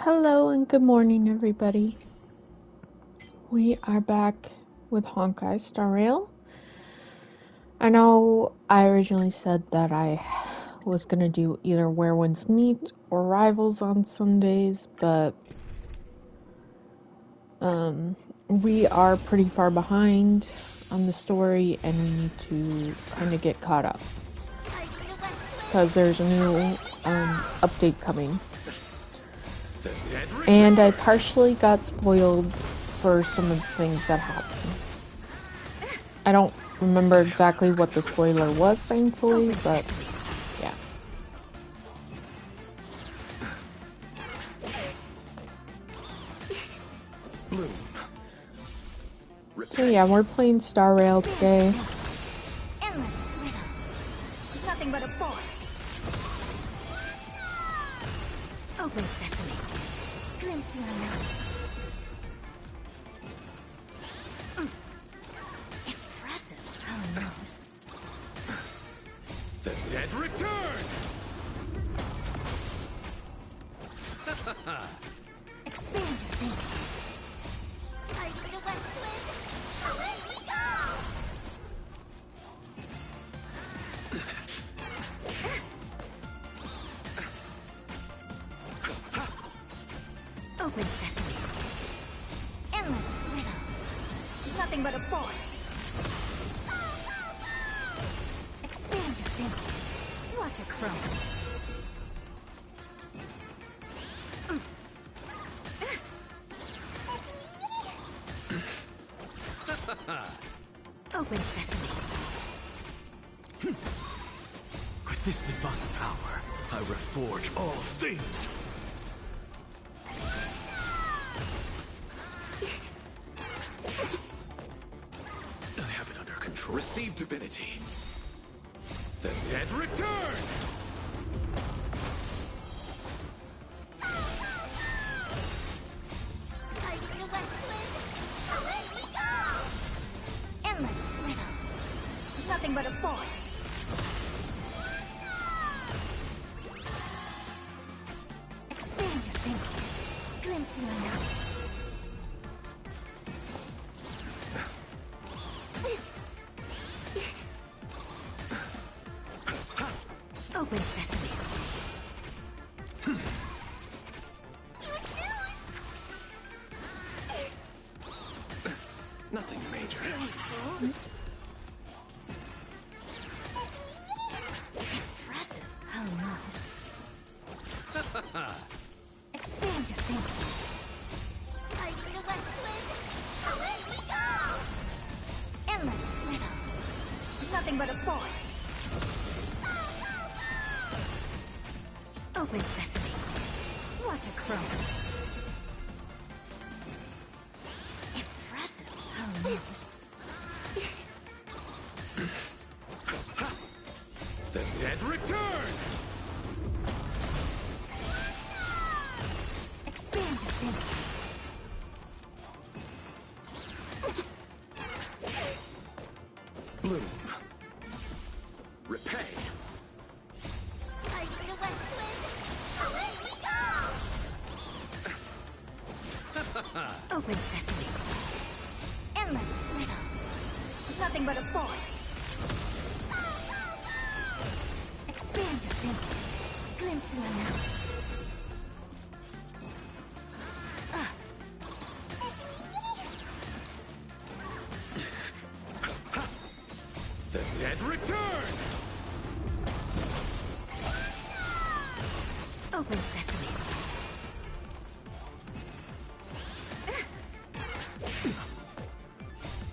Hello and good morning, everybody. We are back with Honkai Star Rail. I know I originally said that I was gonna do either Where Winds Meet or Rivals on Sundays, but we are pretty far behind on the story and we need to kind of get caught up because there's a new update coming. And I partially got spoiled for some of the things that happened. I don't remember exactly what the spoiler was, thankfully, but yeah. So yeah, we're playing Star Rail today. Endless widow. Nothing but a force. Open sesame. Glimpse the unknown. Impressive, almost. The dead return! Expand your thinking. Are you the west wind? Away we go! Open sesame. Endless widow. Nothing but a force. Expand your thinking. Watch it grow. Open sesame. With this divine power, I reforge all things. I have it under control. Receive divinity. The dead return! Are you the west wind? Away we go! Endless widow. Nothing but a force. Expand your thinking. Glimpse the unknown. Open sesame. Nothing major. Impressive, almost. Expand your thinking. Are you the west wind? Away we go! Endless widow. Nothing but a force. Open sesame. Watch it grow. Impressive, almost. The dead return! Expand your thinking. Bloom. Repay. Are you the west wind? Away we go! Open sesame. Endless widow. Nothing but a force. Expand your thinking. Glimpse the unknown. The dead return! Open sesame.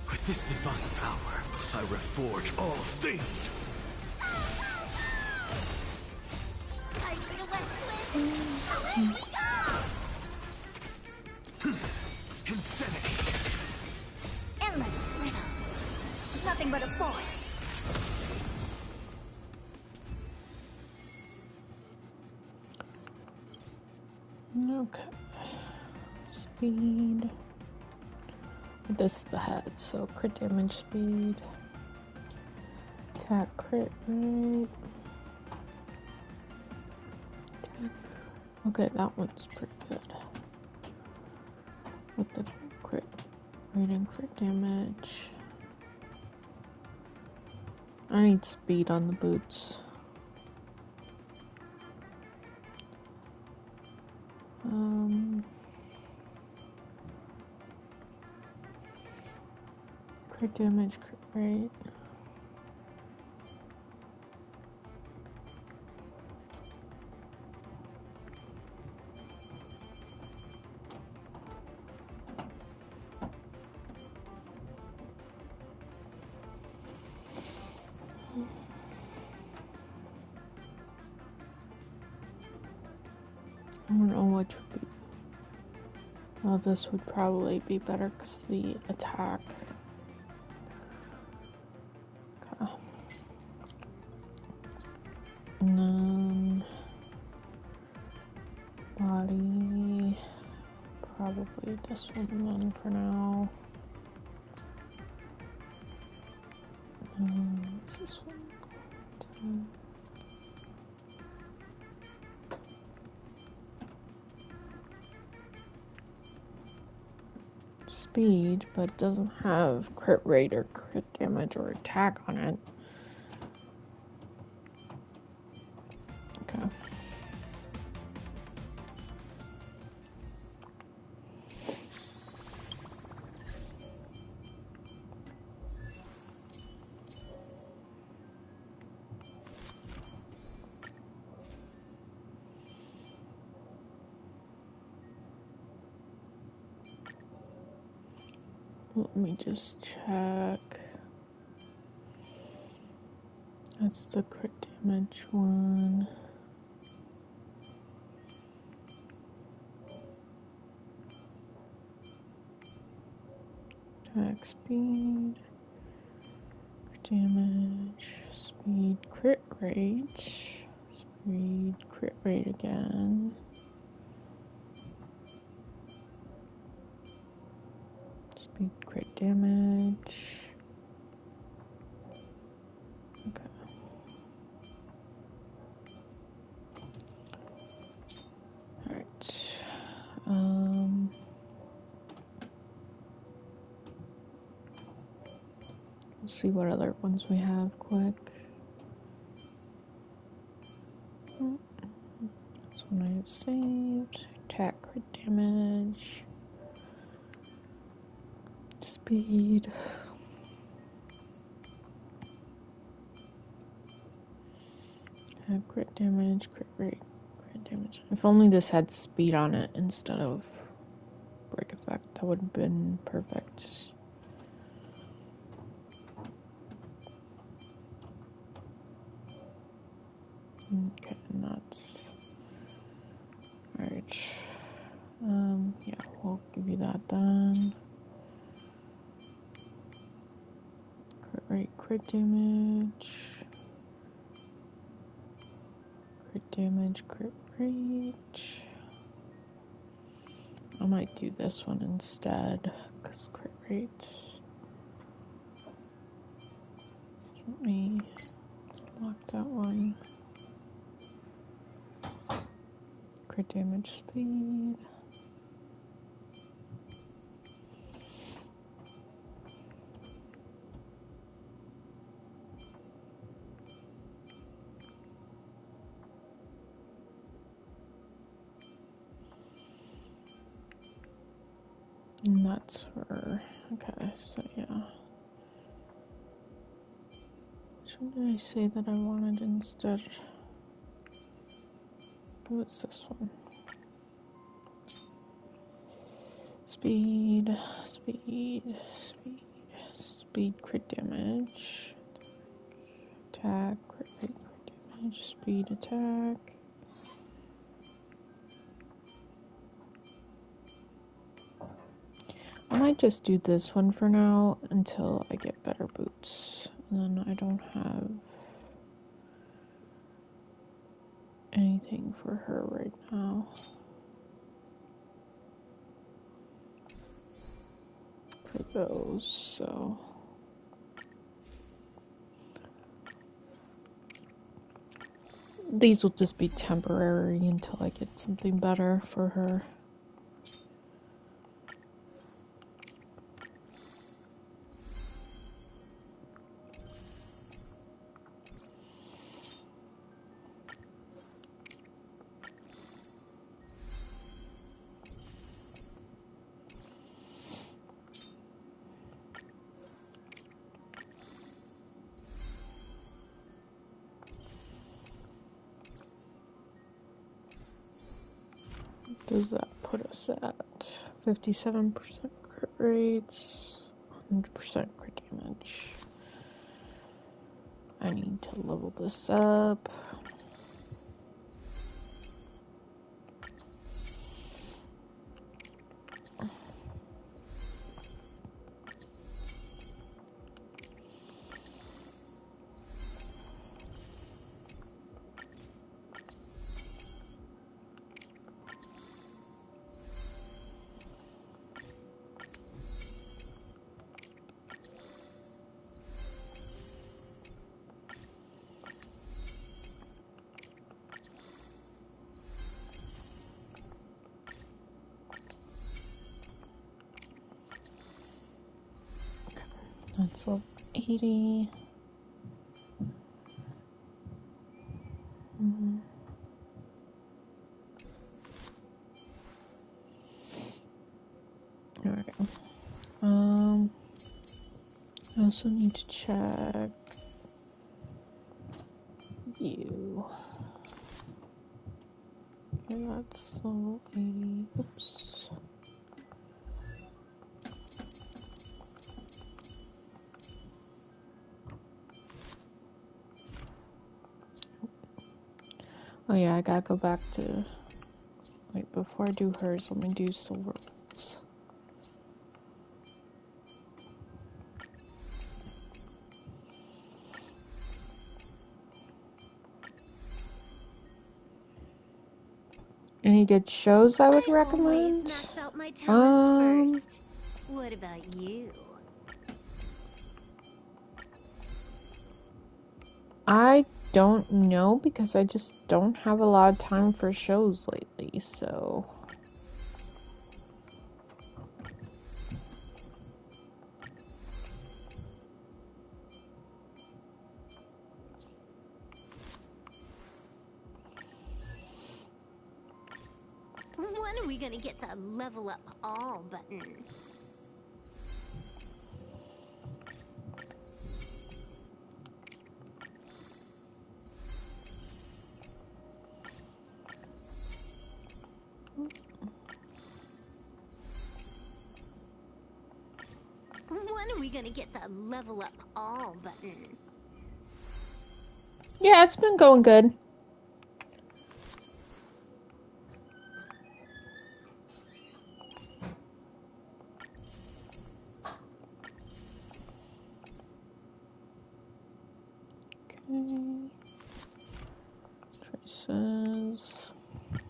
With this divine power, I reforge all things. Are you the west wind? Away we go! Insanity! Endless widow. Nothing but a force. Okay. Speed. This is the head, so crit damage, speed. Attack, crit rate. Attack, Okay, that one's pretty good. With the crit rate and crit damage. I need speed on the boots. Crit damage, crit rate. I don't know which would be. Well, this would probably be better because the attack. Okay. And then body. Probably this one then for now. What's this one? Speed, but doesn't have crit rate or crit damage or attack on it. Okay. Let me just check. That's the crit damage one. Attack speed, crit damage, speed, crit rate, speed, crit rate again. Speed, crit damage. Okay. Alright. Let's see what other ones we have quick. That's one I have saved. Attack, crit damage. Speed. Crit damage, crit rate, crit damage. If only this had speed on it instead of break effect, that would have been perfect. Okay, and that's alright. Yeah, we'll give you that then. Crit rate, crit damage. Crit damage, crit rate. I might do this one instead, because crit rates. Let me lock that one. Crit damage, speed. And that's for, okay, so yeah. Which one did I say that I wanted instead? What's this one? Speed, speed, speed, speed, crit damage. Attack, crit rate, crit damage, speed, attack. I might just do this one for now until I get better boots. And then I don't have anything for her right now. For those, so. these will just be temporary until I get something better for her. Does that put us at 57% crit rates, 100% crit damage? I need to level this up. That's level 80. Alright. I also need to check you. Okay, that's level 80. Oops. Oh yeah, I gotta go back to... Wait, before I do hers, let me do silver bolts. Any good shows I would recommend? Always max out my talents first. What about you? I don't know because I just don't have a lot of time for shows lately, so... When are we gonna get the level up all button? When are we gonna get the level up all button? Yeah, it's been going good. Okay. Traces.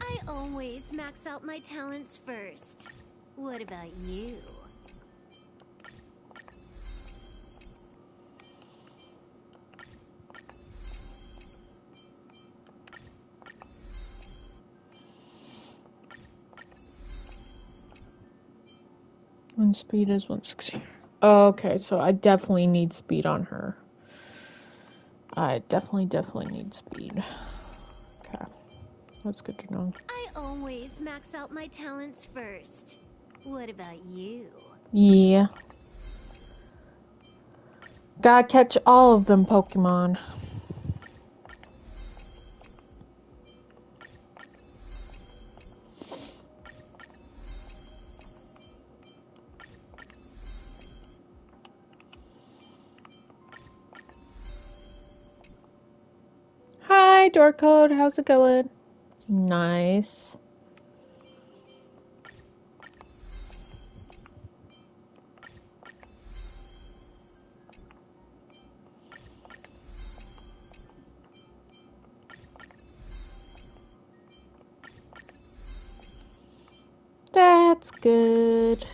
I always max out my talents first. What about you? One speed is 160. Okay, so I definitely need speed on her. I definitely need speed. Okay, that's good to know. I always max out my talents first. What about you? Yeah. Gotta catch all of them Pokemon. Hi, Doorcode. How's it going? Nice. That's good.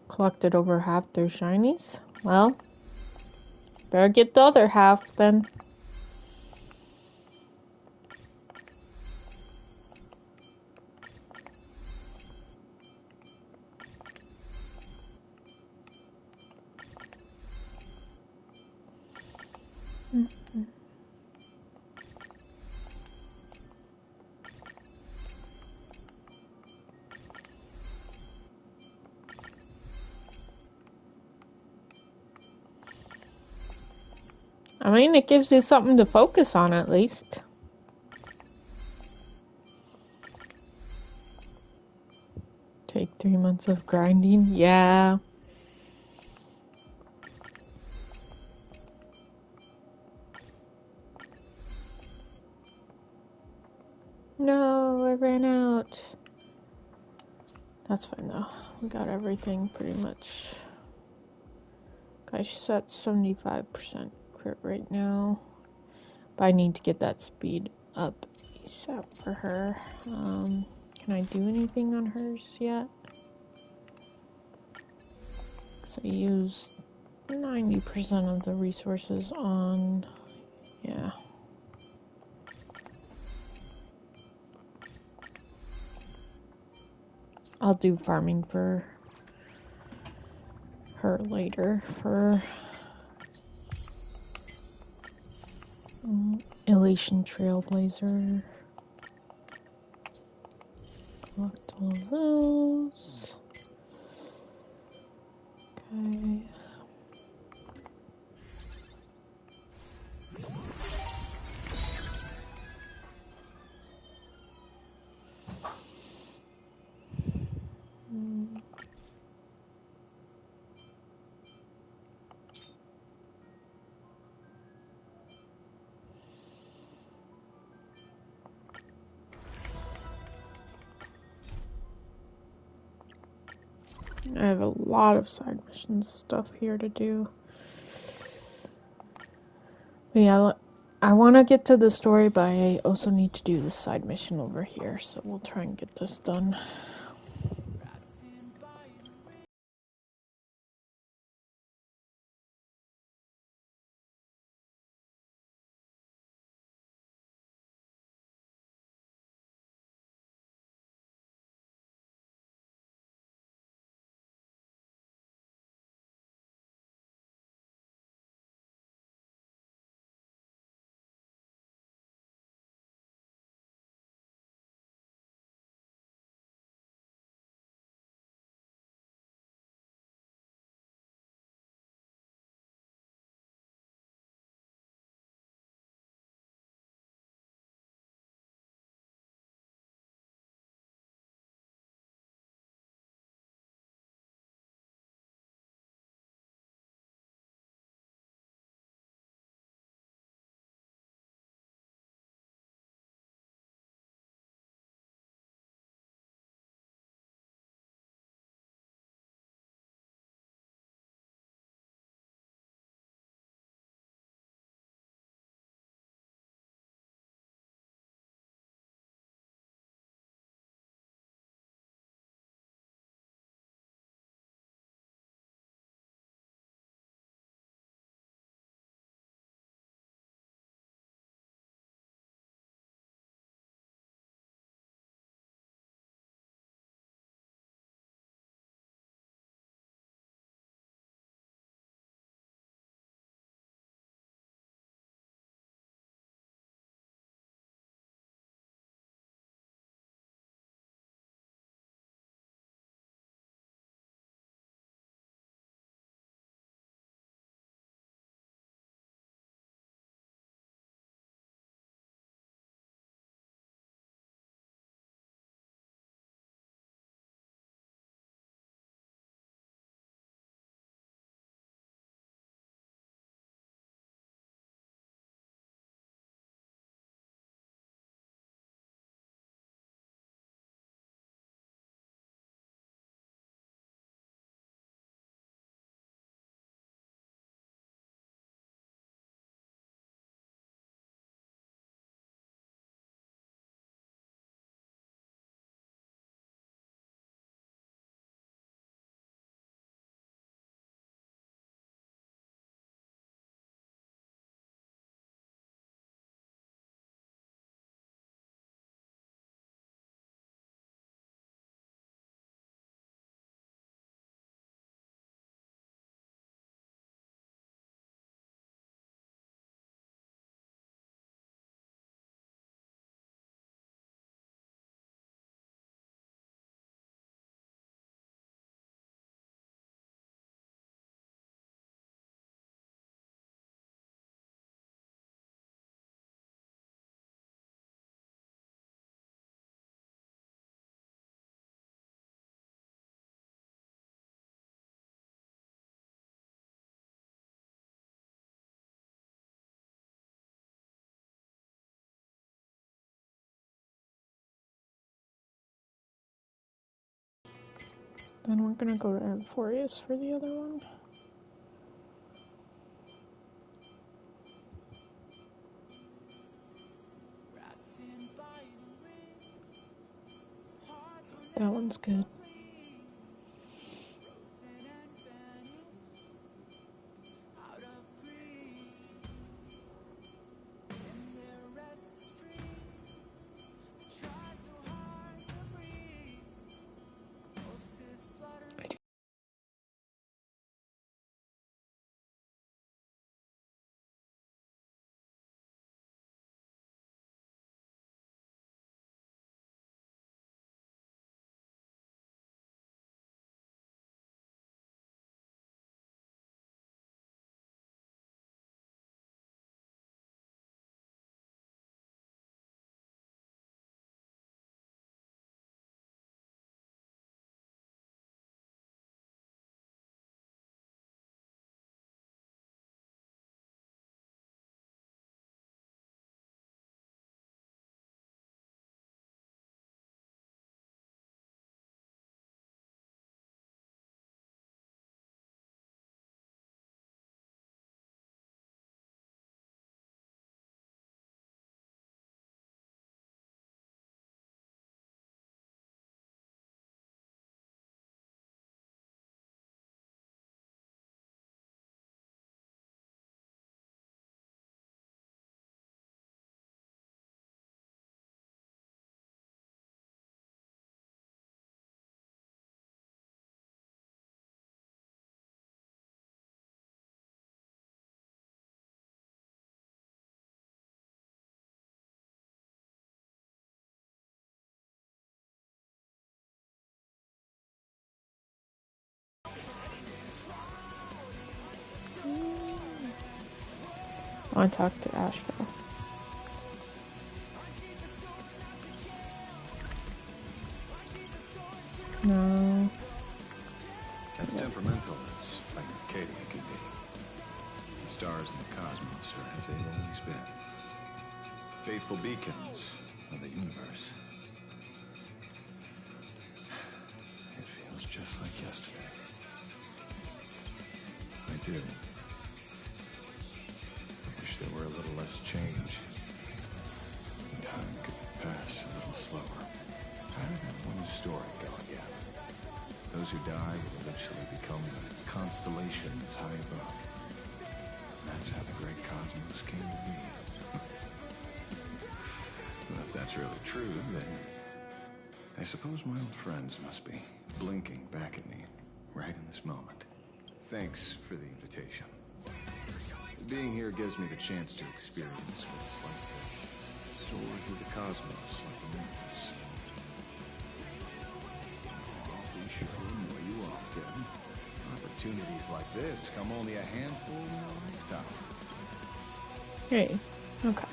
Collected over half their shinies. Well, better get the other half then. I mean, it gives you something to focus on at least. Take 3 months of grinding. Yeah. No, I ran out. That's fine though. We got everything pretty much. Okay, she's at 75% crit right now. But I need to get that speed up ASAP for her. Can I do anything on hers yet? So I used 90% of the resources on... Yeah. I'll do farming for her later for Elation Trailblazer. Collect all of those. Okay. I have a lot of side missions stuff here to do. But yeah, I want to get to the story, but I also need to do the side mission over here, so we'll try and get this done. Then we're gonna go to Amphorius for the other one. That one's good. I want to talk to Astro. No. As temperamental as Arcadia can be. The stars in the cosmos are as they've always been. Faithful beacons of the universe. It feels just like yesterday. I do. I wish there were a little less change. Time could pass a little slower. How did that one story go again? Those who die will eventually become the constellations high above. That's how the great cosmos came to be. Well, if that's really true, then I suppose my old friends must be blinking back at me right in this moment. Thanks for the invitation. Being here gives me the chance to experience what it's like to soar through the cosmos like Olympus. Be sure where you off, Devin. Opportunities like this come only a handful in a lifetime. Hey. Okay.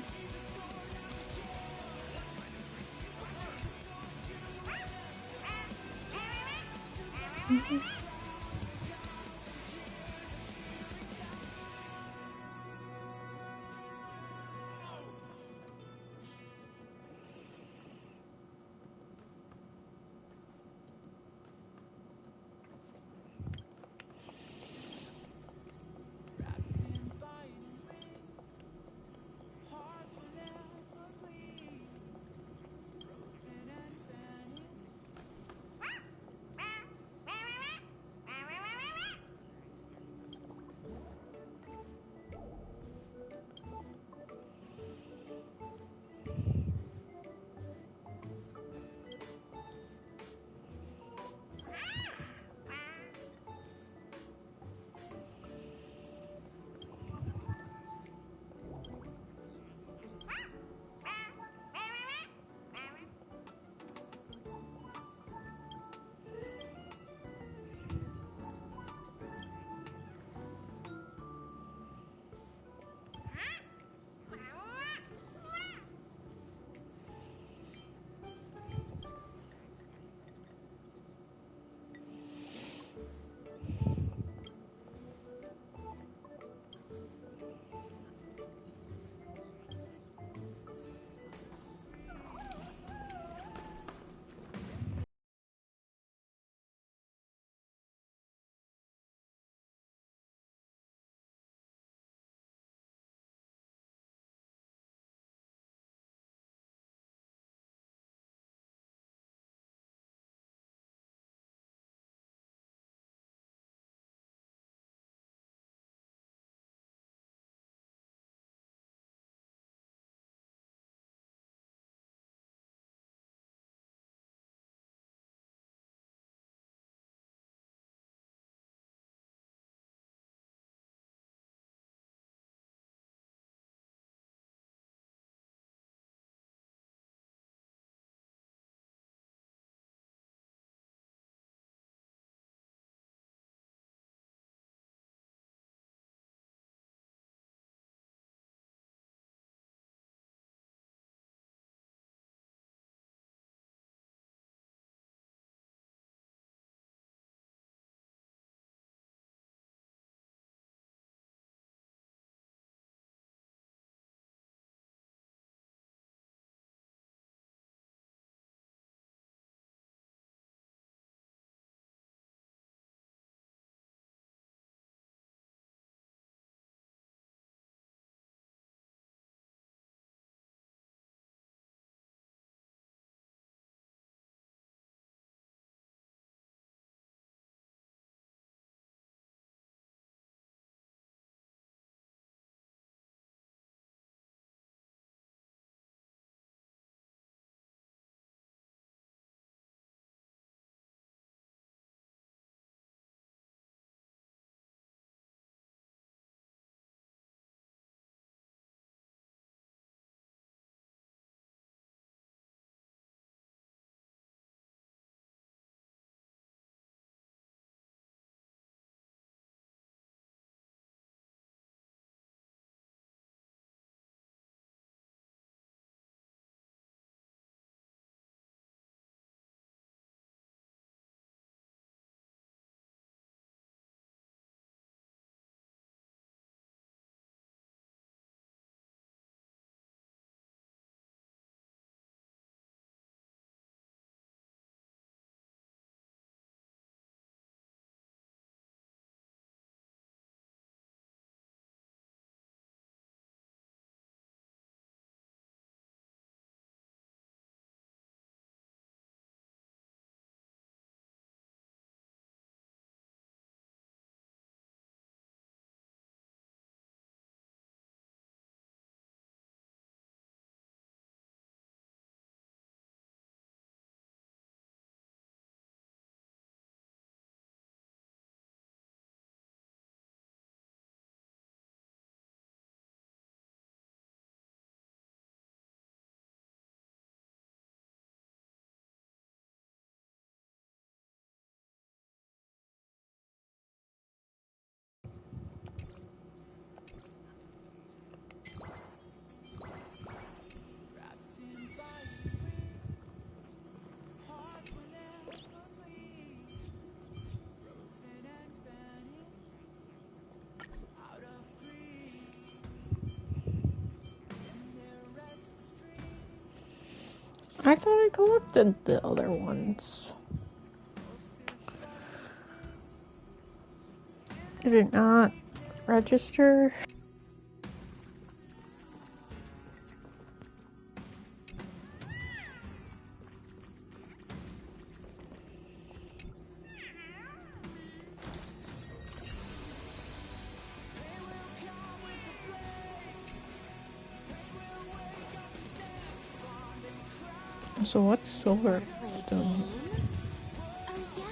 I thought I collected the other ones. Did it not register? So what's silver doing? Oh yeah,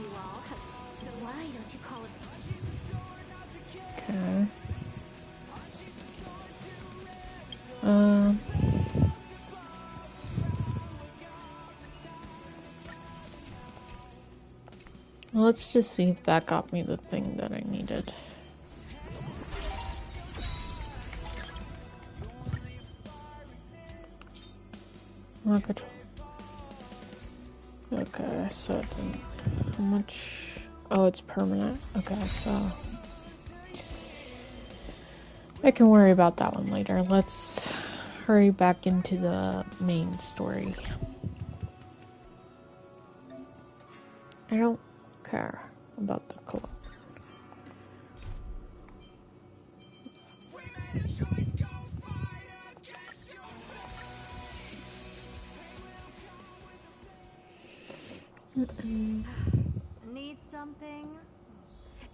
you all have so... Why don't you call it... Okay. Let's just see if that got me the thing that I needed. Market. Okay, so it didn't. How much? Oh, it's permanent. Okay, so I can worry about that one later. Let's hurry back into the main story. I don't care about the co-op. Need something?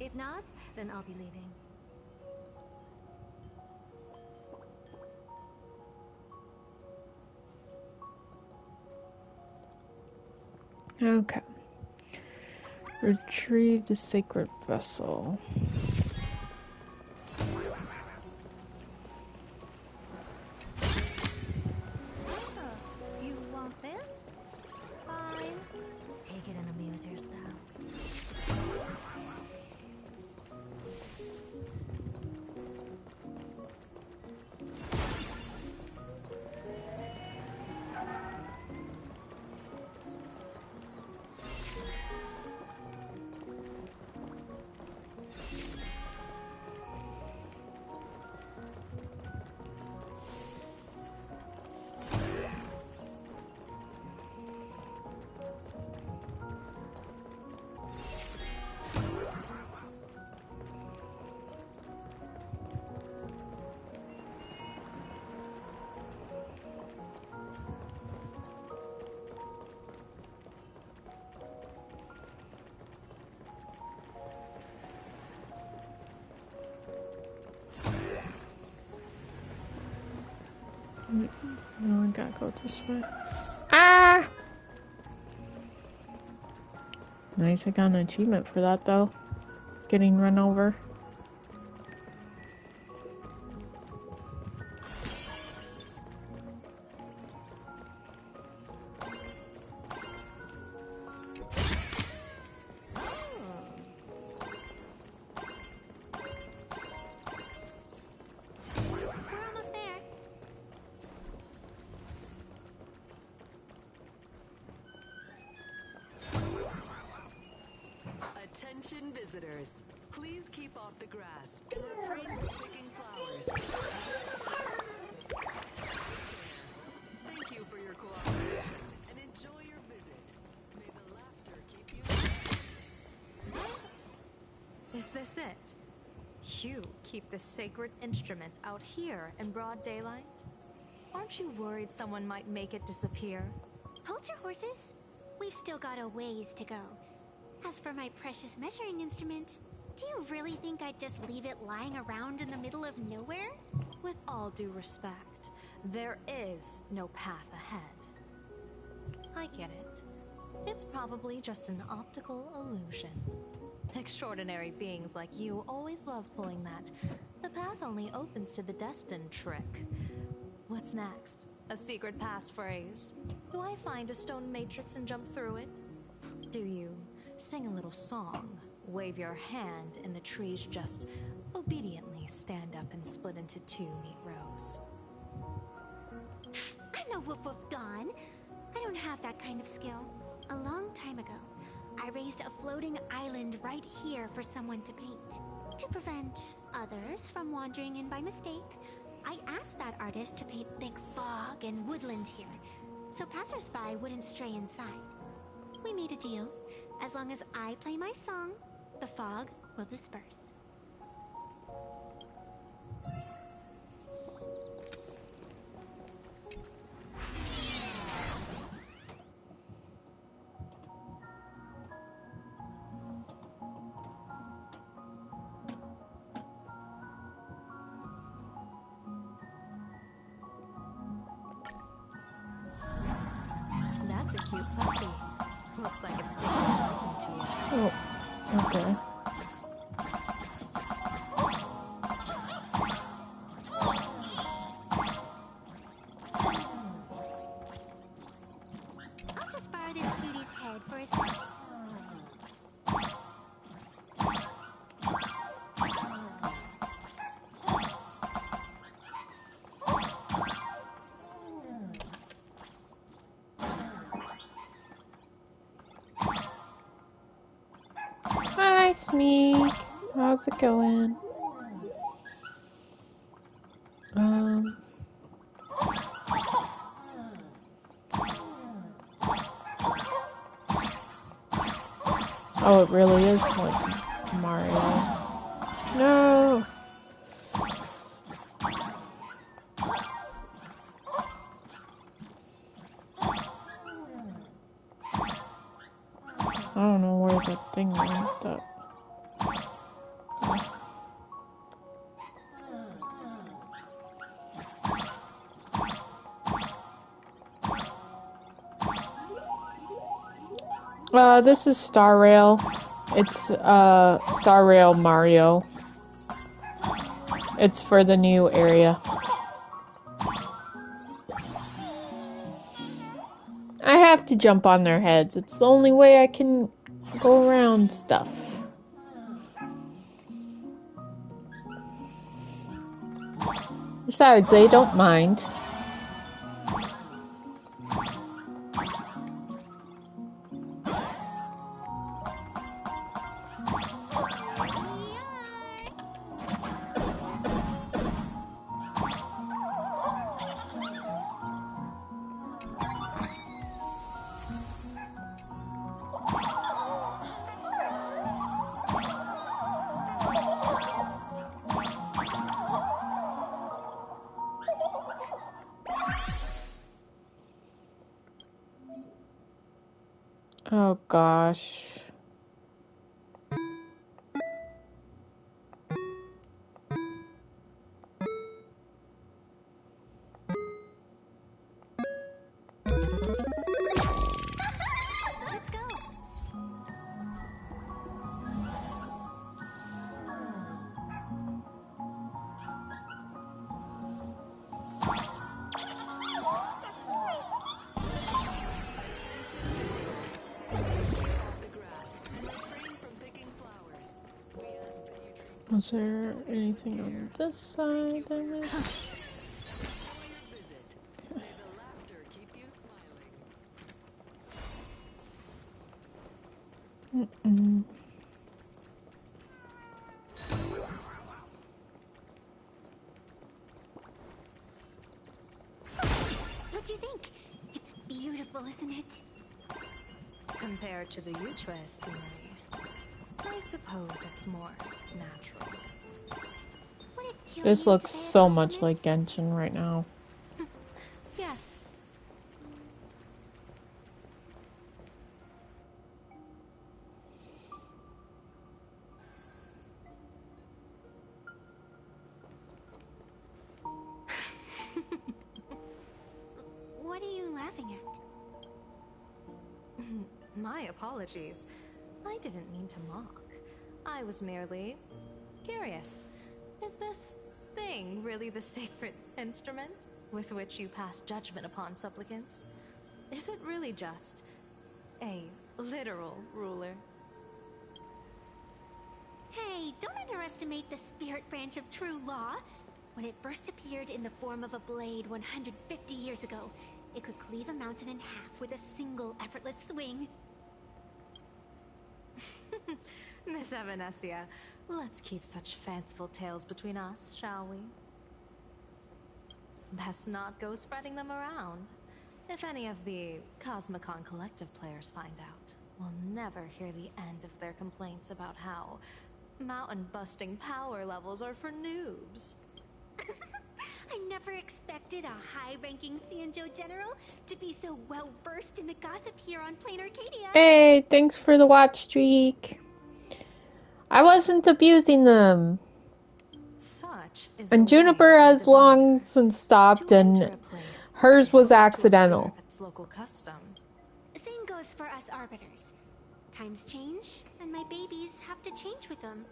If not, then I'll be leaving. Okay. Retrieve the sacred vessel. You want this? Fine. Take it and amuse yourself. No, I gotta go this way. Ah! Nice, I got an achievement for that though. Getting run over. We're almost there. Attention visitors, please keep off the grass and refrain from picking flowers. Thank you for your cooperation and enjoy your visit. May the laughter keep you... Is this it? You keep the sacred instrument out here in broad daylight? Aren't you worried someone might make it disappear? Hold your horses. We've still got a ways to go. As for my precious measuring instrument, do you really think I'd just leave it lying around in the middle of nowhere? With all due respect, there is no path ahead. I get it. It's probably just an optical illusion. Extraordinary beings like you always love pulling that. The path only opens to the destined trick. What's next? A secret passphrase? Do I find a stone matrix and jump through it? Do you sing a little song, wave your hand, and the trees just obediently stand up and split into two neat rows? I'm no woof woof Dawn. I don't have that kind of skill. A long time ago, I raised a floating island right here for someone to paint. To prevent others from wandering in by mistake, I asked that artist to paint thick fog and woodland here. so passersby wouldn't stray inside. We made a deal. As long as I play my song, the fog will disperse. That's a cute puppy. Looks like it's taking a liking to you. Oh, okay. I'll just borrow this cutie's head for a second. Hi, Smeek. How's it going? Oh, it really is like Mario. No! I don't know where the thing went, but... This is Star Rail. It's, Star Rail Mario. It's for the new area. I have to jump on their heads. It's the only way I can go around stuff. Besides, they don't mind. Oh gosh. Let's go. Was there anything on this side I missed? Mm-mm. What do you think? It's beautiful, isn't it? Compared to the Utrecht scenery, I suppose it's more natural. Would it kill This you looks to pay so much like compliments? Genshin right now. Yes. What are you laughing at? My apologies. I didn't mean to mock. I was merely curious. Is this thing really the sacred instrument with which you pass judgment upon supplicants? Is it really just a literal ruler? Hey, don't underestimate the spirit branch of true law. When it first appeared in the form of a blade 150 years ago, it could cleave a mountain in half with a single effortless swing. Miss Evanescia, let's keep such fanciful tales between us, shall we? Best not go spreading them around. If any of the Cosmicon Collective players find out, we'll never hear the end of their complaints about how mountain-busting power levels are for noobs. I never expected a high-ranking Cianjo general to be so well-versed in the gossip here on Plain Arcadia. Hey, thanks for the watch streak. I wasn't abusing them. Such is And the Juniper way of has the divine. long since stopped, To and enter a place hers was is to accidental. observe its local custom. Same goes for us arbiters. Times change, and my babies have to change with them.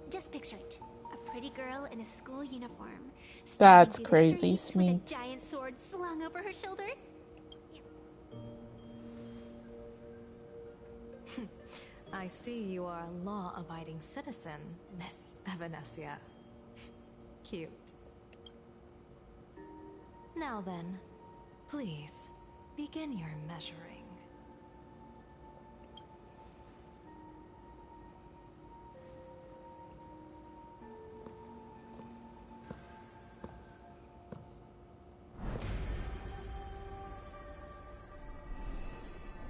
Just picture it. A pretty girl in a school uniform. That's strutting through the crazy, streets with a Smeet. giant sword slung over her shoulder. I see you are a law-abiding citizen, Miss Evanesia. Cute. Now then, please, begin your measuring.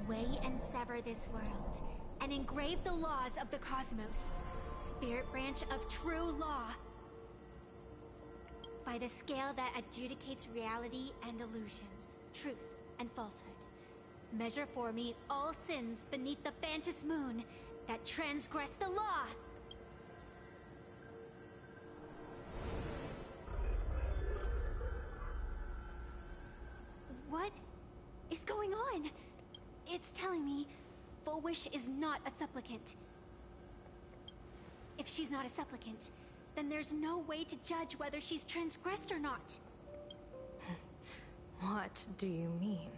Weigh and sever this world, and engrave the laws of the cosmos. Spirit branch of true law. By the scale that adjudicates reality and illusion, truth and falsehood. Measure for me all sins beneath the Phantom moon that transgress the law. What is going on? It's telling me Full Wish is not a supplicant. If she's not a supplicant, then there's no way to judge whether she's transgressed or not. What do you mean?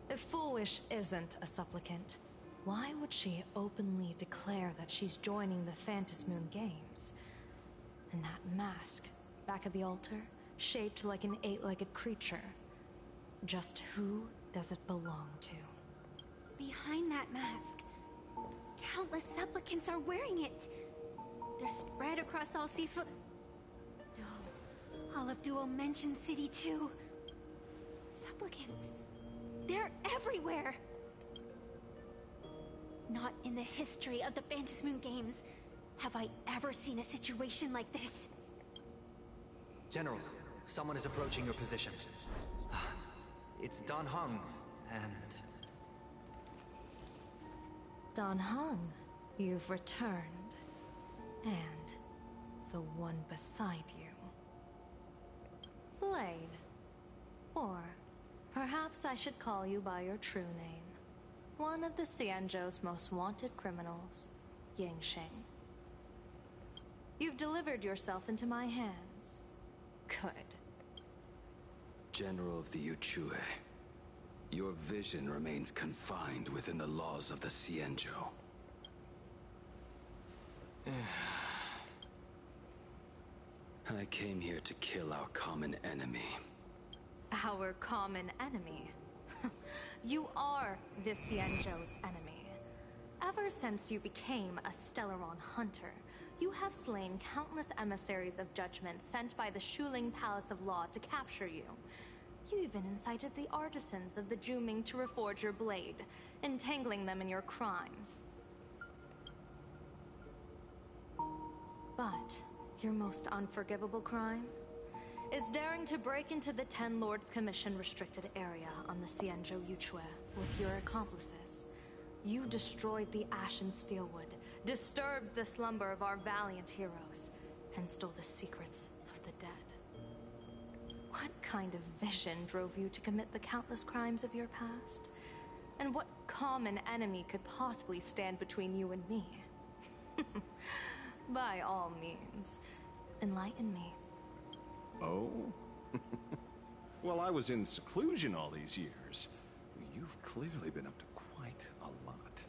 If Foolish isn't a supplicant, why would she openly declare that she's joining the Phantasmoon Games? And that mask, back of the altar, shaped like an 8-legged creature. Just who does it belong to? Behind that mask, countless supplicants are wearing it. They're spread across all Seafoot. No, all of Duo mentioned City too. Supplicants, they're everywhere. Not in the history of the Phantasmoon Games have I ever seen a situation like this. General, someone is approaching your position. It's Dan Heng, and... Dan Heng, you've returned. And the one beside you. Blade. Or perhaps I should call you by your true name. One of the Cianjo's most wanted criminals, Yingxing. You've delivered yourself into my hands. Good. General of the Yuchue, your vision remains confined within the laws of the Cianjo. I came here to kill our common enemy. Our common enemy? You are the Cianjo's enemy. Ever since you became a Stellaron hunter, you have slain countless emissaries of judgment sent by the Shuling Palace of Law to capture you. You even incited the artisans of the Juming to reforge your blade, entangling them in your crimes. But your most unforgivable crime is daring to break into the Ten Lords Commission restricted area on the Cianjo Yuchue with your accomplices. You destroyed the Ashen Steelwood, disturbed the slumber of our valiant heroes, and stole the secrets of the dead. What kind of vision drove you to commit the countless crimes of your past? And what common enemy could possibly stand between you and me? By all means, enlighten me. Oh? Well, I was in seclusion all these years. You've clearly been up to quite a lot.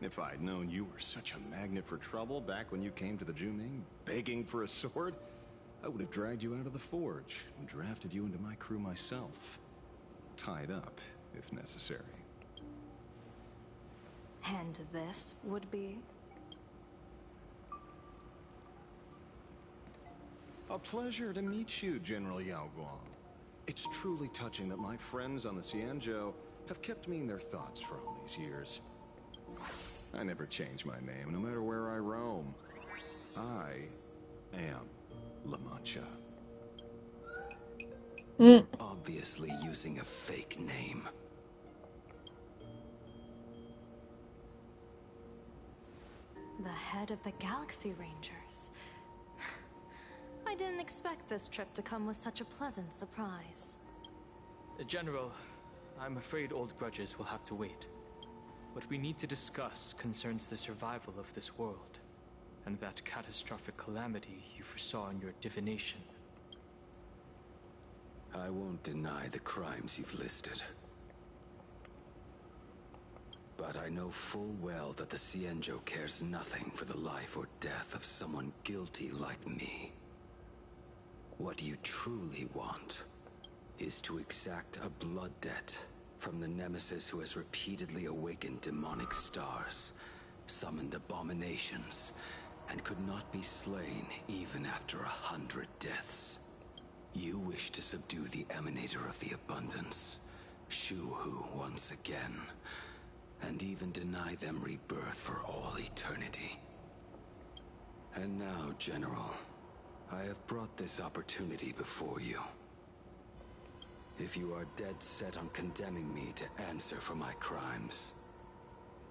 If I'd known you were such a magnet for trouble back when you came to the Juming, begging for a sword, I would have dragged you out of the forge and drafted you into my crew myself. Tied up, if necessary. And this would be? A pleasure to meet you, General Yao Guang. It's truly touching that my friends on the Cienjo have kept me in their thoughts for all these years. I never change my name, no matter where I roam. I am La Mancha. You're obviously using a fake name. The head of the Galaxy Rangers. I didn't expect this trip to come with such a pleasant surprise. General, I'm afraid old grudges will have to wait. What we need to discuss concerns the survival of this world, and that catastrophic calamity you foresaw in your divination. I won't deny the crimes you've listed. But I know full well that the Cienjo cares nothing for the life or death of someone guilty like me. What you truly want is to exact a blood debt from the nemesis who has repeatedly awakened demonic stars, summoned abominations, and could not be slain even after 100 deaths. You wish to subdue the Emanator of the Abundance, Shu-Hu once again, and even deny them rebirth for all eternity. And now, General, I have brought this opportunity before you. If you are dead set on condemning me to answer for my crimes,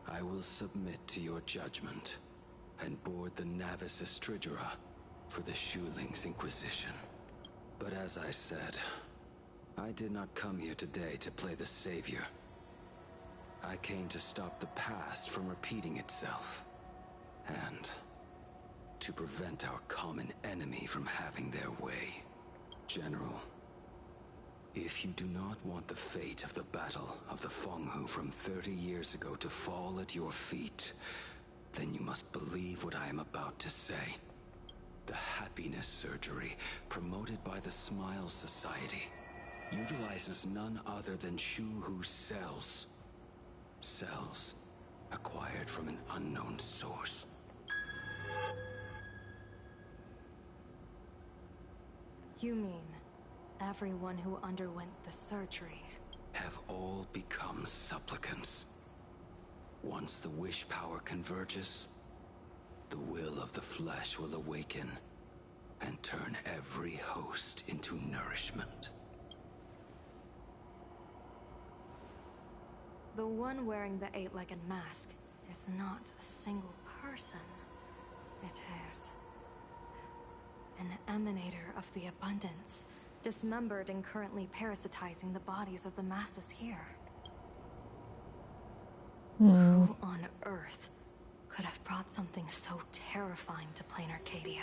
I will submit to your judgment and board the Navis Astridura for the Shuling's Inquisition. But as I said, I did not come here today to play the savior. I came to stop the past from repeating itself, and to prevent our common enemy from having their way. General, if you do not want the fate of the Battle of the Fenghu from 30 years ago to fall at your feet, then you must believe what I am about to say. The happiness surgery, promoted by the Smile Society, utilizes none other than Shu-Hu's cells. Cells acquired from an unknown source. You mean everyone who underwent the surgery Have all become supplicants. Once the wish power converges, the will of the flesh will awaken and turn every host into nourishment. The one wearing the eight-legged mask is not a single person. It is an emanator of the abundance, dismembered and currently parasitizing the bodies of the masses here. Who on Earth could have brought something so terrifying to plain Arcadia?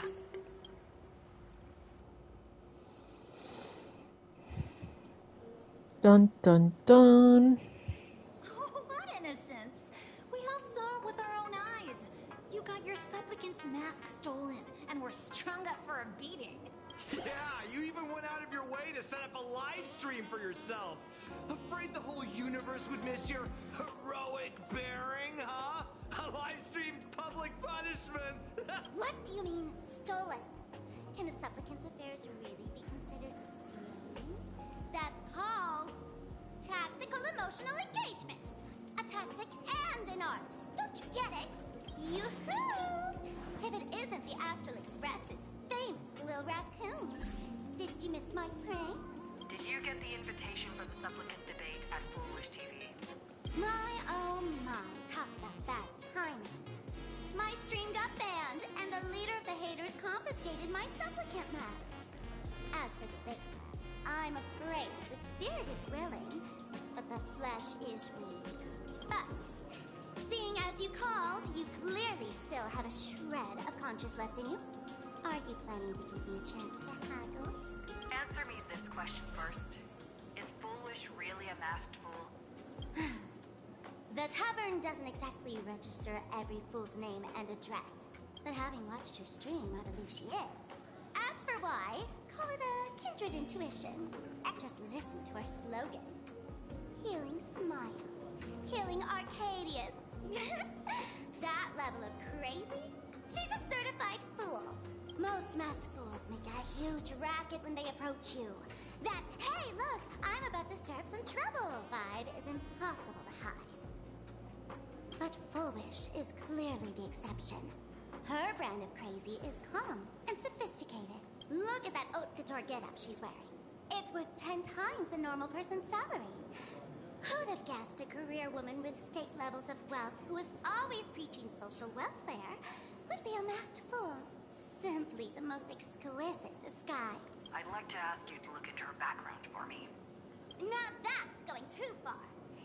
Dun dun dun. Oh, what innocence! We all saw it with our own eyes. You got your supplicant's mask stolen and were strung up for a beating. Yeah, you even went out of your way to set up a live stream for yourself. Afraid the whole universe would miss your heroic bearing, huh? A live streamed public punishment. What do you mean, stolen? Can a supplicant's affairs really be considered stealing? That's called tactical emotional engagement. A tactic and an art. Don't you get it? Yoo-hoo! If it isn't the Astral Express's famous Lil Raccoon. Did you miss my pranks? Did you get the invitation for the supplicant debate at Foolish TV? My oh my, talk about bad timing. My stream got banned, and the leader of the haters confiscated my supplicant mask. As for debate, I'm afraid the spirit is willing, but the flesh is weak. But, seeing as you called, you clearly still have a shred of conscience left in you. Are you planning to give me a chance to haggle? Answer me this question first. Is Foolish really a masked fool? The tavern doesn't exactly register every fool's name and address, but having watched her stream, I believe she is. As for why, call it a kindred intuition. Just listen to our slogan. Healing smiles, healing Arcadius. That level of crazy? She's a certified fool. Most masked fools make a huge racket when they approach you, That, hey, look, I'm about to stir up some trouble vibe is impossible to hide. But Full Wish is clearly the exception. Her brand of crazy is calm and sophisticated. Look at that haute couture getup she's wearing. It's worth 10 times a normal person's salary. Who'd have guessed a career woman with state levels of wealth who was always preaching social welfare would be a masked fool? Simply the most exquisite disguise. I'd like to ask you to look into her background for me. Now that's going too far.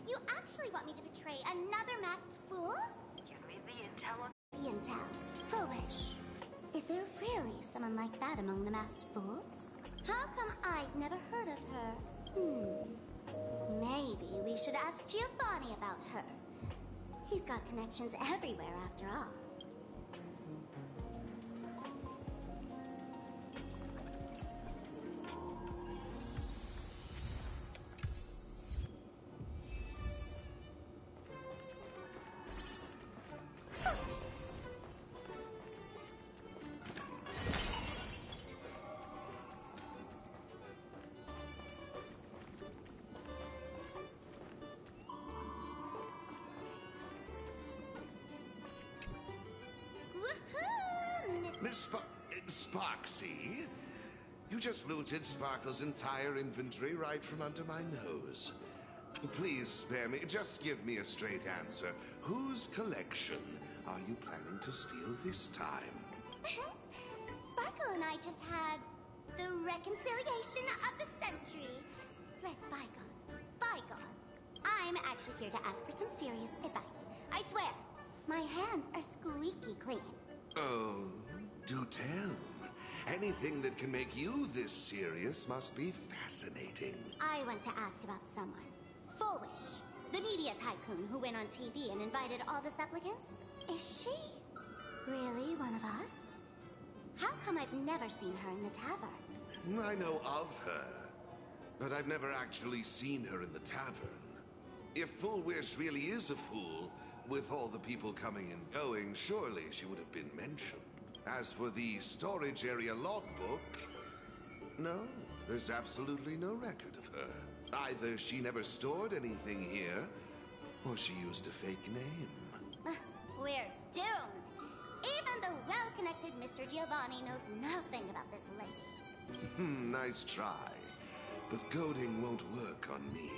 You actually want me to betray another masked fool? Give me the intel. The intel. Foolish. Is there really someone like that among the masked fools? How come I'd never heard of her? Maybe we should ask Giovanni about her. He's got connections everywhere after all. Miss Sparksy? You just looted Sparkle's entire inventory right from under my nose. Please spare me. Just give me a straight answer. Whose collection are you planning to steal this time? Sparkle and I just had the reconciliation of the century. Let bygones, bygones. I'm actually here to ask for some serious advice. I swear, my hands are squeaky clean. Oh, do tell. Anything that can make you this serious must be fascinating. I want to ask about someone. Full Wish, the media tycoon who went on TV and invited all the supplicants. Is she really one of us? How come I've never seen her in the tavern? I know of her, but I've never actually seen her in the tavern. If Full Wish really is a fool, with all the people coming and going, surely she would have been mentioned. As for the storage area logbook, no, there's absolutely no record of her. Either she never stored anything here, or she used a fake name. We're doomed. Even the well-connected Mr. Giovanni knows nothing about this lady. Nice try. But goading won't work on me.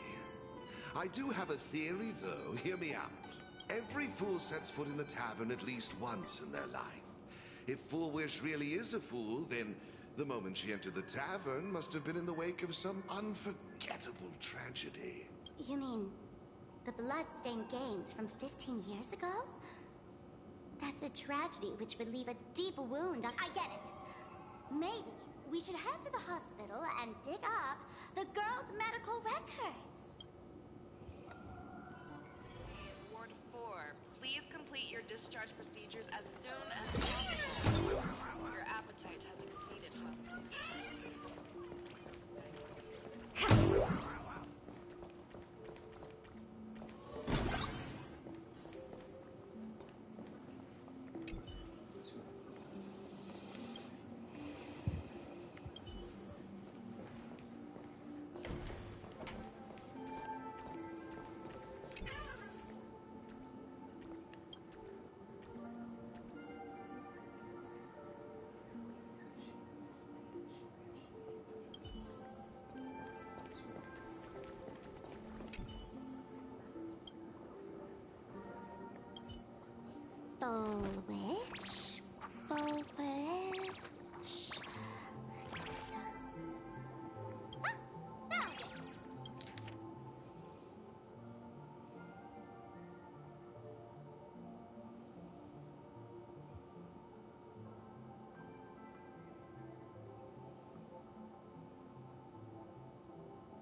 I do have a theory, though. Hear me out. Every fool sets foot in the tavern at least once in their life. If Full Wish really is a fool, then the moment she entered the tavern must have been in the wake of some unforgettable tragedy. You mean the blood-stained games from 15 years ago? That's a tragedy which would leave a deep wound on... I get it. Maybe we should head to the hospital and dig up the girl's medical records. Ward 4, please complete your discharge procedures as soon as possible. Your appetite has exceeded Full Wish? Full Wish? Ah! Found it!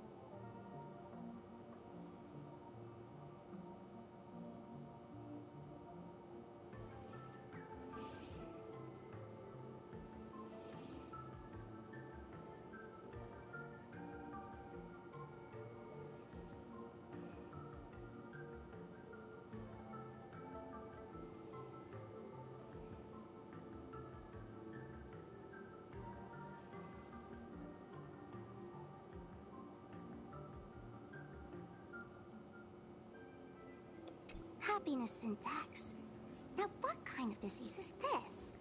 happiness syntax. Now what kind of disease is this?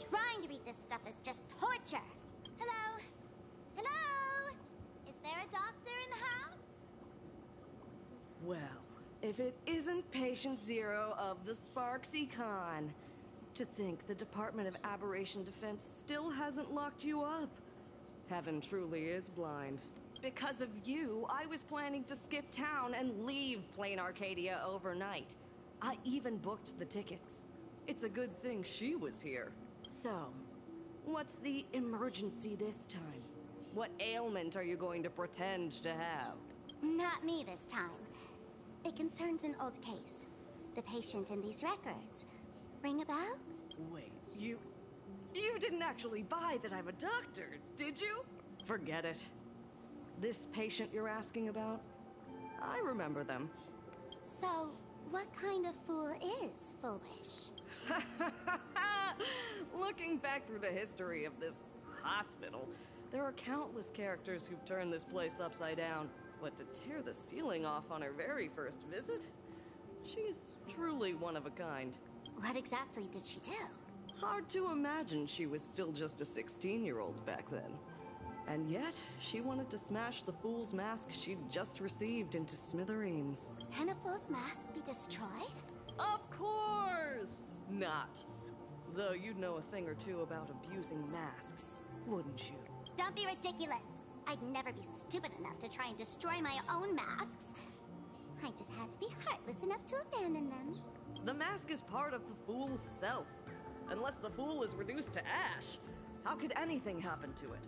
Trying to read this stuff is just torture. Hello? Hello? Is there a doctor in the house? Well, if it isn't Patient Zero of the Sparks Econ. To think the Department of Aberration Defense still hasn't locked you up. Heaven truly is blind. Because of you, I was planning to skip town and leave Plain Arcadia overnight. I even booked the tickets. It's a good thing she was here. So, what's the emergency this time? What ailment are you going to pretend to have? Not me this time. It concerns an old case. The patient in these records. Ring a bell? Wait, you didn't actually buy that I'm a doctor, did you? Forget it. This patient you're asking about? I remember them. So, what kind of fool is Foolish? Looking back through the history of this hospital, there are countless characters who've turned this place upside down. But to tear the ceiling off on her very first visit? She's truly one of a kind. What exactly did she do? Hard to imagine she was still just a 16-year-old back then. And yet, she wanted to smash the fool's mask she'd just received into smithereens. Can a fool's mask be destroyed? Of course not. Though you'd know a thing or two about abusing masks, wouldn't you? Don't be ridiculous. I'd never be stupid enough to try and destroy my own masks. I just had to be heartless enough to abandon them. The mask is part of the fool's self. Unless the fool is reduced to ash, how could anything happen to it?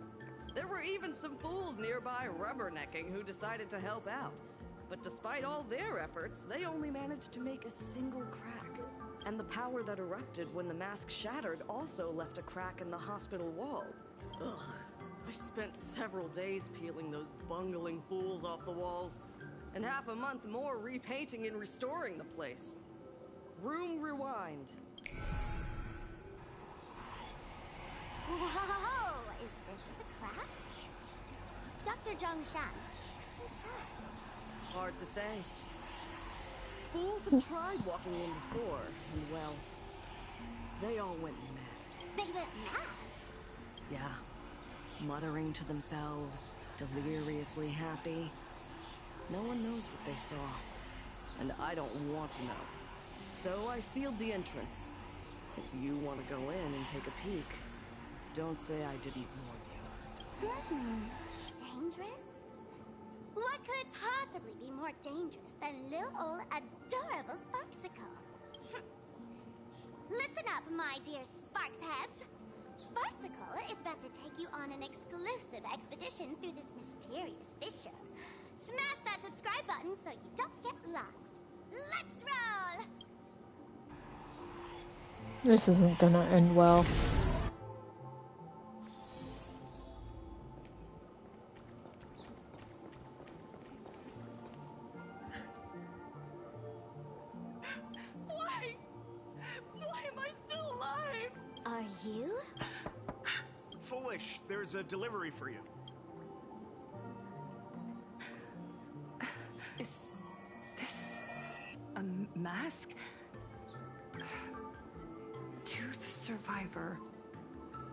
There were even some fools nearby rubbernecking who decided to help out. But despite all their efforts, they only managed to make a single crack. And the power that erupted when the mask shattered also left a crack in the hospital wall. Ugh. I spent several days peeling those bungling fools off the walls, and half a month more repainting and restoring the place. Room rewind. Whoa! Is this the crack? Dr. Zhongshan, what's inside? Hard to say. Fools have tried walking in before, and well, they all went mad. They went mad? Yeah. Muttering to themselves, deliriously happy. No one knows what they saw, and I don't want to know. So I sealed the entrance. If you want to go in and take a peek, don't say I didn't warn you. Dangerous? What could possibly be more dangerous than little old adorable Sparksicle? Listen up, my dear Sparks heads. Sparksicle is about to take you on an exclusive expedition through this mysterious fissure. Smash that subscribe button so you don't get lost. Let's roll! This isn't gonna end well. Why? Why am I still alive? Are you? Foolish, there's a delivery for you. Is this a mask? To the survivor.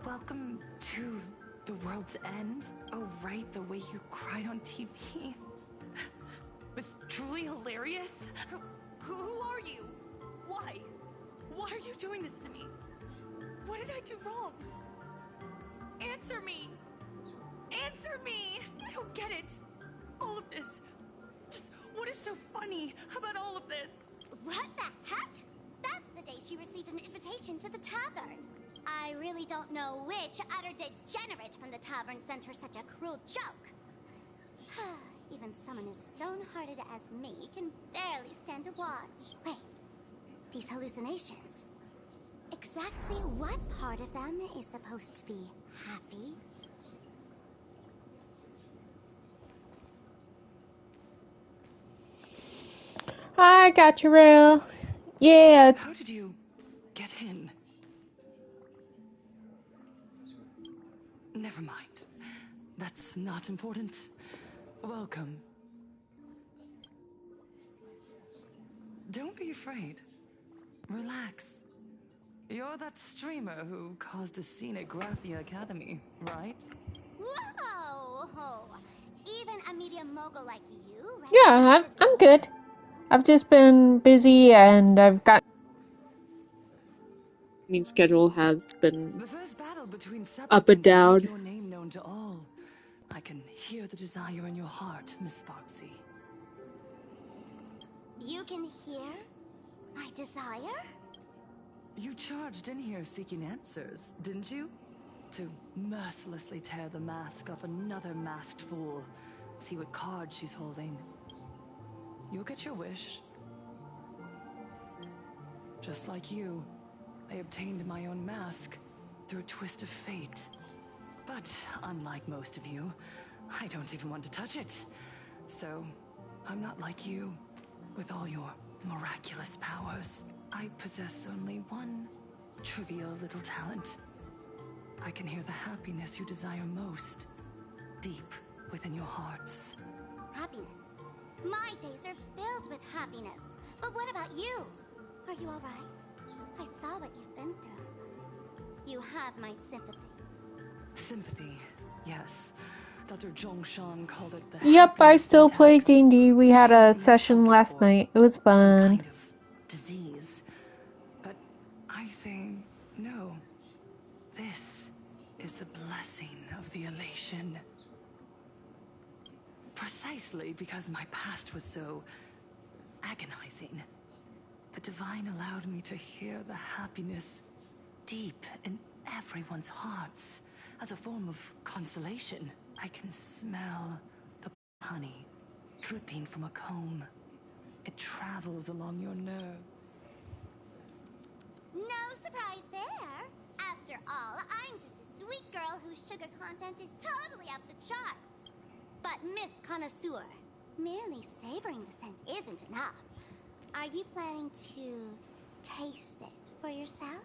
Welcome to the world's end. Oh, right, the way you cried on TV was truly hilarious. Who are you? Why? Why are you doing this to me? What did I do wrong? Answer me! Answer me! I don't get it. All of this. Just what is so funny about all of this? What the heck? That's the day she received an invitation to the tavern. I really don't know which utter degenerate from the tavern sent her such a cruel joke. Even someone as stone-hearted as me can barely stand to watch. Wait, these hallucinations. Exactly what part of them is supposed to be happy? I got you, Rail. Yeah, it's... How did you get in? Never mind. That's not important. Welcome. Don't be afraid. Relax. You're that streamer who caused a scene at Graphia Academy, right? Whoa! Even a media mogul like you, right? Yeah, I'm good. I've just been busy and I've got schedule has been The first battle between up and supplicants will down. make your name known to all. I can hear the desire in your heart, Miss Sparksy. You can hear my desire? You charged in here seeking answers, didn't you? To mercilessly tear the mask off another masked fool. See what card she's holding. You'll get your wish. Just like you, I obtained my own mask through a twist of fate. But unlike most of you, I don't even want to touch it. So, I'm not like you, with all your miraculous powers. I possess only one trivial little talent. I can hear the happiness you desire most, deep within your hearts. Happiness. My days are filled with happiness. But what about you? Are you alright? I saw what you've been through. You have my sympathy. Sympathy, yes. Dr. Zhongshan called it the Yep, I happiness still play syntax. D&D. We had a She session mistook it last for night. It was some fun. kind of disease. But I say no. This is the blessing of the elation. Precisely because my past was so agonizing. The Divine allowed me to hear the happiness deep in everyone's hearts as a form of consolation. I can smell the honey dripping from a comb. It travels along your nerve. No surprise there. After all, I'm just a sweet girl whose sugar content is totally off the charts. But Miss Connoisseur, merely savoring the scent isn't enough. Are you planning to taste it for yourself?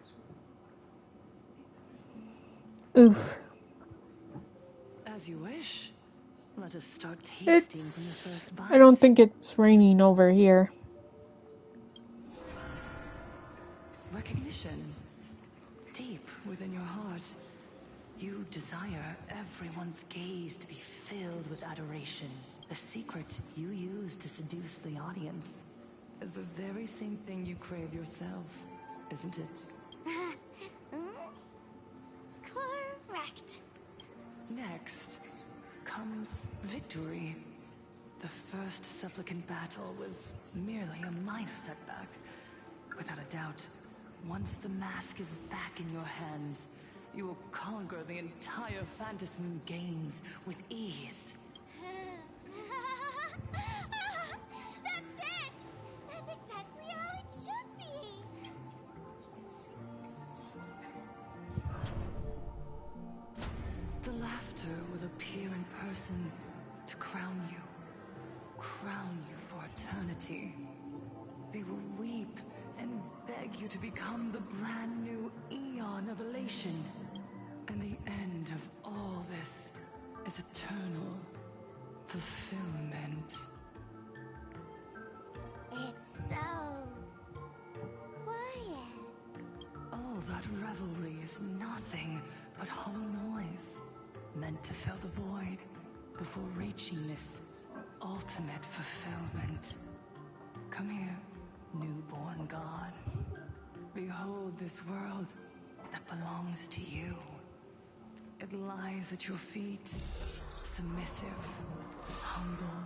Oof. As you wish. Let us start tasting from the first bite. I don't think it's raining over here. Recognition. Deep within your heart. You desire everyone's gaze to be filled with adoration. The secret you use to seduce the audience is the very same thing you crave yourself, isn't it? Correct. Next comes victory. The first supplicant battle was merely a minor setback. Without a doubt, once the mask is back in your hands, you will conquer the entire Phantasm Games with ease. That's it! That's exactly how it should be! The laughter will appear in person to crown you for eternity. They will weep and beg you to become the brand new eon of elation. And the end of all this is eternal fulfillment. It's so quiet. All that revelry is nothing but hollow noise, meant to fill the void before reaching this ultimate fulfillment. Come here, newborn god. Behold this world that belongs to you. It lies at your feet, submissive, humble,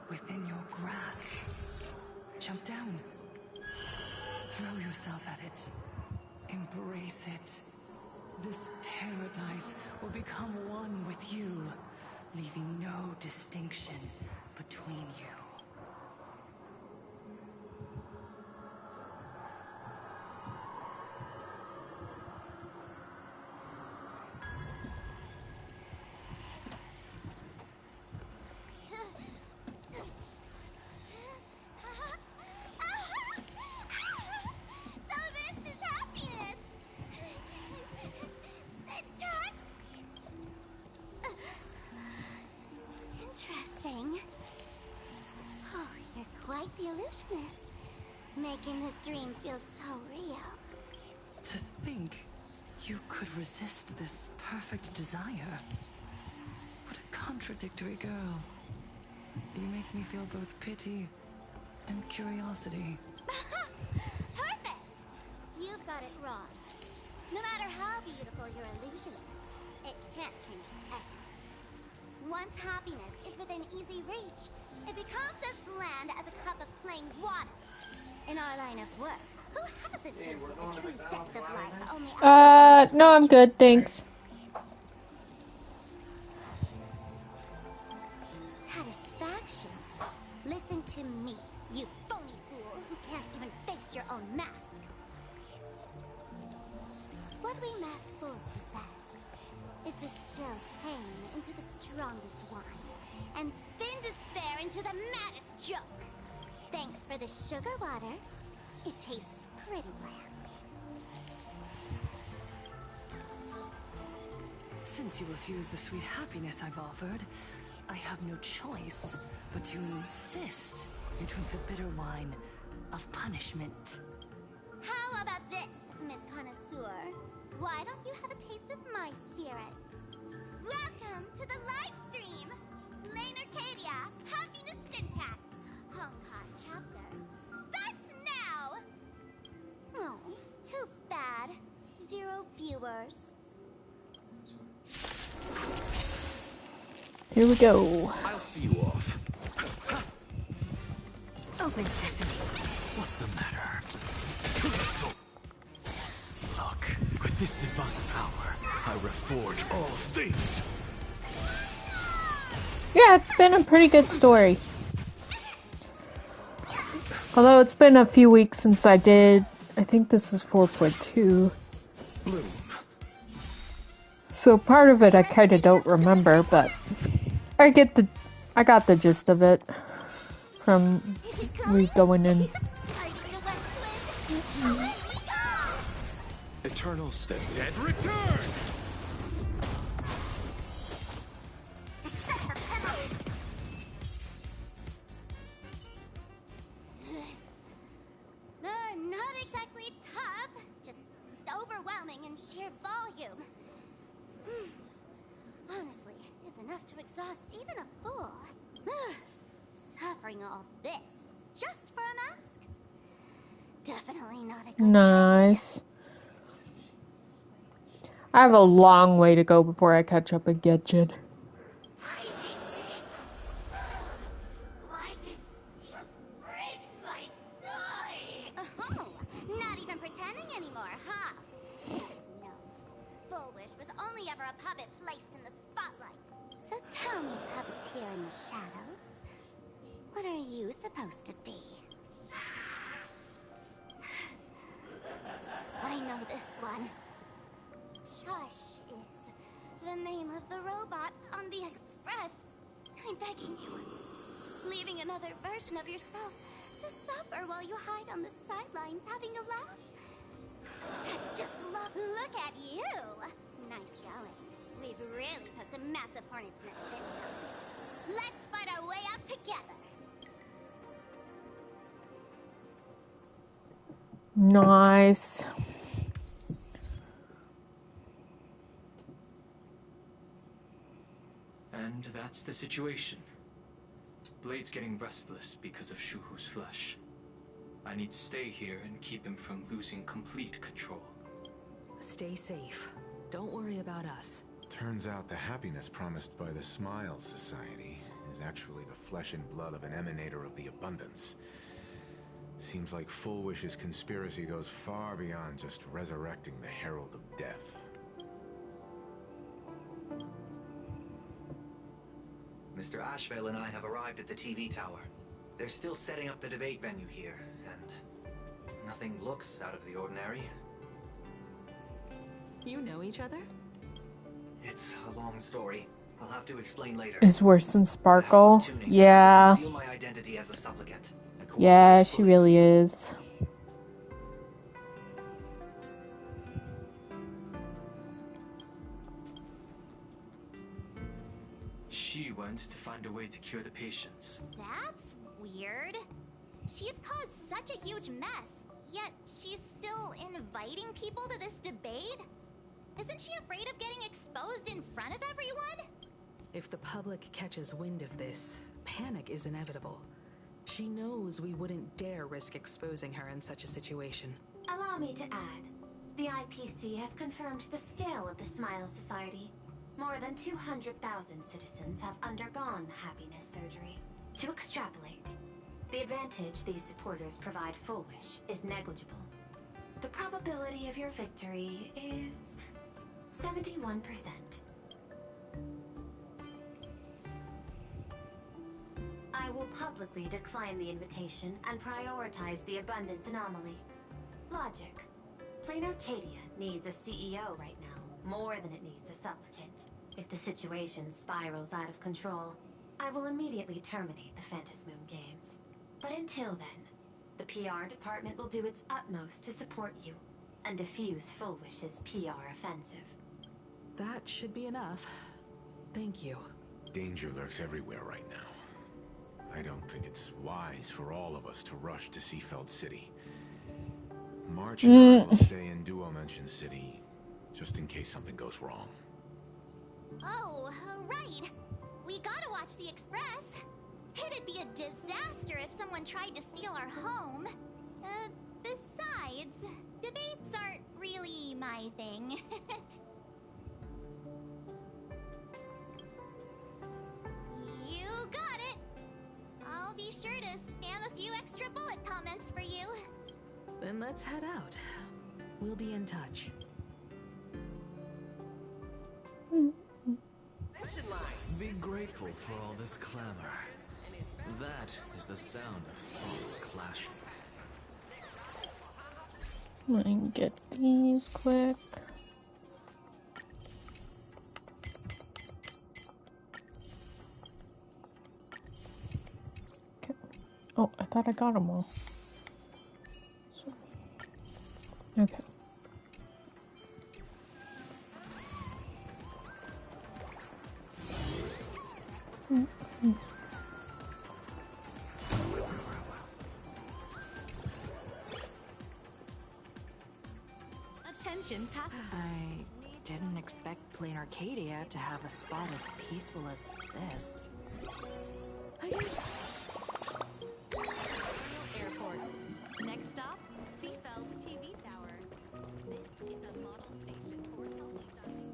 within your grasp. Jump down. Throw yourself at it. Embrace it. This paradise will become one with you, leaving no distinction between you. So this is happiness! Syntax? Interesting. Oh, you're quite the illusionist. Making this dream feel so real. To think you could resist this perfect desire. What a contradictory girl. You make me feel both pity and curiosity. Perfect! You've got it wrong. No matter how beautiful your illusion is, it can't change its essence. Once happiness is within easy reach, it becomes as bland as a cup of plain water. In our line of work, who hasn't tasted the true zest of life only No, I'm good, thanks. Satisfaction? Listen to me, you phony fool who can't even face your own mask. What we masked fools do best is distill pain into the strongest wine and spin despair into the maddest joke. Thanks for the sugar water. It tastes pretty bland. Since you refuse the sweet happiness I've offered, I have no choice but to insist you drink the bitter wine of punishment. How about this, Miss Connoisseur? Why don't you have a taste of my spirits? Welcome to the live stream! Lane Arcadia, Happiness Syntax, Hong Kong chapter, starts now! Oh, too bad. 0 viewers. Here we go. I'll see you off. Open sesame. What's the matter? Look, with this divine power, I reforge all things. Yeah, it's been a pretty good story. Although it's been a few weeks since I did, I think this is 4.2. Bloom. So part of it I kinda don't remember, but I got the gist of it from going in. Eternals, the dead return! Not exactly tough, just overwhelming in sheer volume. Honestly, it's enough to exhaust even a fool. Suffering all this just for a mask? Definitely not a good Nice. I have a long way to go before I catch up with Genshin. Why did you break my toy? Oh, not even pretending anymore, huh? No, Full Wish was only ever a puppet placed in the spotlight. So tell me, puppeteer in the shadows, what are you supposed to be? I know this one. Shush is the name of the robot on the Express. I'm begging you. Leaving another version of yourself to suffer while you hide on the sidelines having a laugh. That's just look at you. Nice going. We've really poked a massive hornet's nest this time. Let's fight our way out together. Nice. And that's the situation. Blade's getting restless because of Shuhu's flesh. I need to stay here and keep him from losing complete control. Stay safe. Don't worry about us. Turns out the happiness promised by the Smile Society is actually the flesh and blood of an emanator of the abundance. Seems like Full Wish's conspiracy goes far beyond just resurrecting the Herald of Death. Mr. Ashvale and I have arrived at the TV tower. They're still setting up the debate venue here, and nothing looks out of the ordinary. You know each other? It's a long story. I'll have to explain later. Is worse than Sparkle. Yeah. Conceal my identity as a supplicant. Yeah, she really is. She went to find a way to cure the patients. That's weird. She's caused such a huge mess, yet she's still inviting people to this debate? Isn't she afraid of getting exposed in front of everyone? If the public catches wind of this, panic is inevitable. She knows we wouldn't dare risk exposing her in such a situation. Allow me to add, the IPC has confirmed the scale of the Smile Society. More than 200,000 citizens have undergone the happiness surgery. To extrapolate, the advantage these supporters provide Full Wish is negligible. The probability of your victory is 71%. I will publicly decline the invitation and prioritize the abundance anomaly. Logic. Plain Arcadia needs a CEO right now, more than it needs a supplicant. If the situation spirals out of control, I will immediately terminate the Phantasmoon Games. But until then, the PR department will do its utmost to support you and defuse Full Wish's PR offensive. That should be enough. Thank you. Danger lurks everywhere right now. I don't think it's wise for all of us to rush to Seafeld City. March and I will stay in Duo Mansion City, just in case something goes wrong. Oh, right. We gotta watch the Express. It'd be a disaster if someone tried to steal our home. Besides, debates aren't really my thing. You got it. I'll be sure to spam a few extra bullet comments for you. Then let's head out. We'll be in touch. Be grateful for all this clamor. That is the sound of thoughts clashing. Let me get these quick. Okay. Oh, I thought I got them all. Okay. Attention, I didn't expect Plain Arcadia to have a spot as peaceful as this. Airport. Next stop, Seafeld TV Tower. This is a model station for healthy dining.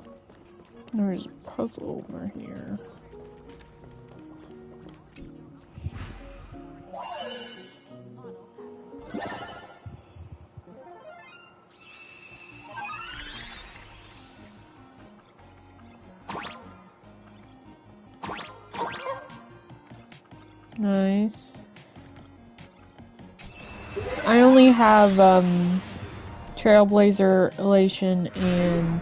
There's a puzzle over here. Nice. I only have Trailblazer, Elation, and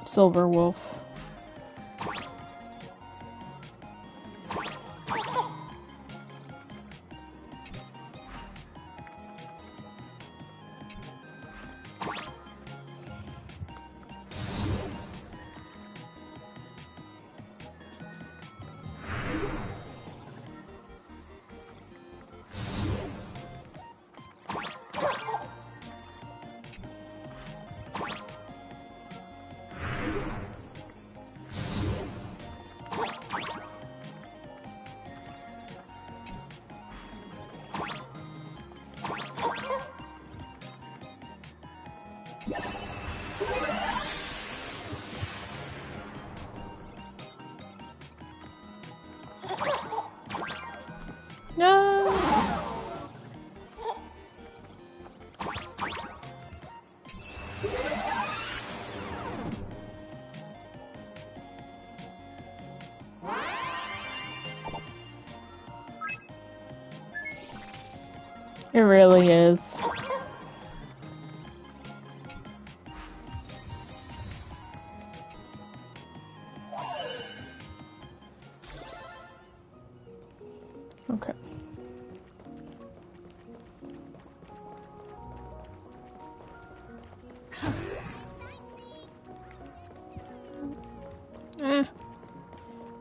Silver Wolf. No! It really is. Okay.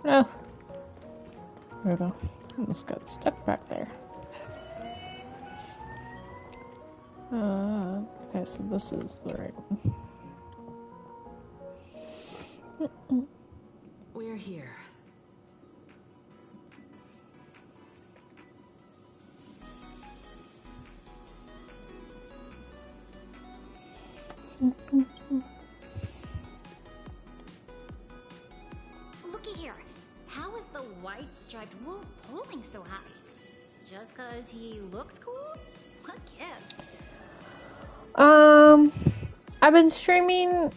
No. There we go. Almost got stuck back there. Okay, so this is the right one. We're here. Looky here. How is the white-striped wolf pulling so high? Just 'cause he looks cool? What gives? I've been streaming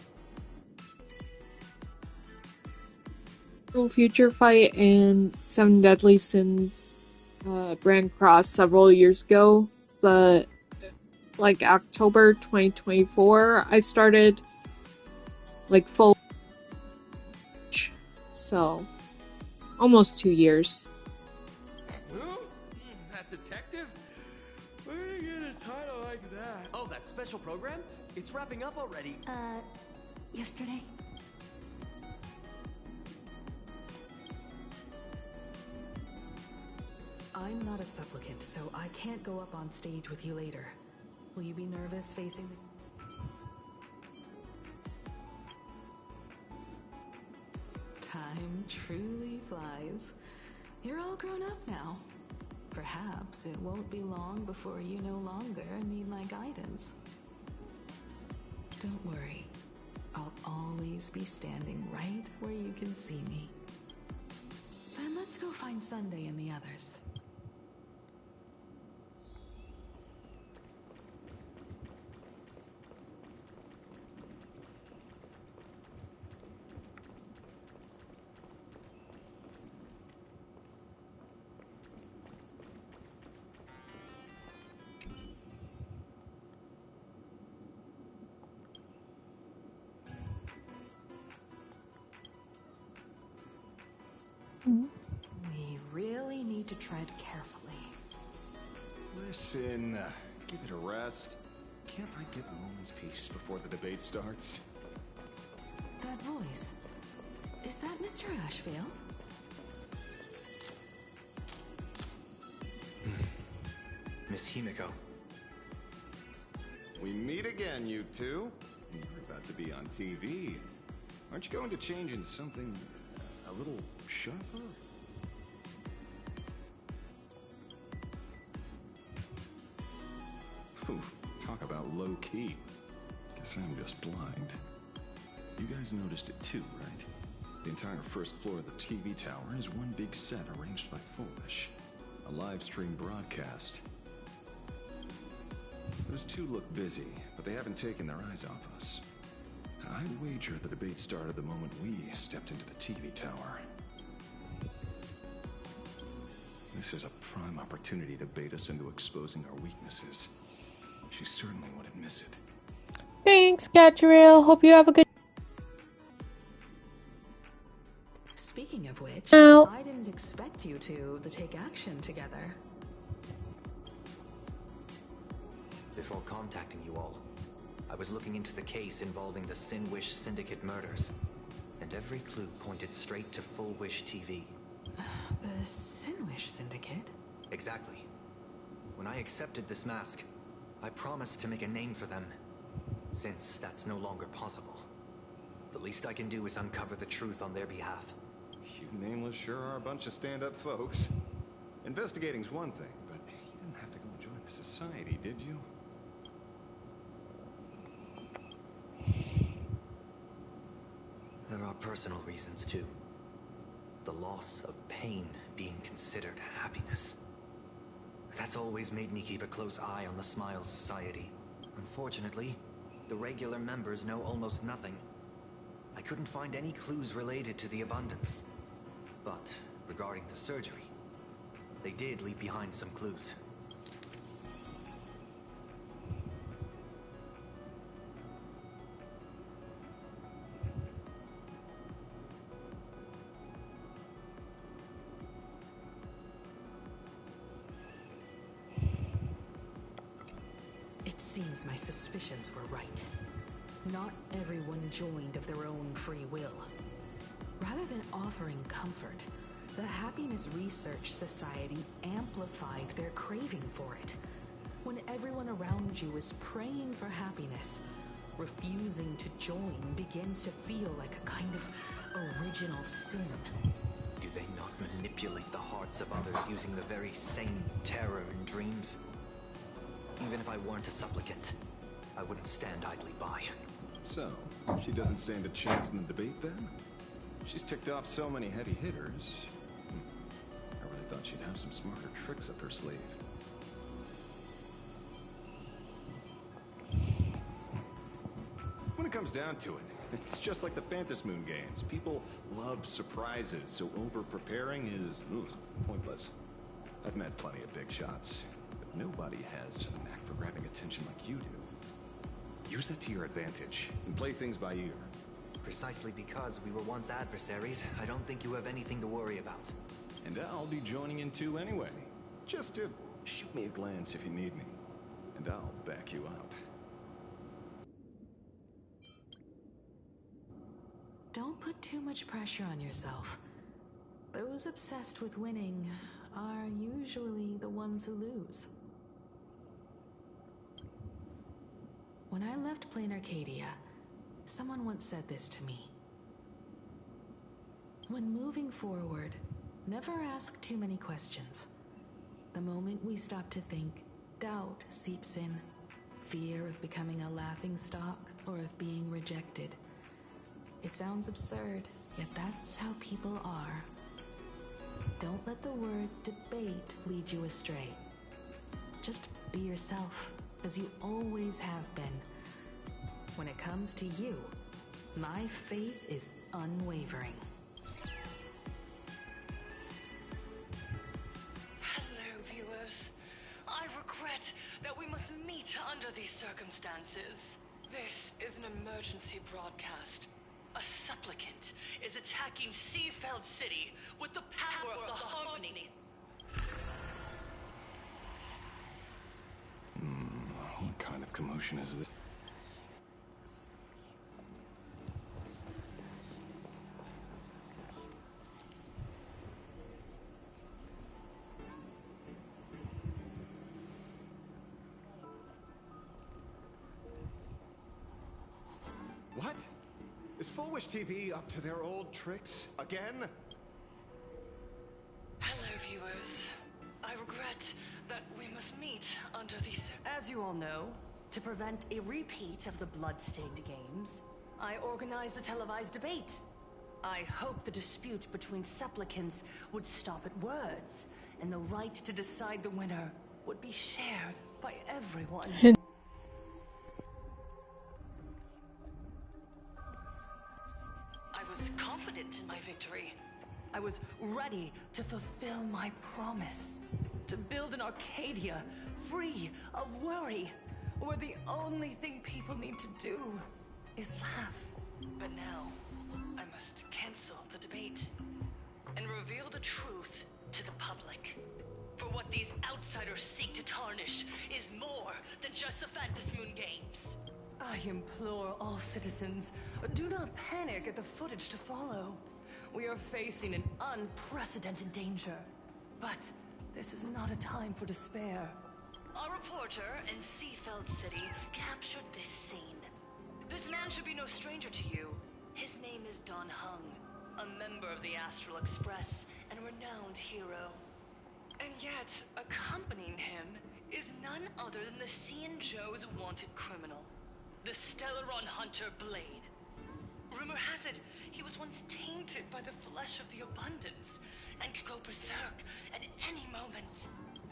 Future Fight and Seven Deadly Sins Grand Cross several years ago, but like October 2024 I started like full, so almost 2 years. Who? That detective? Where did you get a title like that? Oh, that special program? It's wrapping up already. Yesterday? I'm not a supplicant, so I can't go up on stage with you later. Will you be nervous facing the... Time truly flies. You're all grown up now. Perhaps it won't be long before you no longer need my guidance. Don't worry. I'll always be standing right where you can see me. Then let's go find Sunday and the others. We really need to tread carefully. Listen, give it a rest. Can't I get a moment's peace before the debate starts? That voice. Is that Mr. Ashvale? Miss Himiko. We meet again, you two. You're about to be on TV. Aren't you going to change into something a little sharper? Ooh, talk about low-key. Guess I'm just blind. You guys noticed it too, right? The entire first floor of the TV tower is one big set arranged by Foolish. A live stream broadcast. Those two look busy, but they haven't taken their eyes off us. I'd wager the debate started the moment we stepped into the TV tower. This is a prime opportunity to bait us into exposing our weaknesses. She certainly wouldn't miss it. Thanks, Gatriel. Hope you have a good... Speaking of which, Ow. I didn't expect you two to take action together. Before contacting you all, I was looking into the case involving the Sin Wish Syndicate murders, and every clue pointed straight to Full Wish TV. The Sin Wish Syndicate? Exactly. When I accepted this mask, I promised to make a name for them. Since that's no longer possible, the least I can do is uncover the truth on their behalf. You nameless sure are a bunch of stand-up folks. Investigating's one thing, but you didn't have to go and join the society, did you? There are personal reasons, too. The loss of pain being considered happiness. That's always made me keep a close eye on the Smile Society. Unfortunately, the regular members know almost nothing. I couldn't find any clues related to the abundance. But regarding the surgery, they did leave behind some clues. It seems my suspicions were right. Not everyone joined of their own free will. Rather than offering comfort, The Happiness Research Society amplified their craving for it. When everyone around you is praying for happiness, refusing to join begins to feel like a kind of original sin. Do they not manipulate the hearts of others using the very same terror in dreams? Even if I weren't a supplicant, I wouldn't stand idly by. So, she doesn't stand a chance in the debate then? She's ticked off so many heavy hitters. I really thought she'd have some smarter tricks up her sleeve. When it comes down to it, it's just like the Phantasmoon games. People love surprises, so over-preparing is pointless. I've met plenty of big shots, but nobody has a knack for grabbing attention like you do. Use that to your advantage, and play things by ear. Precisely because we were once adversaries, I don't think you have anything to worry about. And I'll be joining in too anyway. Just to shoot me a glance if you need me, and I'll back you up. Don't put too much pressure on yourself. Those obsessed with winning are usually the ones who lose. When I left Plain Arcadia, someone once said this to me. When moving forward, never ask too many questions. The moment we stop to think, doubt seeps in. Fear of becoming a laughingstock or of being rejected. It sounds absurd, yet that's how people are. Don't let the word debate lead you astray. Just be yourself, as you always have been. When it comes to you, my faith is unwavering. Hello, viewers. I regret that we must meet under these circumstances. This is an emergency broadcast. A supplicant is attacking Seafeld City with the power of the Harmony. What kind of commotion is this? What? Is Full Wish TV up to their old tricks again? Hello, viewers. I regret that we must meet under these... As you all know, to prevent a repeat of the blood-stained games, I organized a televised debate. I hoped the dispute between supplicants would stop at words, and the right to decide the winner would be shared by everyone. I was confident in my victory. I was ready to fulfill my promise. To build an Arcadia free of worry, where the only thing people need to do is laugh. But now, I must cancel the debate and reveal the truth to the public. For what these outsiders seek to tarnish is more than just the Phantasmoon games. I implore all citizens, do not panic at the footage to follow. We are facing an unprecedented danger. But this is not a time for despair. Our reporter in Seafeld City captured this scene. This man should be no stranger to you. His name is Don Hung, a member of the Astral Express and renowned hero. And yet, accompanying him is none other than the Joe's wanted criminal, the Stellaron hunter Blade. Rumor has it, he was once tainted by the flesh of the Abundance, and could go berserk at any moment.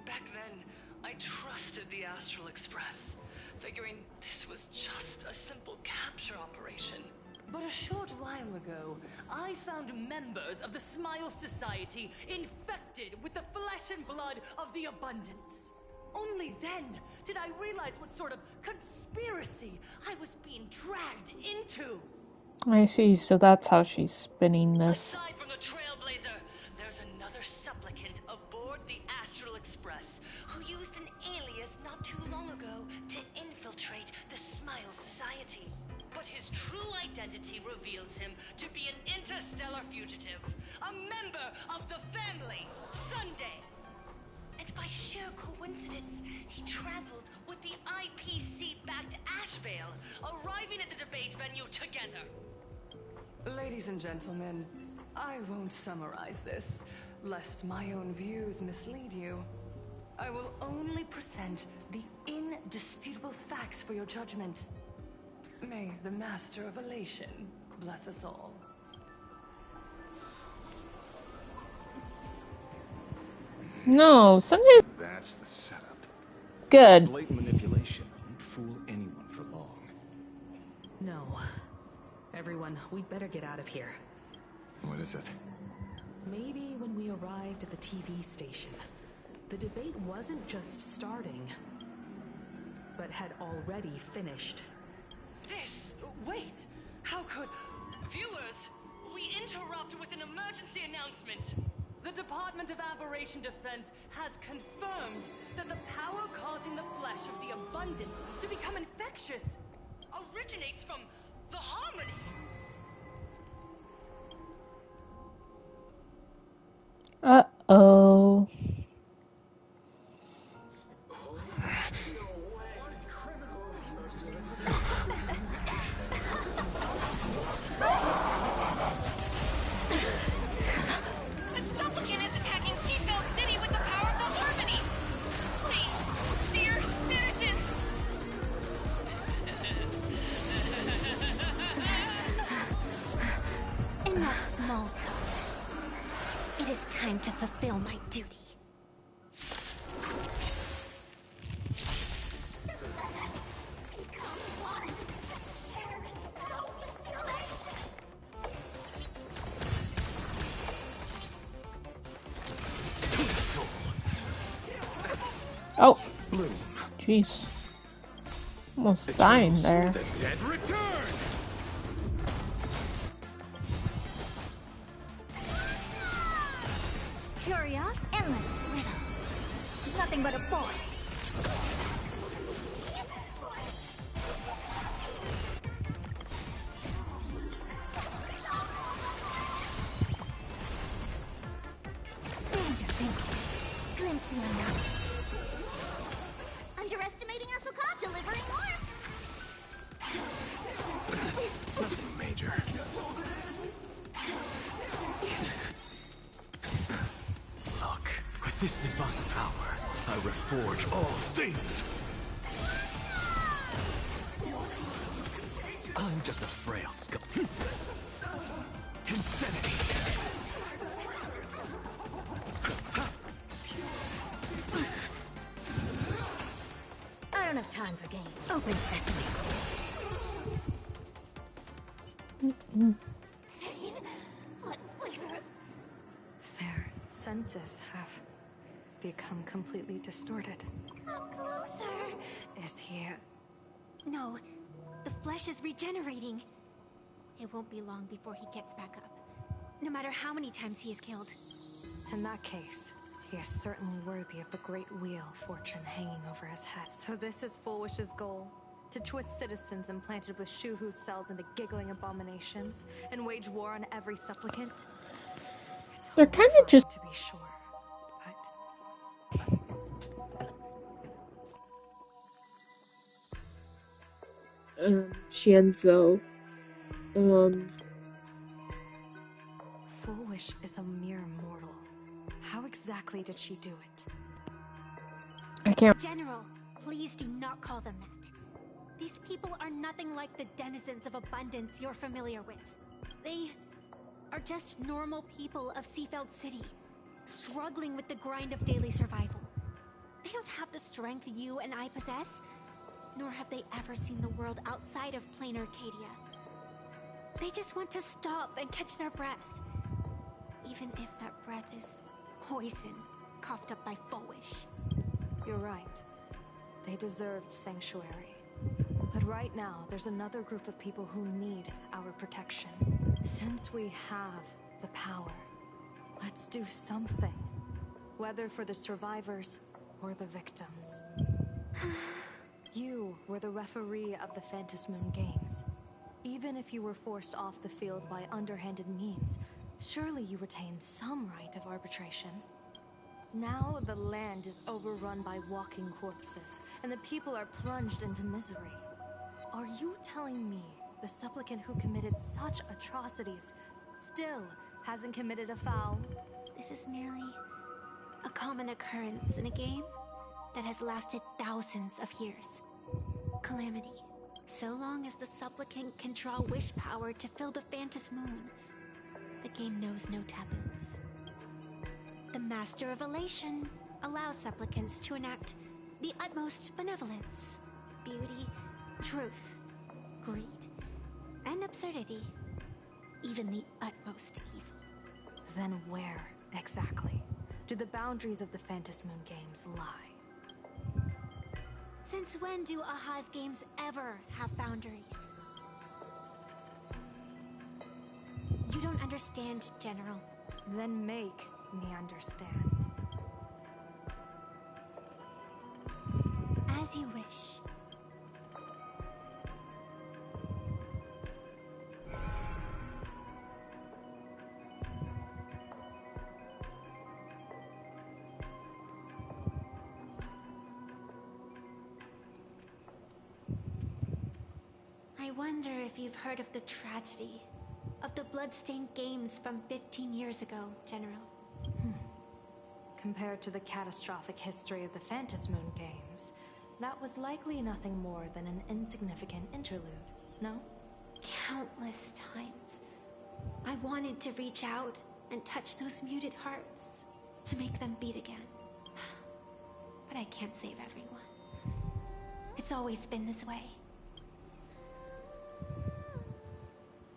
Back then, I trusted the Astral Express, figuring this was just a simple capture operation. But a short while ago, I found members of the Smile Society infected with the flesh and blood of the Abundance. Only then did I realize what sort of conspiracy I was being dragged into. I see, so that's how she's spinning this. Aside from the Trailblazer, there's another supplicant aboard the Astral Express who used an alias not too long ago to infiltrate the Smile Society. But his true identity reveals him to be an interstellar fugitive, a a member of the family, Sunday. And by sheer coincidence, he traveled with the IPC back to Ashvale, arriving at the debate venue together. Ladies and gentlemen, I won't summarize this, lest my own views mislead you. I will only present the indisputable facts for your judgment. May the Master of Elation bless us all. No, sometimes That's the setup. good. Blatant manipulation won't fool anyone for long. No. Everyone, we'd better get out of here. What is it? Maybe when we arrived at the TV station, the debate wasn't just starting, but had already finished. Wait! How could... Viewers, we interrupt with an emergency announcement. The Department of Aberration Defense has confirmed that the power causing the flesh of the abundance to become infectious originates from the harmony. Uh-oh. The supplicant is attacking Seafeld City with the power of the harmony. Please, dear citizens. Enough small talk. It is time to fulfill my duty. Oh, jeez. Almost dying there. The dead return! Curious, endless riddles. Nothing but a boy. Stand your thinking. Glimpse the unknown. Underestimating us will cost delivering more. Nothing major. Look, with this divine power, I reforge all things. I'm just a frail skull. Insanity. I don't have time for games. Open sesame. Pain? What flavor? Their senses have become completely distorted. Come closer. Is he... No, the flesh is regenerating. It won't be long before he gets back up. No matter how many times he is killed. In that case, he is certainly worthy of the great wheel fortune hanging over his head. So this is Fullwish's goal? To twist citizens implanted with Shuhu cells into giggling abominations and wage war on every supplicant? It's They're kind of just... to be sure, Shienzo. Fullwish is a mere mortal. How exactly did she do it? I can't... General, please do not call them that. These people are nothing like the denizens of abundance you're familiar with. They are just normal people of Seafeld City, struggling with the grind of daily survival. They don't have the strength you and I possess, nor have they ever seen the world outside of plain Arcadia. They just want to stop and catch their breath, even if that breath is poison coughed up by Fullwish. You're right. They deserved sanctuary. But right now, there's another group of people who need our protection. Since we have the power, let's do something. Whether for the survivors or the victims. You were the referee of the Phantasmoon Games. Even if you were forced off the field by underhanded means, Surely you retain some right of arbitration. Now the land is overrun by walking corpses, and the people are plunged into misery. Are you telling me the supplicant who committed such atrocities still hasn't committed a foul? This is merely a common occurrence in a game that has lasted thousands of years. Calamity. So long as the supplicant can draw wish power to fill the Phantom Moon, the game knows no taboos. The Master of Elation allows supplicants to enact the utmost benevolence, beauty, truth, greed, and absurdity, even the utmost evil. Then where, exactly, do the boundaries of the Phantom Moon games lie? Since when do Aha's games ever have boundaries? You don't understand, General. Then make me understand. As you wish. I wonder if you've heard of the tragedy of the bloodstained games from 15 years ago, General. Compared to the catastrophic history of the Phantom Moon games, that was likely nothing more than an insignificant interlude, no? Countless times, I wanted to reach out and touch those muted hearts, to make them beat again. But I can't save everyone. It's always been this way.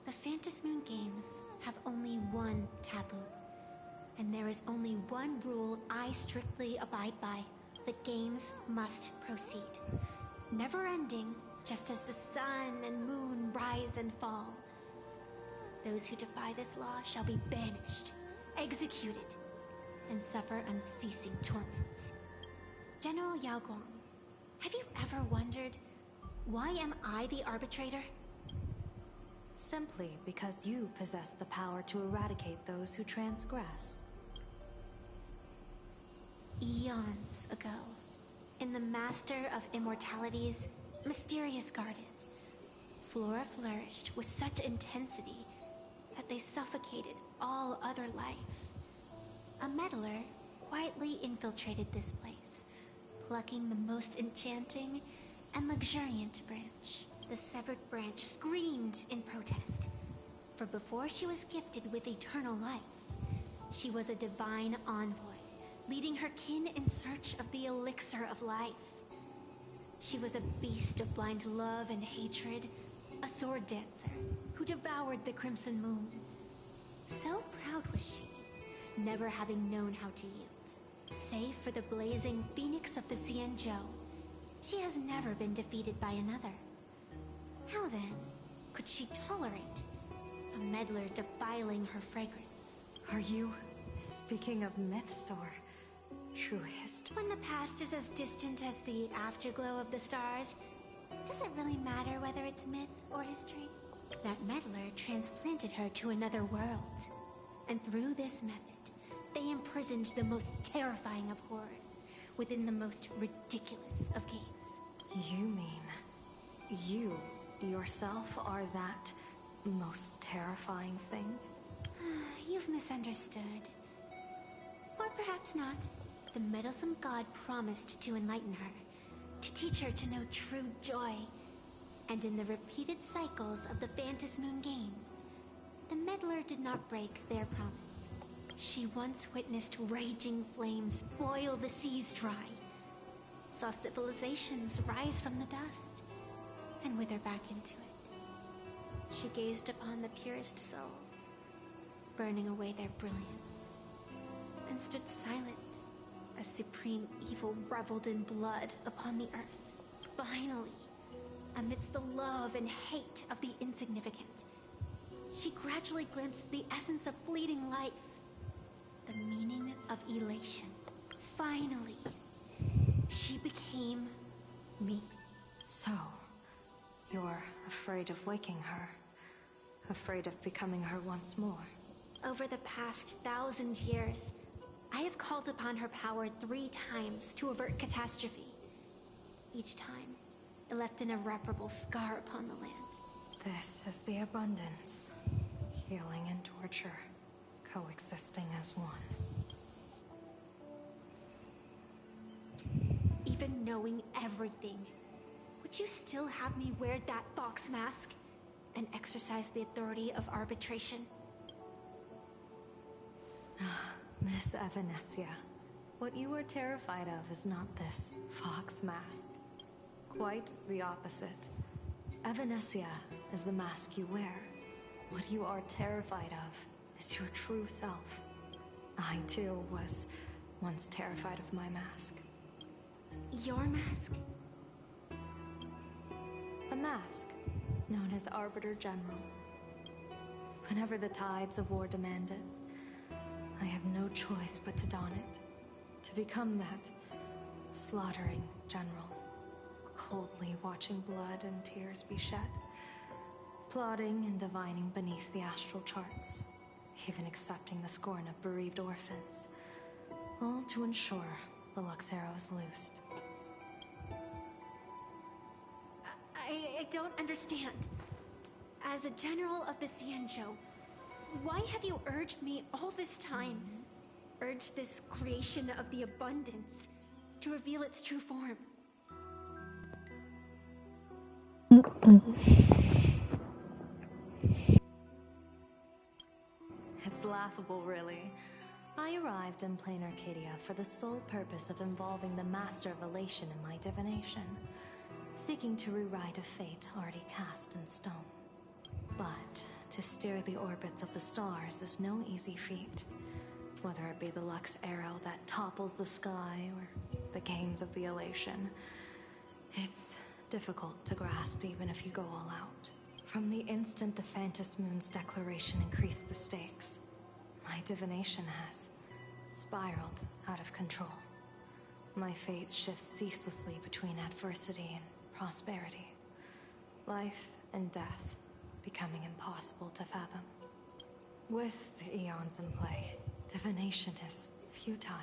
The Phantom Moon games have only one taboo. And there is only one rule I strictly abide by. The games must proceed. Never ending, just as the sun and moon rise and fall. Those who defy this law shall be banished, executed, and suffer unceasing torments. General Yao Guang, have you ever wondered, why am I the arbitrator? Simply because you possess the power to eradicate those who transgress. Eons ago, in the Master of Immortality's mysterious garden, flora flourished with such intensity that they suffocated all other life. A meddler quietly infiltrated this place, plucking the most enchanting and luxuriant branch. The severed branch screamed in protest, for before she was gifted with eternal life, she was a divine envoy, leading her kin in search of the elixir of life. She was a beast of blind love and hatred, a sword dancer who devoured the crimson moon. So proud was she, never having known how to yield. Save for the blazing phoenix of the Xianzhou, she has never been defeated by another. How then could she tolerate a meddler defiling her fragrance? Are you speaking of myths or true history? When the past is as distant as the afterglow of the stars, does it really matter whether it's myth or history? That meddler transplanted her to another world, and through this method, they imprisoned the most terrifying of horrors within the most ridiculous of games. You mean you yourself are that most terrifying thing? You've misunderstood. Or perhaps not. The meddlesome god promised to enlighten her, to teach her to know true joy. And in the repeated cycles of the Phantom Moon games, the meddler did not break their promise. She once witnessed raging flames boil the seas dry, saw civilizations rise from the dust, and wither back into it. She gazed upon the purest souls, burning away their brilliance, and stood silent as supreme evil reveled in blood upon the earth. Finally, amidst the love and hate of the insignificant, she gradually glimpsed the essence of fleeting life, the meaning of elation. Finally, she became me. So, you're afraid of waking her, afraid of becoming her once more. Over the past 1,000 years, I have called upon her power 3 times to avert catastrophe. Each time, it left an irreparable scar upon the land. This is the abundance. Healing and torture, coexisting as one. Even knowing everything, would you still have me wear that fox mask and exercise the authority of arbitration? Miss Evanesia, what you are terrified of is not this fox mask. Quite the opposite. Evanesia is the mask you wear. What you are terrified of is your true self. I too was once terrified of my mask. Your mask? A mask known as Arbiter General. Whenever the tides of war demand it, I have no choice but to don it. To become that slaughtering general. Coldly watching blood and tears be shed. Plotting and divining beneath the astral charts. Even accepting the scorn of bereaved orphans. All to ensure the Luxero is loosed. I don't understand. As a general of the Cienjo, why have you urged me all this time? Urged this creation of the abundance to reveal its true form? It's laughable, really. I arrived in plain Arcadia for the sole purpose of involving the Master of Elation in my divination, seeking to rewrite a fate already cast in stone. But to steer the orbits of the stars is no easy feat, whether it be the Lux arrow that topples the sky or the games of the Elation. It's difficult to grasp even if you go all out. From the instant the Phantos Moon's declaration increased the stakes, my divination has spiraled out of control. My fate shifts ceaselessly between adversity and prosperity. Life and death becoming impossible to fathom. With the eons in play, divination is futile.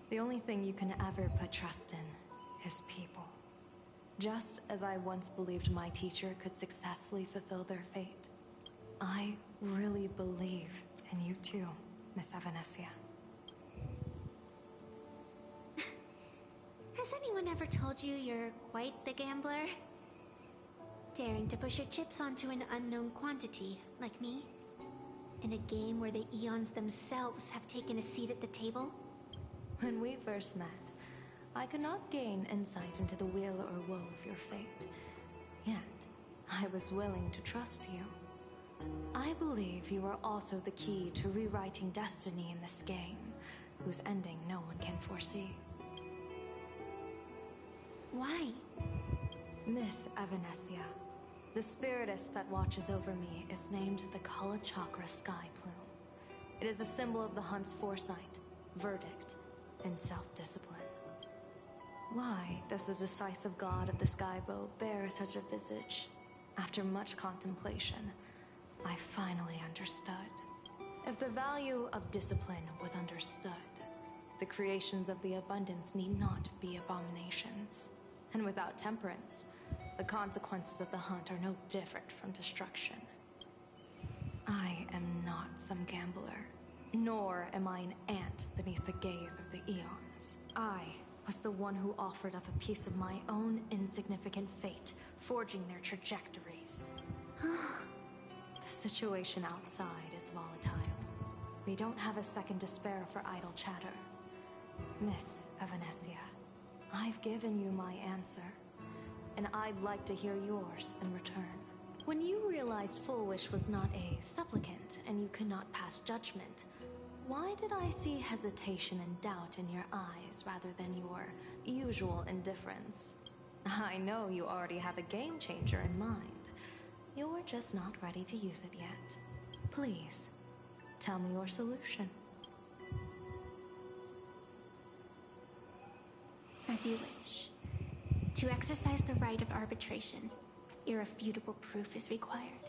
The only thing you can ever put trust in is people. Just as I once believed my teacher could successfully fulfill their fate, I really believe in you too, Miss Evanesia. Has anyone ever told you you're quite the gambler? Daring to push your chips onto an unknown quantity, like me? In a game where the eons themselves have taken a seat at the table? When we first met, I could not gain insight into the will or woe of your fate. Yet, I was willing to trust you. I believe you are also the key to rewriting destiny in this game, whose ending no one can foresee. Why? Miss Evanesia, the spiritess that watches over me is named the Kala Chakra Sky Plume. It is a symbol of the hunt's foresight, verdict, and self-discipline. Why does the decisive god of the skybow bear such a visage? After much contemplation, I finally understood. If the value of discipline was understood, the creations of the abundance need not be abominations. And without temperance, the consequences of the hunt are no different from destruction. I am not some gambler, nor am I an ant beneath the gaze of the eons. I was the one who offered up a piece of my own insignificant fate, forging their trajectories. The situation outside is volatile. We don't have a second to spare for idle chatter. Miss Evanesia, I've given you my answer, and I'd like to hear yours in return. When you realized Full Wish was not a supplicant and you could not pass judgment, why did I see hesitation and doubt in your eyes rather than your usual indifference? I know you already have a game changer in mind. You're just not ready to use it yet. Please, tell me your solution. As you wish. To exercise the right of arbitration, irrefutable proof is required.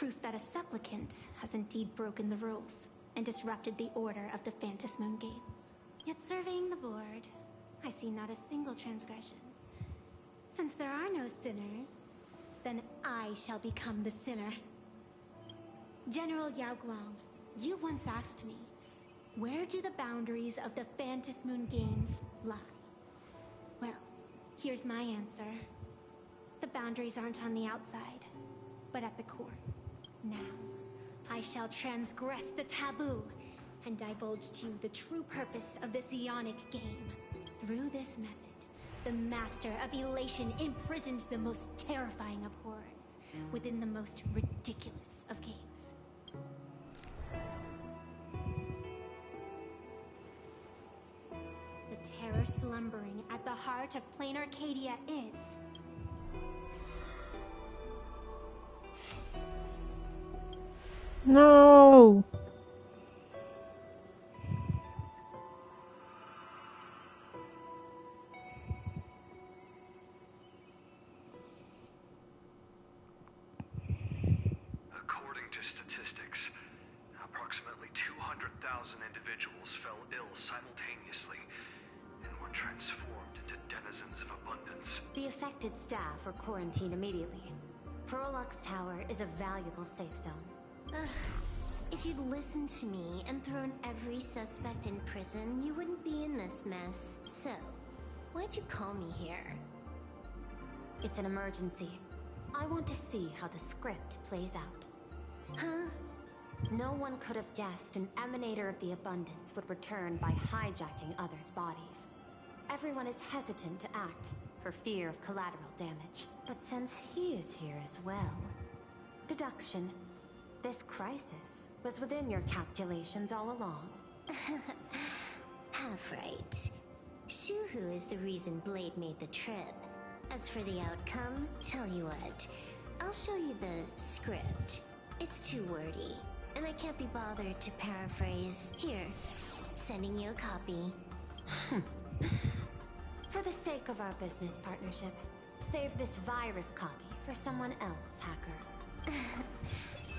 proof that a supplicant has indeed broken the rules and disrupted the order of the Phantom Moon Games. Yet surveying the board, I see not a single transgression. Since there are no sinners, then I shall become the sinner. General Yao Guang, you once asked me, where do the boundaries of the Phantom Moon Games lie? Well, here's my answer. The boundaries aren't on the outside, but at the core. Now, I shall transgress the taboo and divulge to you the true purpose of this Ionic game. Through this method, the master of elation imprisoned the most terrifying of horrors within the most ridiculous of games. The terror slumbering at the heart of Plain Arcadia is... No! According to statistics, approximately 200,000 individuals fell ill simultaneously and were transformed into denizens of abundance. The affected staff were quarantined immediately. Prolux Tower is a valuable safe zone. If you'd listened to me and thrown every suspect in prison, you wouldn't be in this mess. So, why'd you call me here? It's an emergency. I want to see how the script plays out. Huh? No one could have guessed an emanator of the abundance would return by hijacking others' bodies. Everyone is hesitant to act, for fear of collateral damage. But since he is here as well... Deduction. This crisis was within your calculations all along. Half right. Shuhu is the reason Blade made the trip. As for the outcome, tell you what, I'll show you the script. It's too wordy, and I can't be bothered to paraphrase. Here, sending you a copy. For the sake of our business partnership, save this virus copy for someone else, hacker.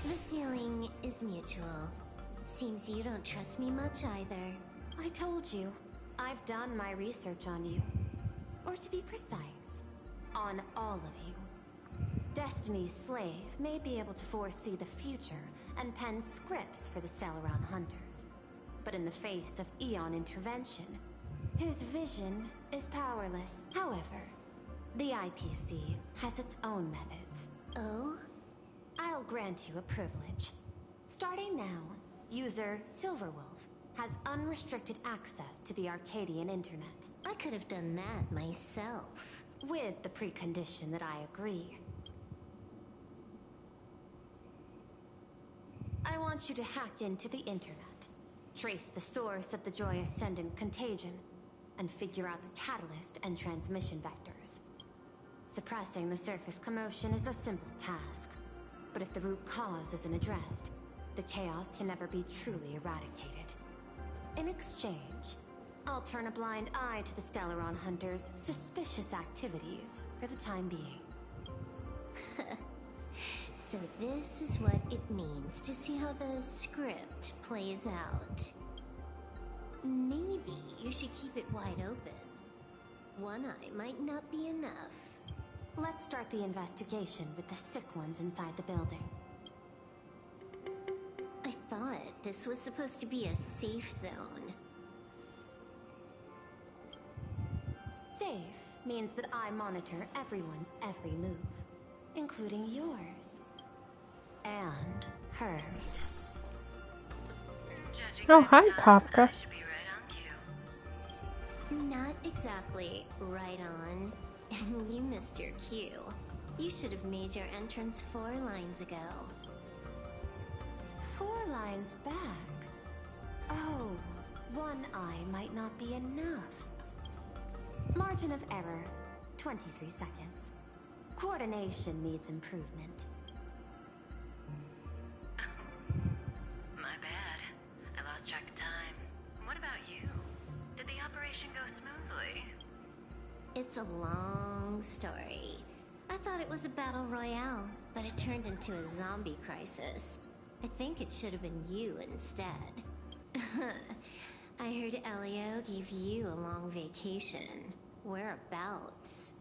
The feeling is mutual. Seems you don't trust me much either. I told you, I've done my research on you. Or to be precise, on all of you. Destiny's slave may be able to foresee the future and pen scripts for the Stellaron Hunters. But in the face of Eon intervention, his vision is powerless. However, the IPC has its own methods. Oh? I'll grant you a privilege. Starting now, user Silverwolf has unrestricted access to the Arcadian internet. I could have done that myself. With the precondition that I agree. I want you to hack into the internet, trace the source of the Joy Ascendant contagion, and figure out the catalyst and transmission vectors. Suppressing the surface commotion is a simple task, but if the root cause isn't addressed, the chaos can never be truly eradicated. In exchange, I'll turn a blind eye to the Stellaron Hunters' suspicious activities for the time being. So this is what it means to see how the script plays out. Maybe you should keep it wide open. One eye might not be enough. Let's start the investigation with the sick ones inside the building. I thought this was supposed to be a safe zone. Safe means that I monitor everyone's every move, including yours. And her. Oh, hi, Kafka. Not exactly right on. And you missed your cue. You should have made your entrance 4 lines ago. 4 lines back? Oh, one eye might not be enough. Margin of error, 23 seconds. Coordination needs improvement. My bad. I lost track of time. What about you? Did the operation go smoothly? It's a long story. I thought thought it was a battle royale, but it turned into a zombie crisis. I think it should have been you instead. I heard Elio gave you a long vacation. Whereabouts?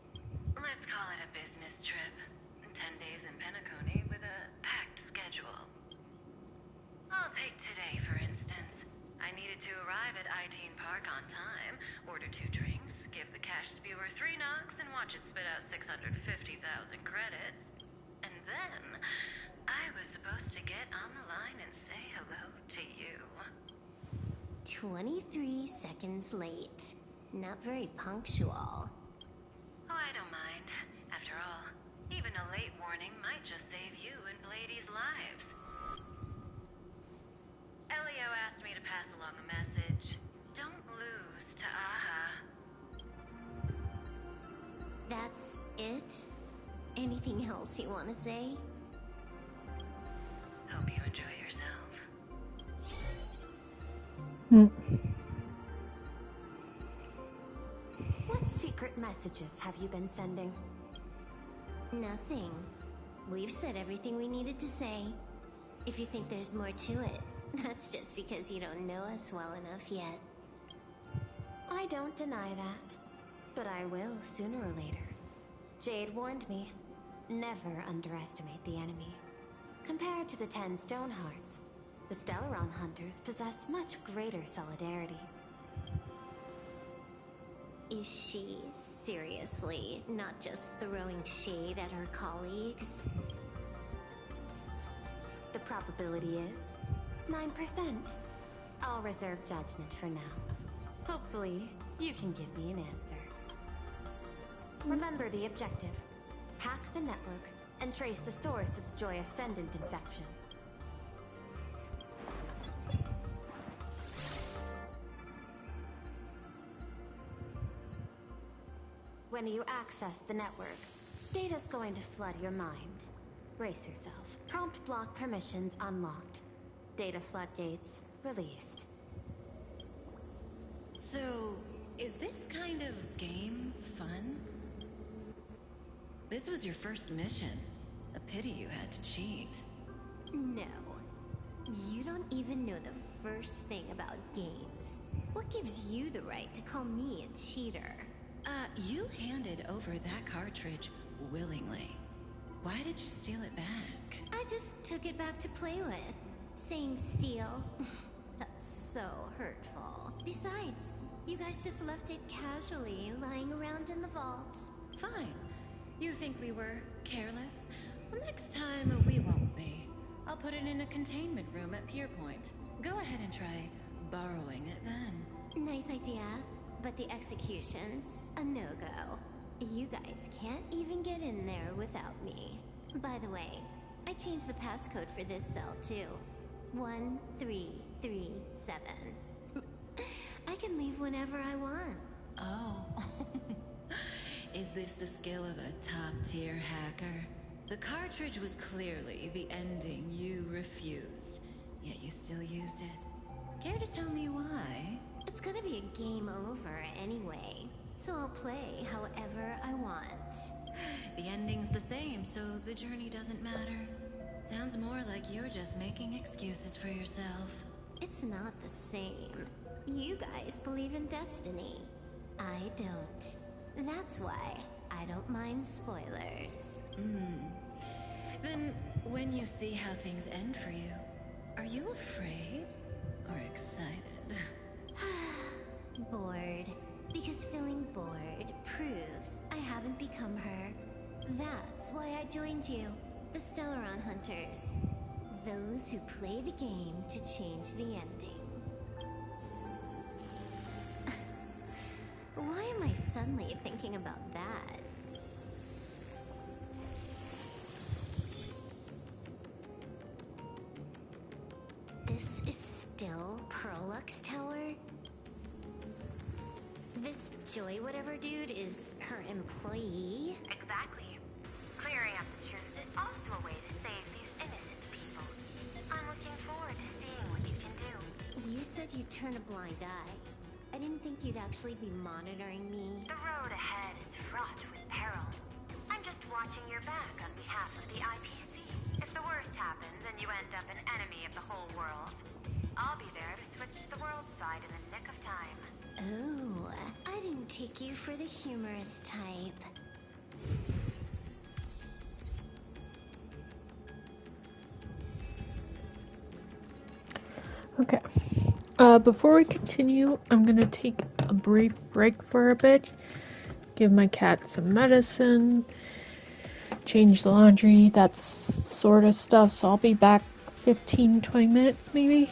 Let's call it a business trip. 10 days in Penacony with a packed schedule. I'll take today, for instance. I needed to arrive at Itine Park on time, order 2 drinks, give the cash spewer 3 knocks, and watch it spit out 650,000 credits. And then, I was supposed to get on the line and say hello to you. 23 seconds late. Not very punctual. Oh, I don't mind. After all, even a late warning might just save you and Blady's lives. Elio asked me to pass along a message. Don't lose to Aha. That's it? Anything else you want to say? Hope you enjoy yourself. What secret messages have you been sending? Nothing. We've said everything we needed to say. If you think there's more to it, that's just because you don't know us well enough yet. I don't deny that, but I will sooner or later. Jade warned me, never underestimate the enemy. Compared to the 10 Stonehearts, the Stellaron Hunters possess much greater solidarity. Is she seriously not just throwing shade at her colleagues? The probability is 9%. I'll reserve judgment for now. Hopefully, you can give me an answer. Remember the objective. Hack the network and trace the source of the Joy Ascendant infection. When you access the network, data's going to flood your mind. Brace yourself. Prompt block permissions unlocked. Data floodgates released. So, is this kind of game fun? This was your first mission. A pity you had to cheat. No. You don't even know the first thing about games. What gives you the right to call me a cheater? You handed over that cartridge willingly. Why did you steal it back? I just took it back to play with. Saying steal, that's so hurtful. Besides, you guys just left it casually lying around in the vault. Fine. You think we were careless? Well, next time we won't be. I'll put it in a containment room at Pier Point. Go ahead and try borrowing it then. Nice idea, but the execution's a no-go. You guys can't even get in there without me. By the way, I changed the passcode for this cell too. 1337. I can leave whenever I want. Oh. Is this the skill of a top-tier hacker? The cartridge was clearly the ending you refused, yet you still used it. Care to tell me why? It's gonna be a game over anyway, so I'll play however I want. The ending's the same, so the journey doesn't matter. Sounds more like you're just making excuses for yourself. It's not the same. You guys believe in destiny. I don't. That's why I don't mind spoilers. Then, when you see how things end for you, are you afraid or excited? Bored. Because feeling bored proves I haven't become her. That's why I joined you, the Stellaron Hunters. Those who play the game to change the ending. Why am I suddenly thinking about that? This is still Perlux Tower? This Joy whatever dude is her employee? Exactly. Clearing up the truth is also a way to save these innocent people. I'm looking forward to seeing what you can do. You said you'd turn a blind eye. I didn't think you'd actually be monitoring me. The road ahead is fraught with peril. I'm just watching watching your back on behalf of the IPC. If the worst happens and you end up an enemy of the whole world, I'll be there to switch to the world side in the nick of time. Oh, I didn't take you for the humorous type. Okay. Before we continue, I'm gonna take a brief break for a bit. Give my cat some medicine. Change the laundry, that sort of stuff. So I'll be back 15-20 minutes maybe.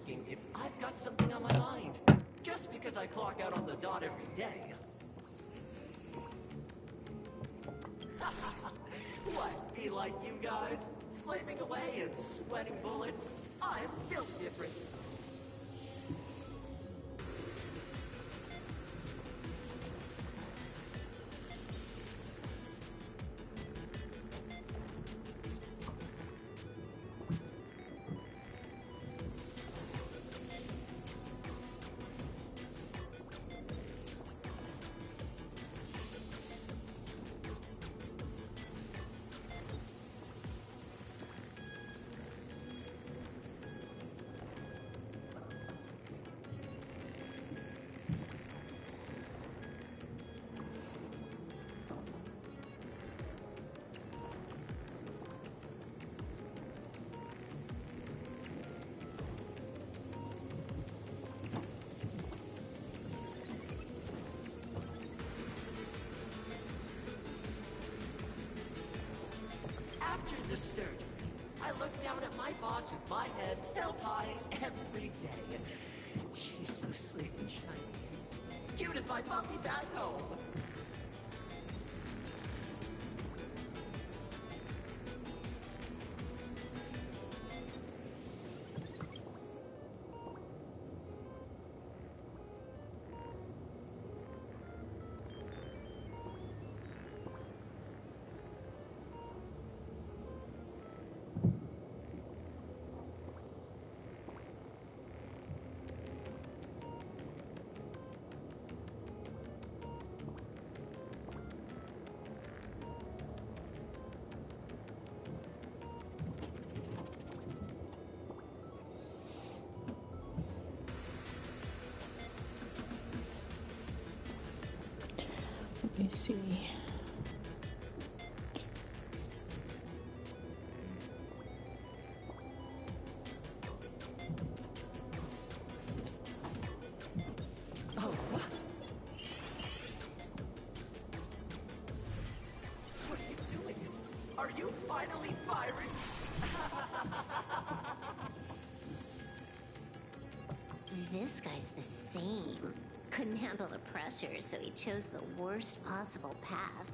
asking if I've got something on my mind, just because I clock out on the dot every day. What, be like you guys? Slaving away and sweating bullets? I'm built different. After the surgery, I looked down at my boss with my head held high every day. She's so sleek and shiny. Cute as my puppy back home. Let me see. Oh, what? What are you doing? Are you finally firing? This guy's the same. Couldn't handle the pressure, so he chose the worst possible path.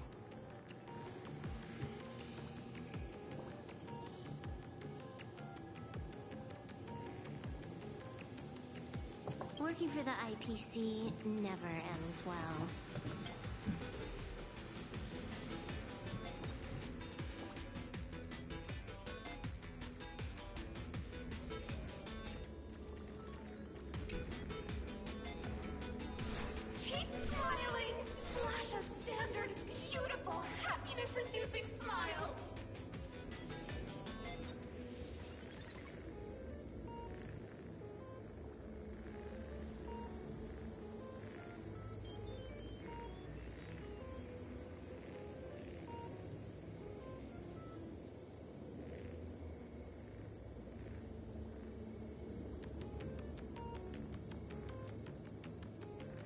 Working for the IPC never ends well. Keep smiling! Flash a standard, beautiful, happiness-inducing smile!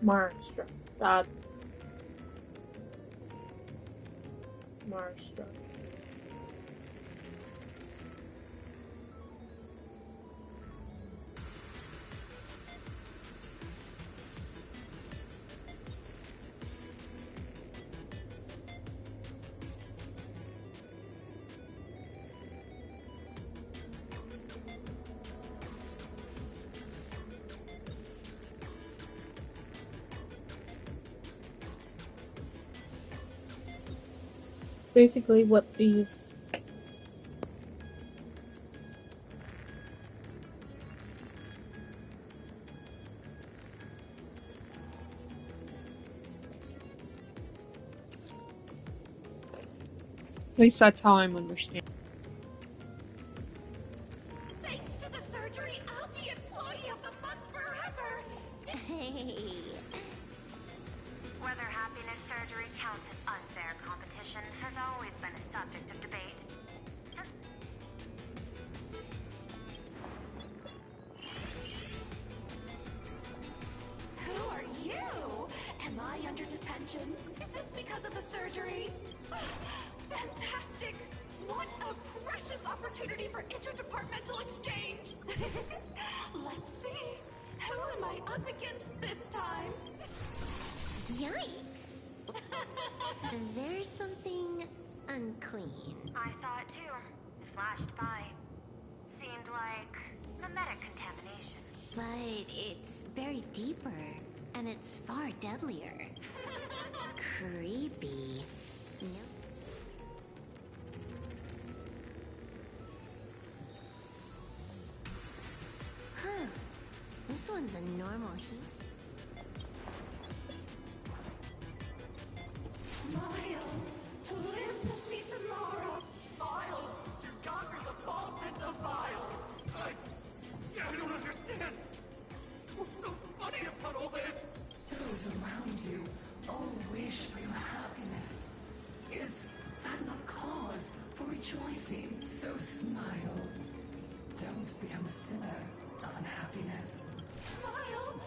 Marstra. That. Marstra. Basically what these at least that's how I'm understanding. Thanks to the surgery, I'll be Employee of the Month forever! Hey. Whether happiness surgery counts as unfair competition has always been a subject of debate. Who are you? Am I under detention? Is this because of the surgery? Fantastic! What a precious opportunity! opportunity for interdepartmental exchange. Let's see. Who am I up against this time? Yikes! There's something unclean. I saw it too. It flashed by. Seemed like mimetic contamination. But it's buried deeper, and it's far deadlier. Creepy. Yep. Huh. This one's a normal heat. Smile to live to see tomorrow. Smile to conquer the false and the vile. I don't understand. What's so funny about all this? Those around you all wish for your happiness. Is that not cause for rejoicing? So smile. Don't become a sinner of unhappiness. Smile.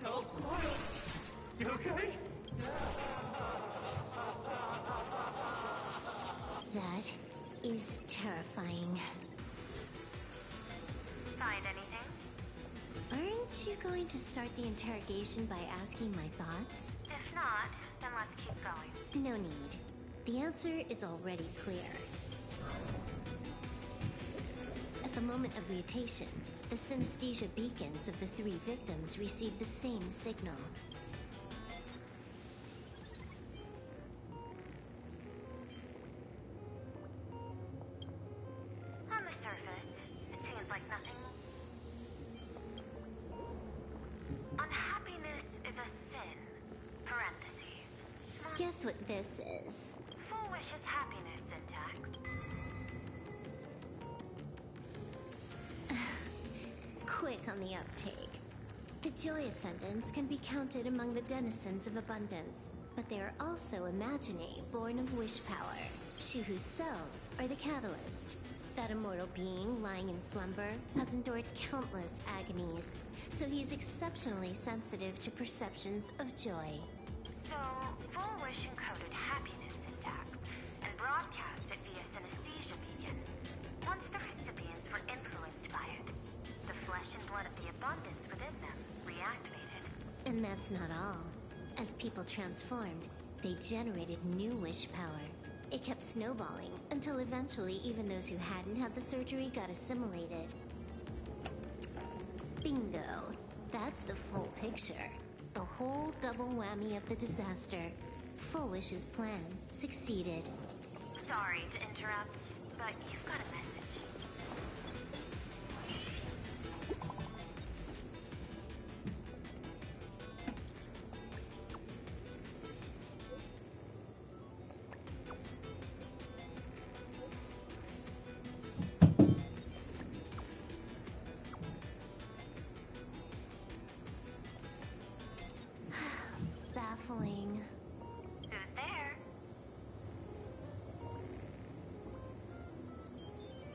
I'll smile. You okay? That is terrifying. Find anything? Aren't you going to start the interrogation by asking my thoughts? If not, then let's keep going. No need. The answer is already clear. At the moment of mutation, the synesthesia beacons of the 3 victims receive the same signal. On the surface, it seems like nothing. Unhappiness is a sin. Parentheses. Guess what this is? Full wish is happiness syntax. Quick on the uptake. The joy ascendants can be counted among the denizens of abundance, but they are also imaginae born of wish power. Shuhu's cells are the catalyst. That immortal being lying in slumber has endured countless agonies, so he is exceptionally sensitive to perceptions of joy. So, full wish encoded happiness syntax and broadcast it via synesthesia beacon. Once the recipients were influenced by it, the flesh and blood of the abundance within them reactivated. And that's not all. As people transformed, they generated new wish power. It kept snowballing until eventually even those who hadn't had the surgery got assimilated. Bingo. That's the full picture. The whole double whammy of the disaster. Full Wish's plan succeeded. Sorry to interrupt, but you've got a message. Baffling. Who's there?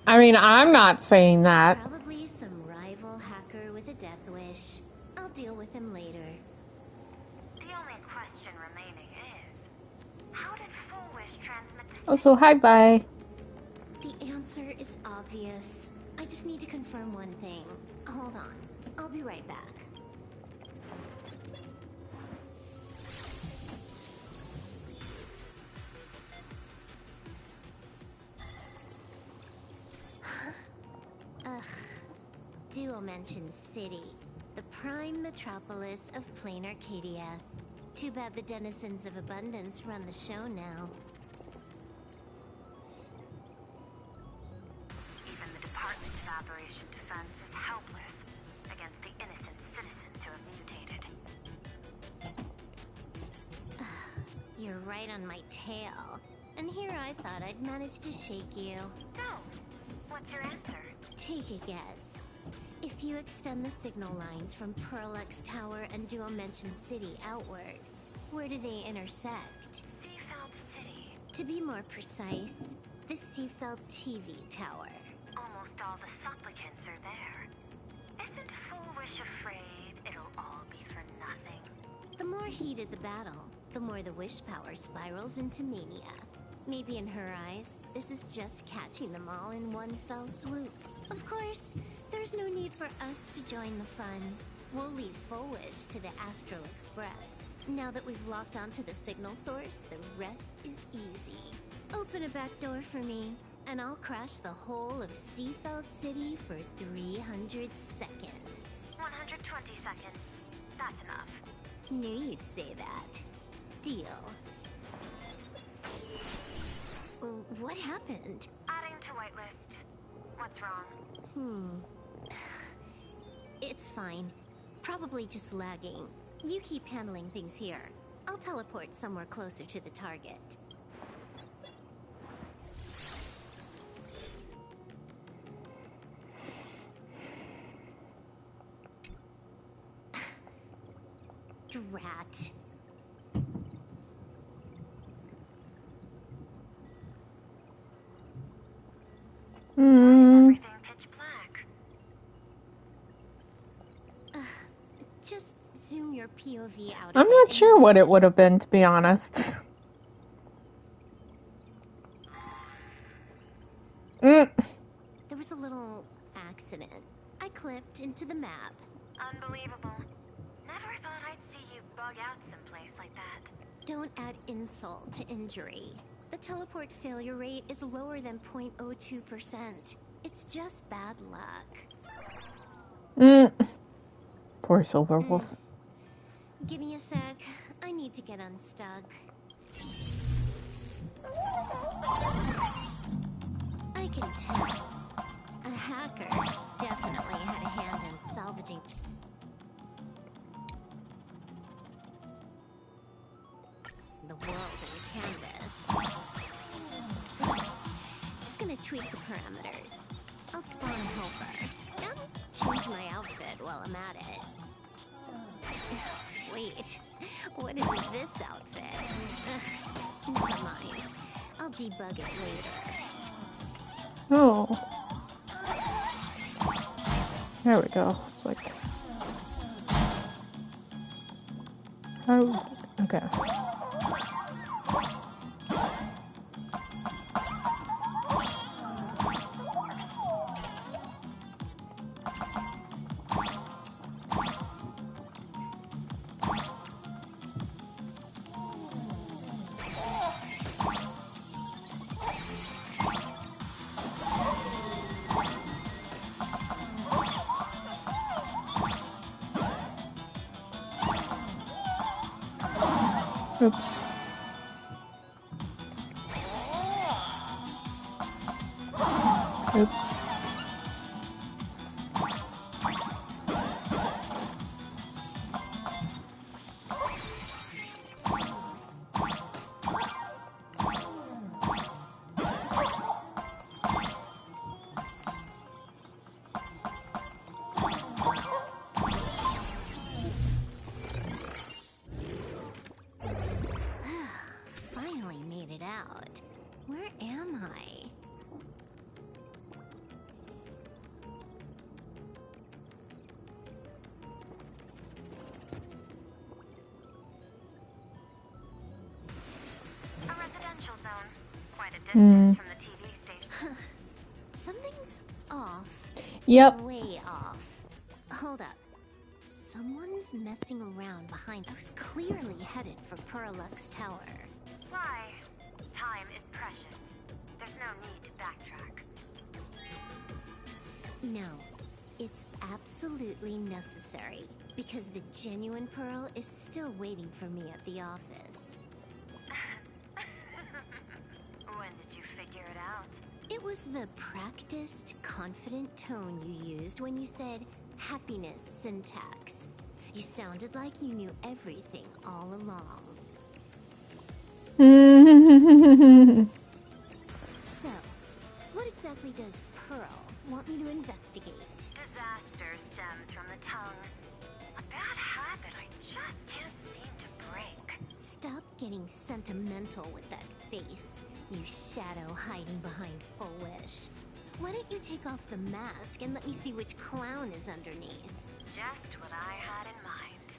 I mean, I'm not saying that. Probably some rival hacker with a death wish. I'll deal with him later. The only question remaining is, how did Full Wish transmit the Oh, so hi, bye. The answer is obvious. I just need to confirm one thing. Hold on. I'll be right back. Ugh. Dual Mention City. The prime metropolis of plain Arcadia. Too bad the denizens of abundance run the show now. Even the Department of Operation Defense is helpless against the innocent citizens who have mutated. You're right on my tail. And here I thought I'd manage to shake you. So, what's your answer? Take a guess. If you extend the signal lines from Pearl-X Tower and Dual Mention City outward, where do they intersect? Seafeld City. To be more precise, the Seafeld TV Tower. Almost all the supplicants are there. Isn't Full Wish afraid it'll all be for nothing? The more heated the battle, the more the wish power spirals into mania. Maybe in her eyes, this is just catching them all in one fell swoop. Of course, there's no need for us to join the fun. We'll leave full wish to the Astral Express. Now that we've locked onto the signal source, the rest is easy. Open a back door for me, and I'll crash the whole of Seafeld City for 300 seconds. 120 seconds. That's enough. Knew you'd say that. Deal. What happened? Adding to whitelist. What's wrong? It's fine. Probably just lagging. You keep handling things here. I'll teleport somewhere closer to the target. Drat. Everything pitch black. Just zoom your POV out. I'm not sure what it would have been, to be honest. There was a little accident. I clipped into the map. Unbelievable. Never thought I'd see you bug out someplace like that. Don't add insult to injury. The teleport failure rate is lower than 0.02%. It's just bad luck. Poor Silverwolf. Give me a sec. I need to get unstuck. I can tell. A hacker definitely had a hand in salvaging. The world in canvas. Just gonna tweak the parameters. I'll spawn a helper. And change my outfit while I'm at it. Wait, what is this outfit? Never mind. I'll debug it later. Oh. There we go. It's like... Okay. Oops. Oops. Finally made it out. Where am I? A residential zone. Quite a distance from the TV station. Something's off. Yep. Way off. Hold up. Someone's messing around behind. I was clearly headed for Perlux Tower. Why? Time is precious. There's no need to backtrack. No, it's absolutely necessary, because the genuine Pearl is still waiting for me at the office. When did you figure it out? It was the practiced, confident tone you used when you said happiness syntax. You sounded like you knew everything all along. So, what exactly does Pearl want me to investigate? Disaster stems from the tongue. A bad habit I just can't seem to break. Stop getting sentimental with that face, you shadow hiding behind Full Wish. Why don't you take off the mask and let me see which clown is underneath? Just what I had in mind.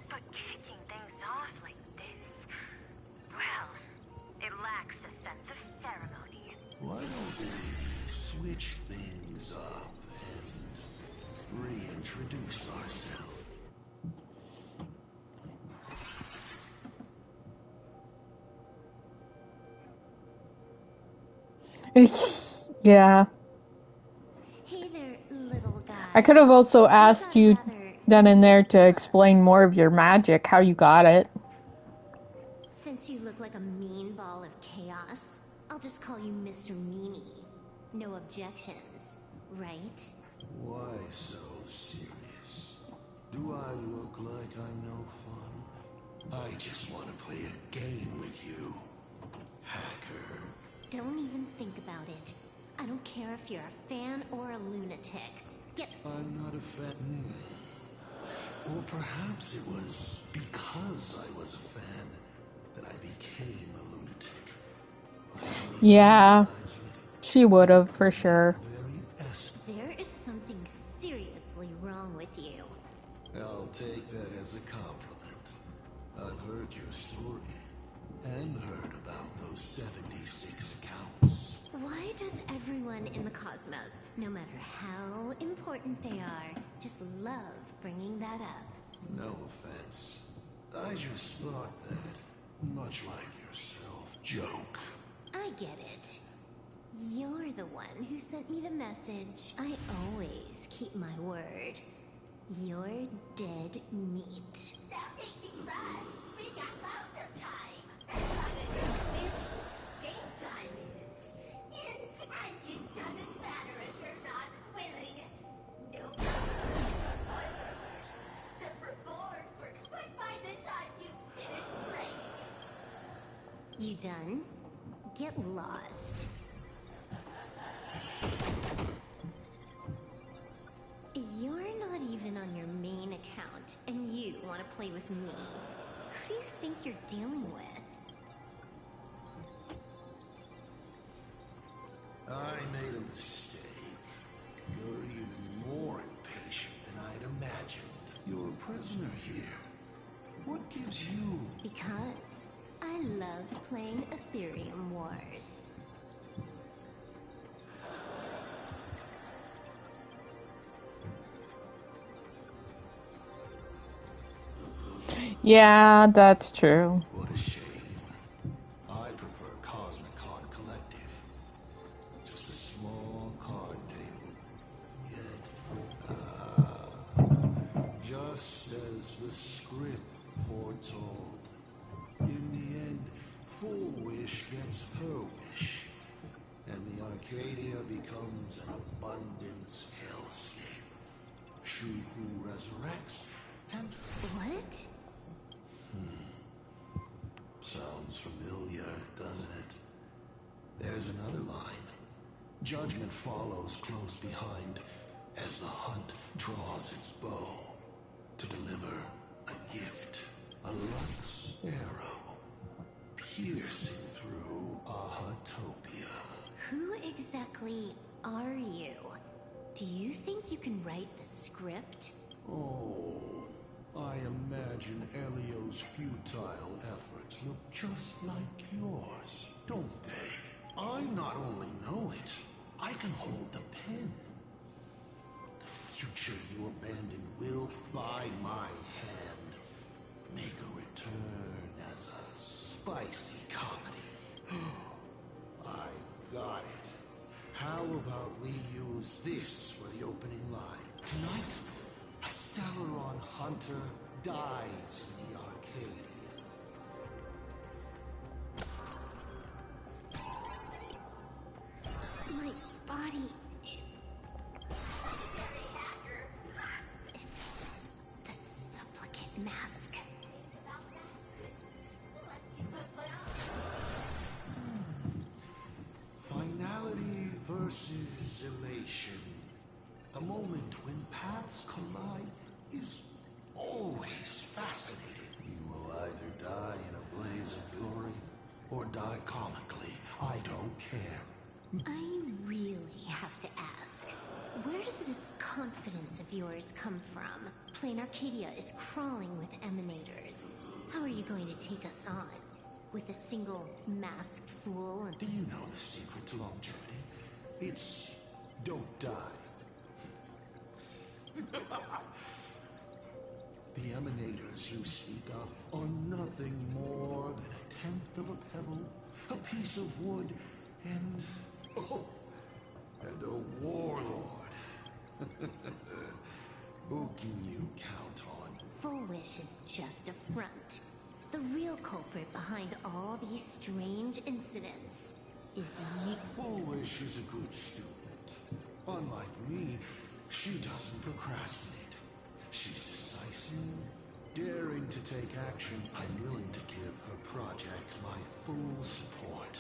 But kicking things off like this, things up and reintroduce ourselves. Yeah. Hey there, little guy. I could have also asked you then and there to explain more of your magic, how you got it. Since you look like a mean ball of chaos, I'll just call you Mr. Meanie. No objections, right? Why so serious? Do I look like I'm no fun? I just want to play a game with you, hacker. Don't even think about it. I don't care if you're a fan or a lunatic. Get... I'm not a fan. Or perhaps it was because I was a fan that I became a lunatic. Yeah, she would have, for sure. There is something seriously wrong with you. I'll take that as a compliment. I've heard your story and heard about those 76 accounts. Why does everyone in the cosmos, no matter how important they are, just love bringing that up? No offense. I just thought that, much like yourself, joke. I get it. You're the one who sent me the message. I always keep my word. You're dead meat. Stop making fuss. We got loads of time. As long as you're busy, game time is. And it doesn't matter if you're not willing. No spoiler alert. The reward for quit by the time you finish playing. You done? Get lost. You're not even on your main account, and you want to play with me. Who do you think you're dealing with? I made a mistake. You're even more impatient than I'd imagined. You're a prisoner here. What gives you... Because I love playing Ethereum Wars. Yeah, that's true. What a shame. I prefer Cosmic Con Collective. Just a small card table. Yet, just as the script foretold. In the end, Full Wish gets her wish. And the Arcadia becomes an abundance hellscape. Shuhu resurrects, and... What? Sounds familiar, doesn't it? There's another line. Judgment follows close behind as the hunt draws its bow to deliver a gift, a Lux arrow, piercing through Ahatopia. Who exactly are you? Do you think you can write the script? Oh, I imagine Elio's futile efforts look just like yours, don't they? I not only know it, I can hold the pen. The future you abandon will, by my hand, make a return as a spicy comedy. I got it. How about we use this for the opening line? Tonight, a Stellaron hunter dies in the Arcadia. My body is... It's the supplicant mask. Finality versus elation. A moment when paths collide is always fascinating. You will either die in a blaze of glory or die comically. I don't care. I really have to ask, where does this confidence of yours come from? Plain Arcadia is crawling with emanators. How are you going to take us on? With a single masked fool and... Do you know the secret to longevity? It's Don't die. The emanators you speak of are nothing more than a tenth of a pebble, a piece of wood, and a warlord. Who can you count on? Full Wish is just a front. The real culprit behind all these strange incidents is you. Full Wish is a good student. Unlike me, she doesn't procrastinate. She's decisive, daring to take action. I'm willing to give her project my full support.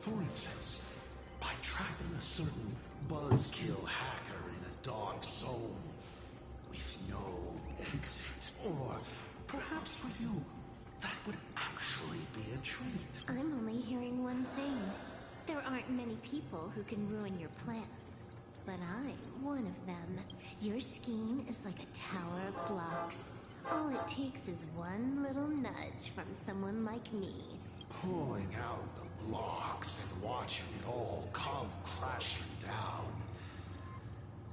For instance, by trapping a certain buzzkill hacker in a dark zone with no exit. Or perhaps for you, that would actually be a treat. I'm only hearing one thing. There aren't many people who can ruin your plans, but I'm one of them. Your scheme is like a tower of blocks. All it takes is one little nudge from someone like me. Pulling out the blocks and watching it all come crashing down.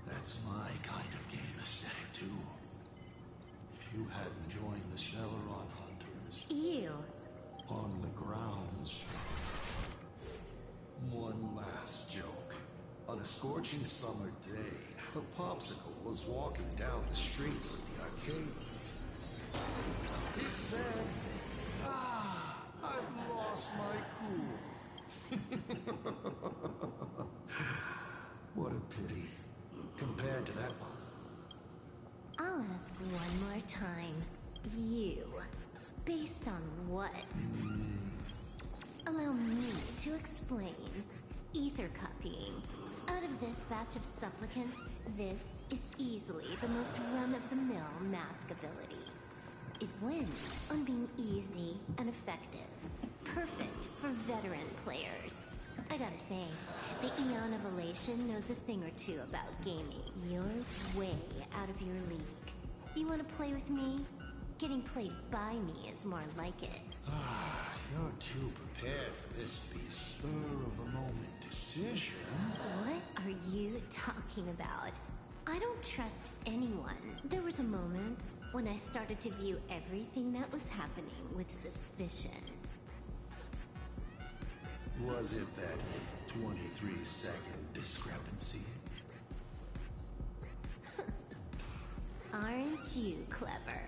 That's my kind of game aesthetic, too. If you hadn't joined the Celeron Hunters... You! On the grounds. One last joke. On a scorching summer day, a popsicle was walking down the streets of the arcade. It said, I've lost my cool. What a pity. Compared to that one. I'll ask one more time. You. Based on what? Allow me to explain. Ether copying. Out of this batch of supplicants, this is easily the most run-of-the-mill mask ability. It wins on being easy and effective. Perfect for veteran players. I gotta say, the Eon of Elation knows a thing or two about gaming. You're way out of your league. You wanna play with me? Getting played by me is more like it. You're too prepared for this to be a spur-of-the-moment decision. What are you talking about? I don't trust anyone. There was a moment when I started to view everything that was happening with suspicion. Was it that 23-second discrepancy? Aren't you clever?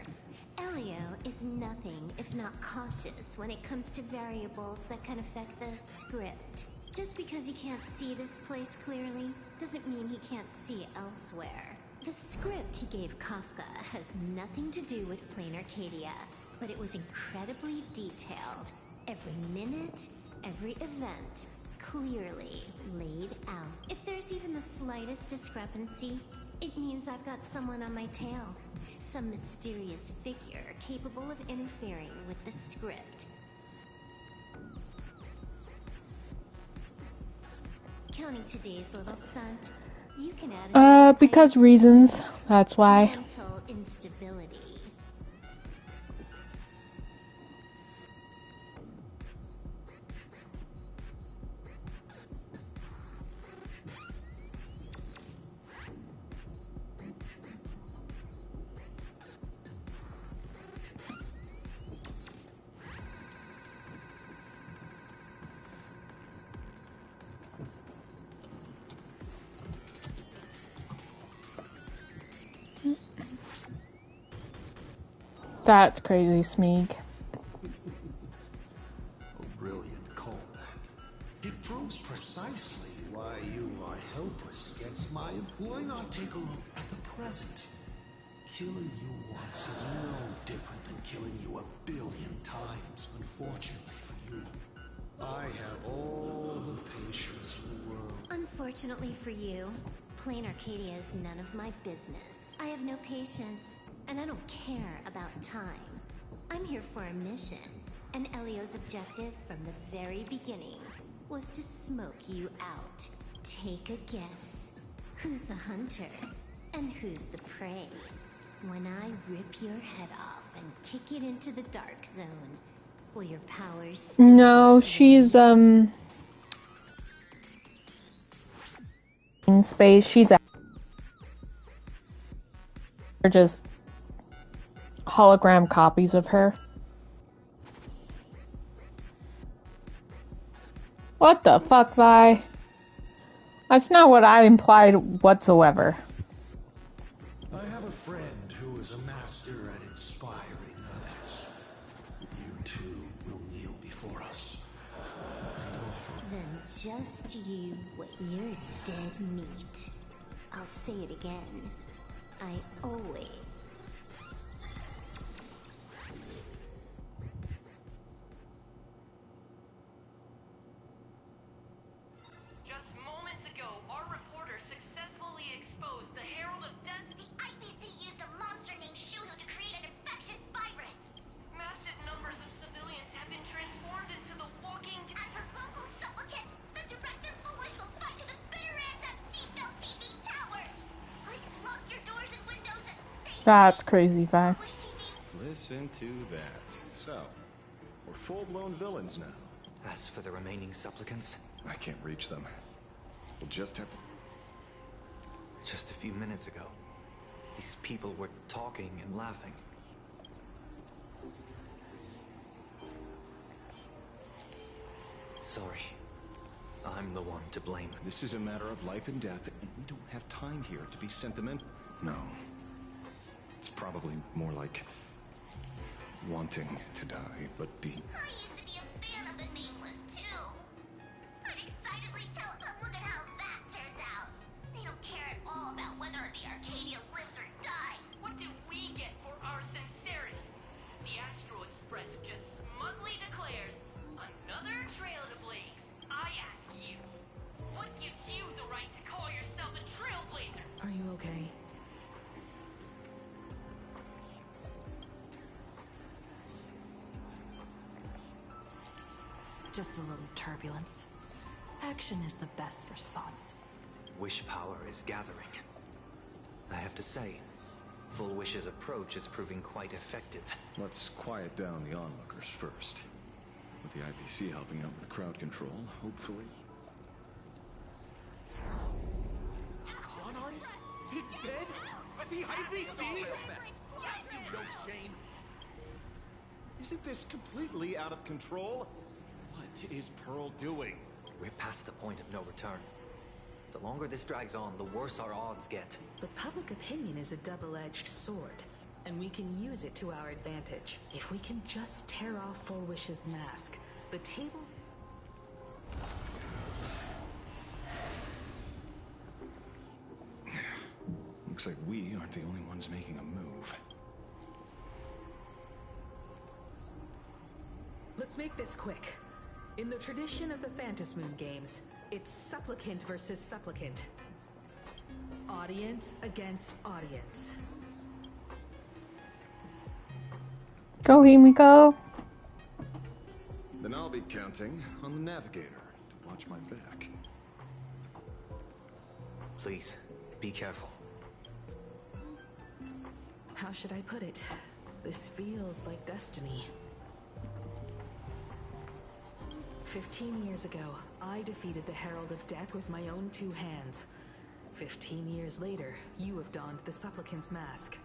Elio is nothing if not cautious when it comes to variables that can affect the script. Just because he can't see this place clearly doesn't mean he can't see elsewhere. The script he gave Kafka has nothing to do with Plain Arcadia, but it was incredibly detailed. Every minute, every event, clearly laid out. If there's even the slightest discrepancy, it means I've got someone on my tail. Some mysterious figure capable of interfering with the script. Counting today's little stunt, you can add because reasons. That's why. mental instability. That's crazy, Smeeg. A brilliant callback. It proves precisely why you are helpless against my... Why not take a look at the present? Killing you once is no different than killing you 1 billion times, unfortunately for you. I have all the patience in the world. Unfortunately for you, Plain Arcadia is none of my business. I have no patience, and I don't care about time. I'm here for a mission, and Elio's objective from the very beginning was to smoke you out. Take a guess. Who's the hunter, and who's the prey? When I rip your head off and kick it into the dark zone, will your powers still... No, she's in space. She's out. They're just hologram copies of her. What the fuck, Vi? That's not what I implied whatsoever. I have a friend who is a master at inspiring others. You too will kneel before us. Then just you wait. You're dead meat. I'll say it again. I always... Just moments ago, our reporter successfully exposed the Herald of Death. The IPC used a monster named Shuhu to create an infectious virus. Massive numbers of civilians have been transformed into the walking... As a local supplicant, the Director Foolish will fight to the bitter end at Seatbelt TV Tower. Please lock your doors and windows and stay... That's crazy, Vi. Listen to that. So, we're full-blown villains now. As for the remaining supplicants, I can't reach them. We'll just have to... just a few minutes ago, these people were talking and laughing. Sorry. I'm the one to blame. This is a matter of life and death, and we don't have time here to be sentimental. No. It's probably more like wanting to die, but be... I used to be a fan of the Nameless, too. I'd excitedly tell them, look at how that turned out. They don't care at all about whether the Arcadia lives or dies. What do we get for our sincerity? The Astro Express just smugly declares, another trail to blaze. I ask you, what gives you the right to call yourself a trailblazer? Are you okay? Just a little turbulence. Action is the best response. Wish power is gathering. I have to say, Full Wish's approach is proving quite effective. Let's quiet down the onlookers first. With the IPC helping out with crowd control, hopefully. Con artist? In bed? With the IPC? You no shame. Isn't this completely out of control? What is Pearl doing? We're past the point of no return. The longer this drags on, the worse our odds get. But public opinion is a double-edged sword, and we can use it to our advantage. If we can just tear off Full Wish's mask, the table... Looks like we aren't the only ones making a move. Let's make this quick. In the tradition of the Phantasmoon games, it's supplicant versus supplicant. Audience against audience. Go, Himiko. Then I'll be counting on the navigator to watch my back. Please, be careful. How should I put it? This feels like destiny. 15 years ago, I defeated the Herald of Death with my own two hands. 15 years later, you have donned the Supplicant's mask.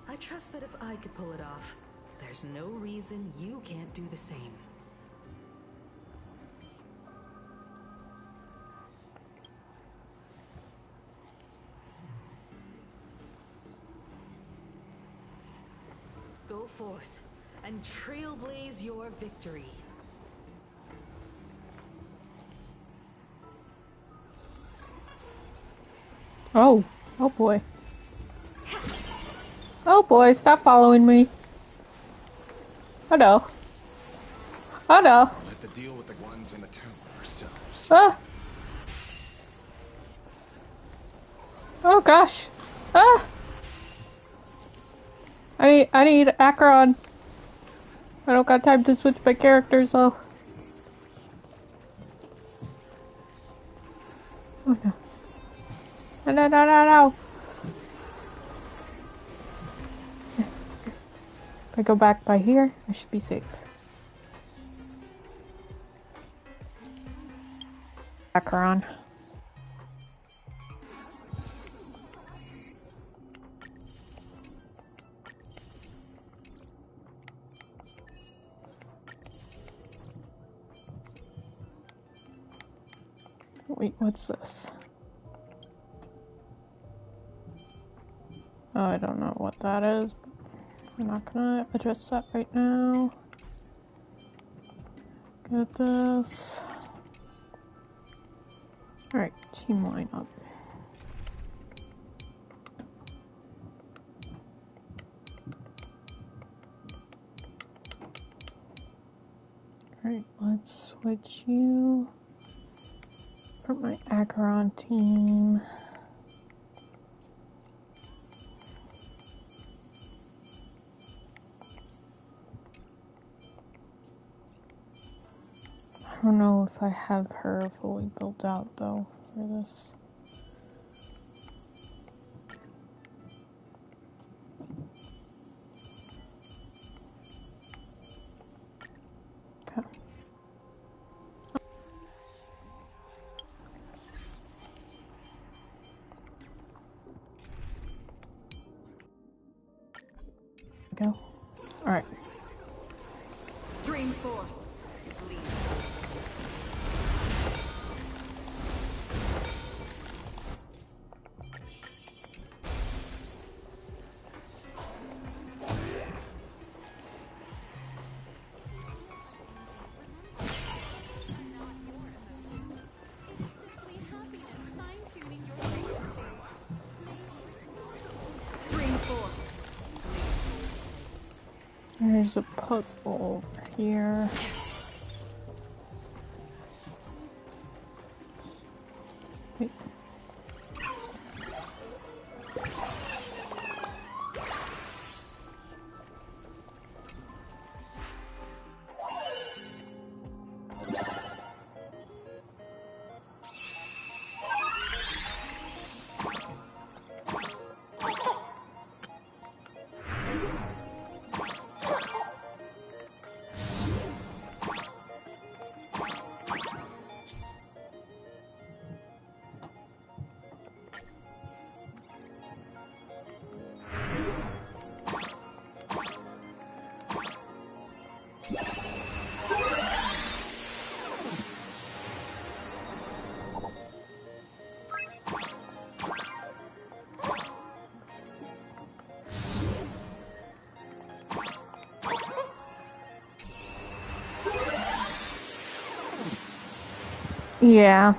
I trust that if I could pull it off, there's no reason you can't do the same. Go forth and trailblaze your victory. Oh. Oh boy. Oh boy, stop following me. Oh no. Oh no. We'll have to deal with the ones in the tower ourselves. Ah. Oh gosh. Ah. I need Akron. I don't got time to switch my characters though. Oh no. No. If I go back by here, I should be safe. Akron. Wait, what's this? Oh, I don't know what that is. I'm not gonna address that right now. Get this. Alright, team lineup. Alright, let's switch you for my Acheron team. I don't know if I have her fully built out though for this. Okay. Go. Alright. Stream 4. There's a puzzle over here. Wait. Yeah.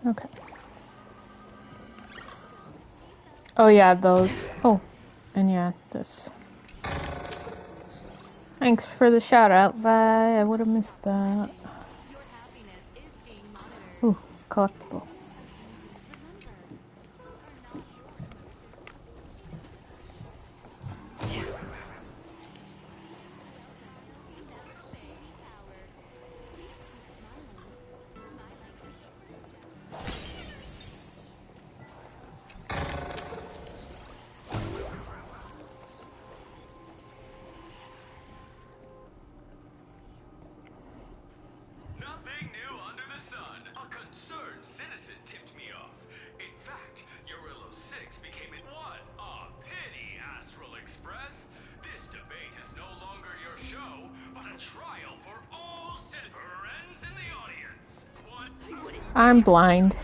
Okay. Oh yeah, those. Oh, and yeah, this. Thanks for the shout out, bye. I would have missed that. Ooh, collectible. Nothing new under the sun. A concerned citizen tipped me off. In fact, Urillo 6 became it. What a pity, Astral Express. This debate is no longer your show, but a trial for all friends in the audience. I'm blind.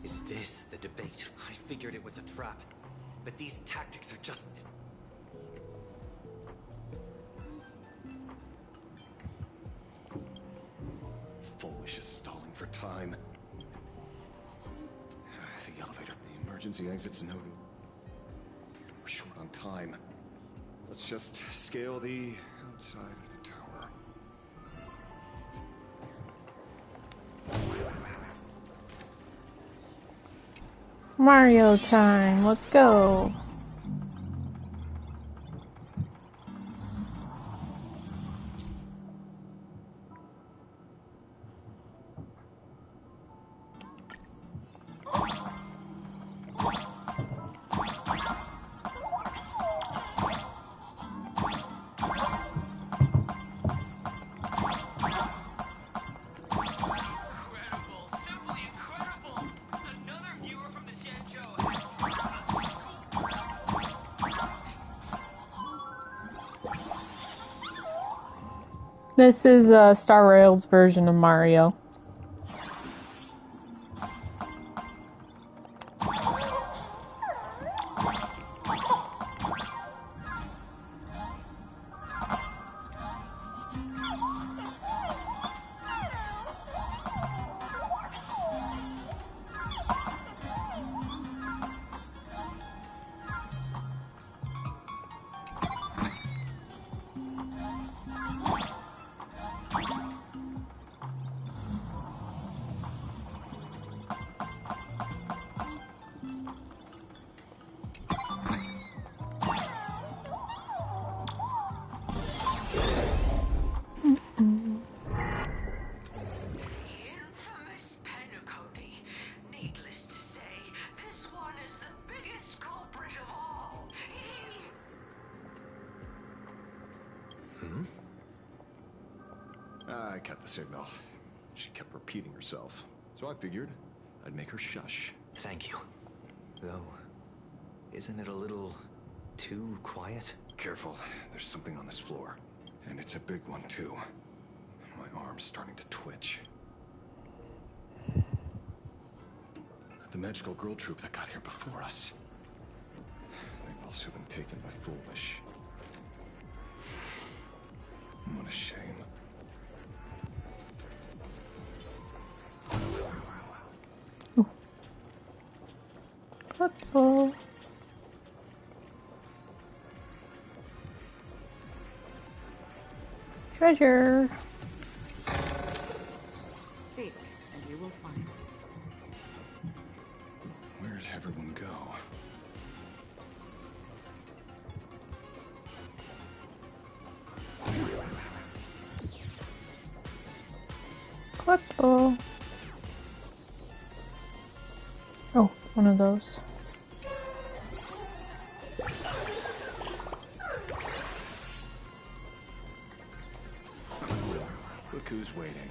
Is this the debate? I figured it was a trap. But these tactics are just... Foolish is stalling for time. The elevator, the emergency exit's no. We're short on time. Let's just scale the outside of the tower. Mario time, let's go. This is Star Rail's version of Mario. I cut the signal. She kept repeating herself, so I figured I'd make her shush. Thank you. Though, isn't it a little too quiet? Careful, there's something on this floor. And it's a big one, too. My arm's starting to twitch. The magical girl troop that got here before us. They've also been taken by Foolish. What a shame. Uh-oh. Treasure. Seek, and you will find. Where'd everyone go? Collectible. Oh, one of those. Look who's waiting.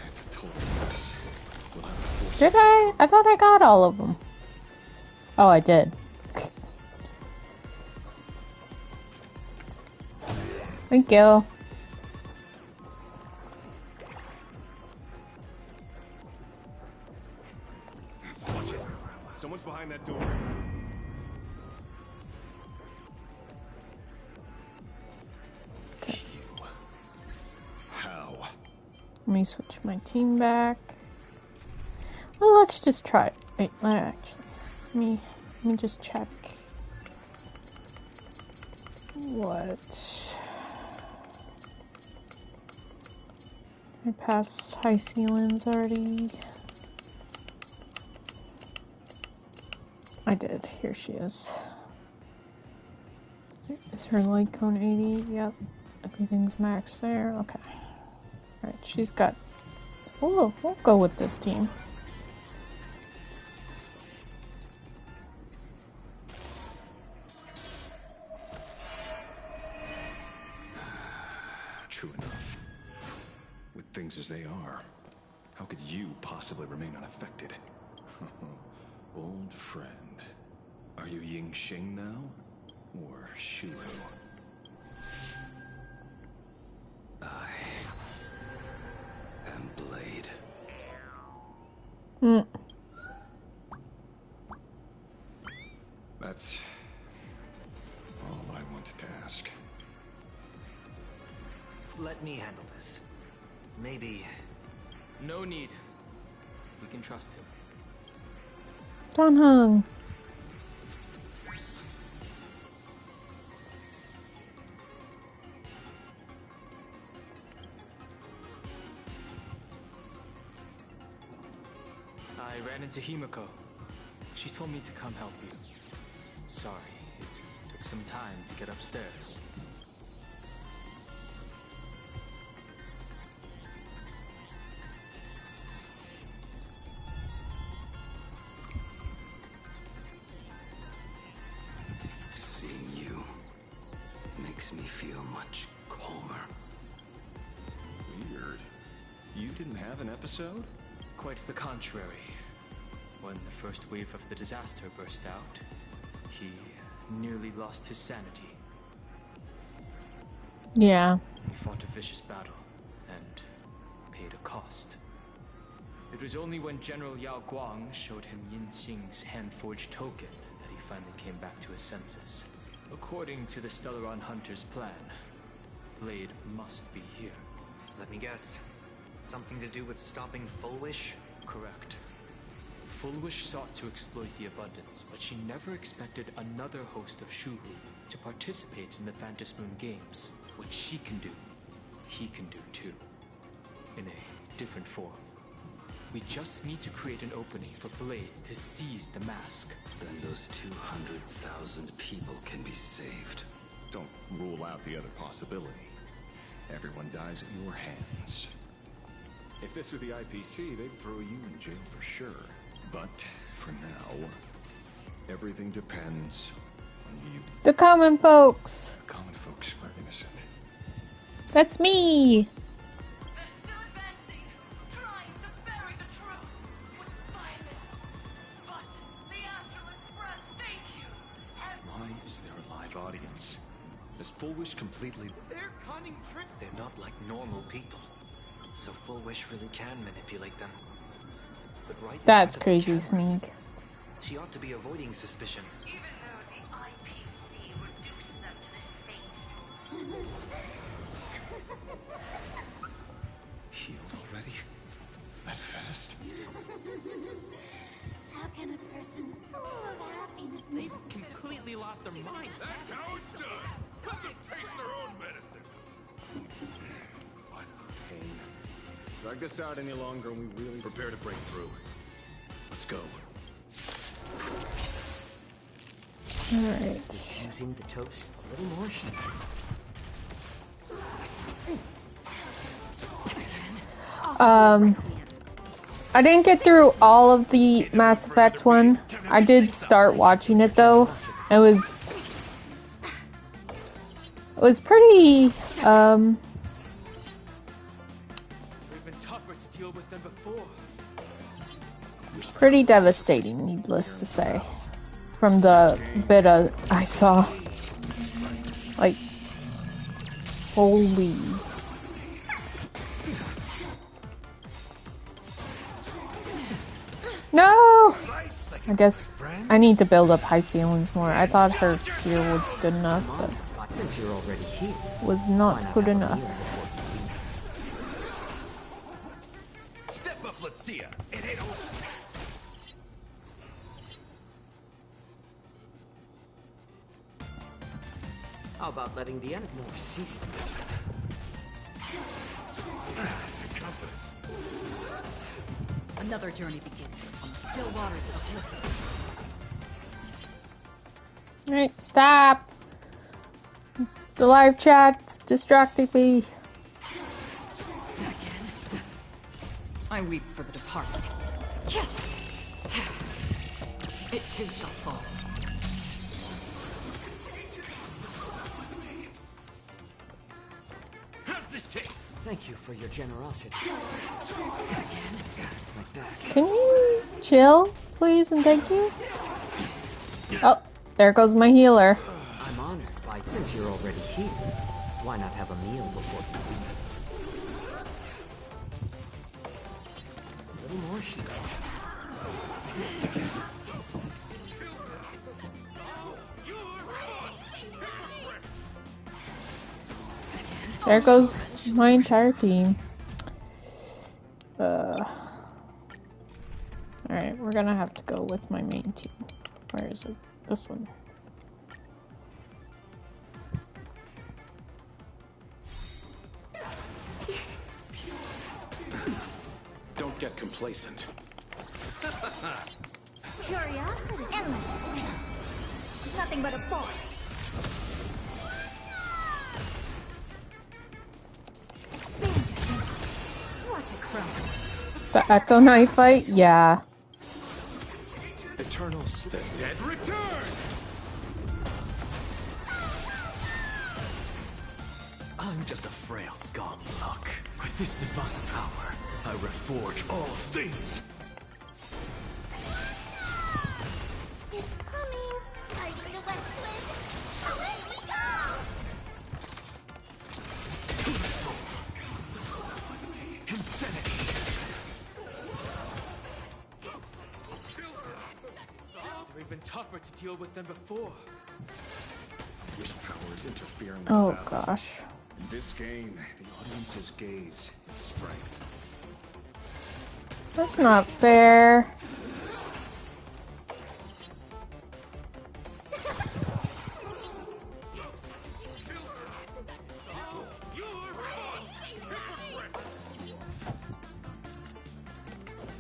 It's a total mess. We'll have to force Did I? I thought I got all of them. Oh, I did. Thank you. Watch it. Someone's behind that door. How? Let me switch my team back. Well, let's just try it. Wait, actually, let me just check. What? I passed high ceilings already. I did. Here she is. Is her light cone 80? Yep. Everything's maxed there. Okay. Alright, she's got... we'll go with this team. True enough. With things as they are, how could you possibly remain unaffected? Old friend. Are you Ying Xing now? Or Shu? I am Blade. That's all I wanted to ask. Let me handle this. Maybe... No need. We can trust him. Don Hung. I ran into Himiko. She told me to come help you. Sorry, it took some time to get upstairs. Seeing you makes me feel much calmer. Weird. You didn't have an episode? Quite the contrary. When the first wave of the disaster burst out, he nearly lost his sanity. Yeah. He fought a vicious battle and paid a cost. It was only when General Yao Guang showed him Yin Qing's hand-forged token that he finally came back to his senses. According to the Stellaron Hunter's plan, Blade must be here. Let me guess. Something to do with stopping Full Wish? Correct. Full Wish sought to exploit the abundance, but she never expected another host of Shuhu to participate in the Phantom Moon Games. What she can do, he can do too. In a different form. We just need to create an opening for Blade to seize the mask. Then those 200,000 people can be saved. Don't rule out the other possibility. Everyone dies at your hands. If this were the IPC, they'd throw you in jail for sure. But for now, everything depends on you. The common folks. The common folks are innocent. That's me. Why is there a live audience? Is Full Wish completely... They're cunning tricks. They're not like normal people. So Full Wish really can manipulate them. But right That's crazy, Smeek. She ought to be avoiding suspicion. Even though the IPC reduced them to this state. Healed already? That fast? How can a person full of happiness... They've completely lost their minds. That's how it's done. Let them taste their own medicine. What pain. Drag this out any longer and we really prepare to break through. Let's go. Alright. Using the toast a little more heat. I didn't get through all of the Mass Effect one. I did start watching it though. It was pretty, We've been tougher to deal with than before. pretty devastating, needless to say. From the bit I saw. Like, holy. No! I guess I need to build up high ceilings more. I thought her spear was good enough, but Since you're already here, was not good enough. Step up, let's see ya. It ain't over. How about letting the enemy more season? Confidence. Another journey begins on the still waters of Olympus. Alright, stop! The live chat's distracting me. I weep for the departed. It too shall fall. How's this taste? Thank you for your generosity. Like that. Can you chill, please, and thank you? Oh, there goes my healer. I'm honored by since you're already here. Why not have a meal before you leave? A little more heat. Suggested. There goes my entire team. Alright, we're gonna have to go with my main team. Where is it? This one. Don't get complacent. Curiosity. Endless. Nothing but a force. Expansion. What a crumb. The Echo Knight fight? Yeah. Eternals, the dead return! I'm just a frail scum luck. With this divine power, I reforge all things. It's coming. Are you the West Wind? Away we go! tougher to deal with than before. Wish power is interfering with Oh battle. gosh. In this game, the audience's gaze is strength. That's not fair.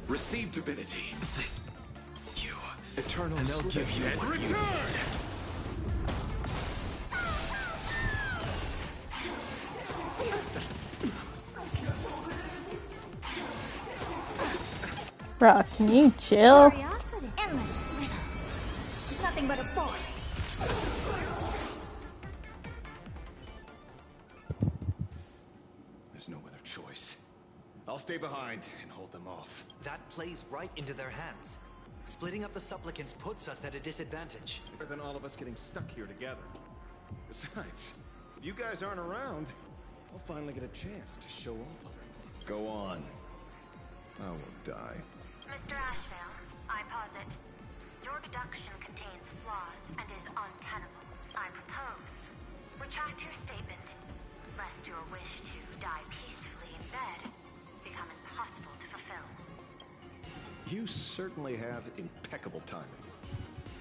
Receive divinity. You. Eternal, And they'll give you what you need. Bruh, can you chill? Curiosity. Endless riddle. Nothing but a boy. There's no other choice. I'll stay behind and hold them off. That plays right into their hands. Splitting up the supplicants puts us at a disadvantage. Better than all of us getting stuck here together. Besides, if you guys aren't around, I'll finally get a chance to show off a little. Go on. I won't die. Mr. Ashvale, I posit, your deduction contains flaws and is untenable. I propose, retract your statement, lest your wish to die peacefully in bed become impossible to fulfill. You certainly have impeccable timing.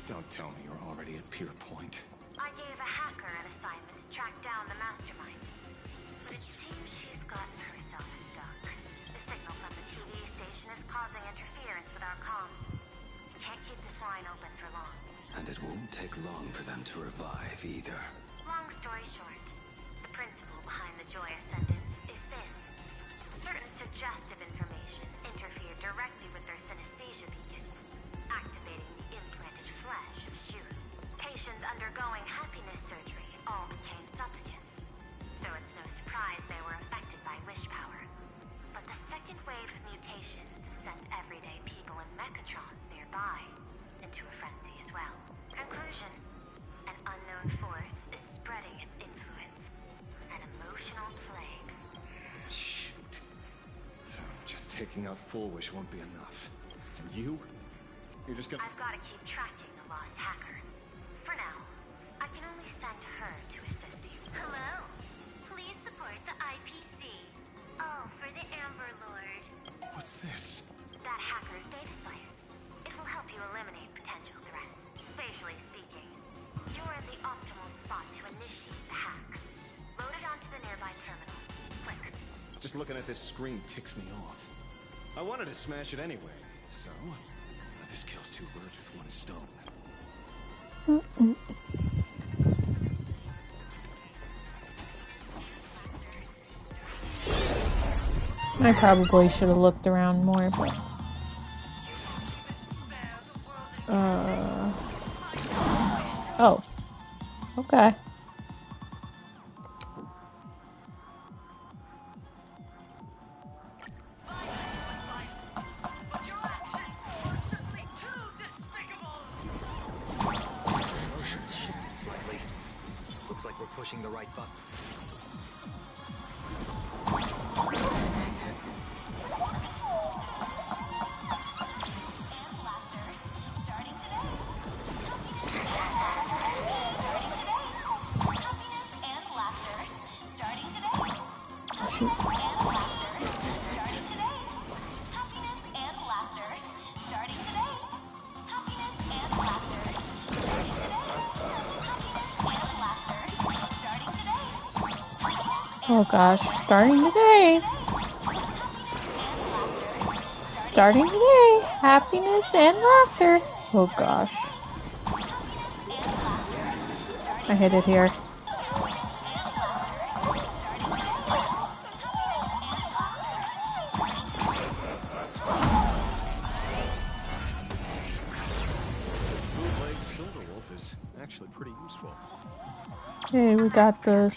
Don't tell me you're already at Pier Point. I gave a hacker an assignment to track down the mastermind, but it seems she's gotten herself stuck. The signal from the TV station is causing interference with our comms. We can't keep this line open for long. And it won't take long for them to revive either. Long story short, the principle behind the joyous sentence is this. Certain suggestive information interfered directly with their synesthesia beacons, activating the implanted flesh of Shu. Patients undergoing happiness surgery all became supplicants, so it's no surprise they were affected by wish power. But the second wave of mutations sent everyday people in mechatrons nearby into a frenzy as well. Conclusion: an unknown force is spreading its influence. An emotional plague. Shoot. So just taking out Full Wish won't be enough. And you? You're just gonna... I've got to keep tracking the lost hacker. For now, I can only send her to assist you. Hello. Please support the IPC. All for the Amber Lord. What's this? That hacker's data slice. It will help you eliminate potential threats. Spatially speaking, you're in the optimal spot to initiate the hack. Load it onto the nearby terminal. Click. Just looking at this screen ticks me off. I wanted to smash it anyway, so... this kills two birds with one stone. I probably should have looked around more, but... Oh. Okay. Motion's shifted slightly. Looks like we're pushing the right buttons. Shoot. Oh gosh, starting today. Starting today. Happiness and laughter. Oh gosh. I hit it here. Bootleg Silver Wolf is actually pretty useful. Okay, we got the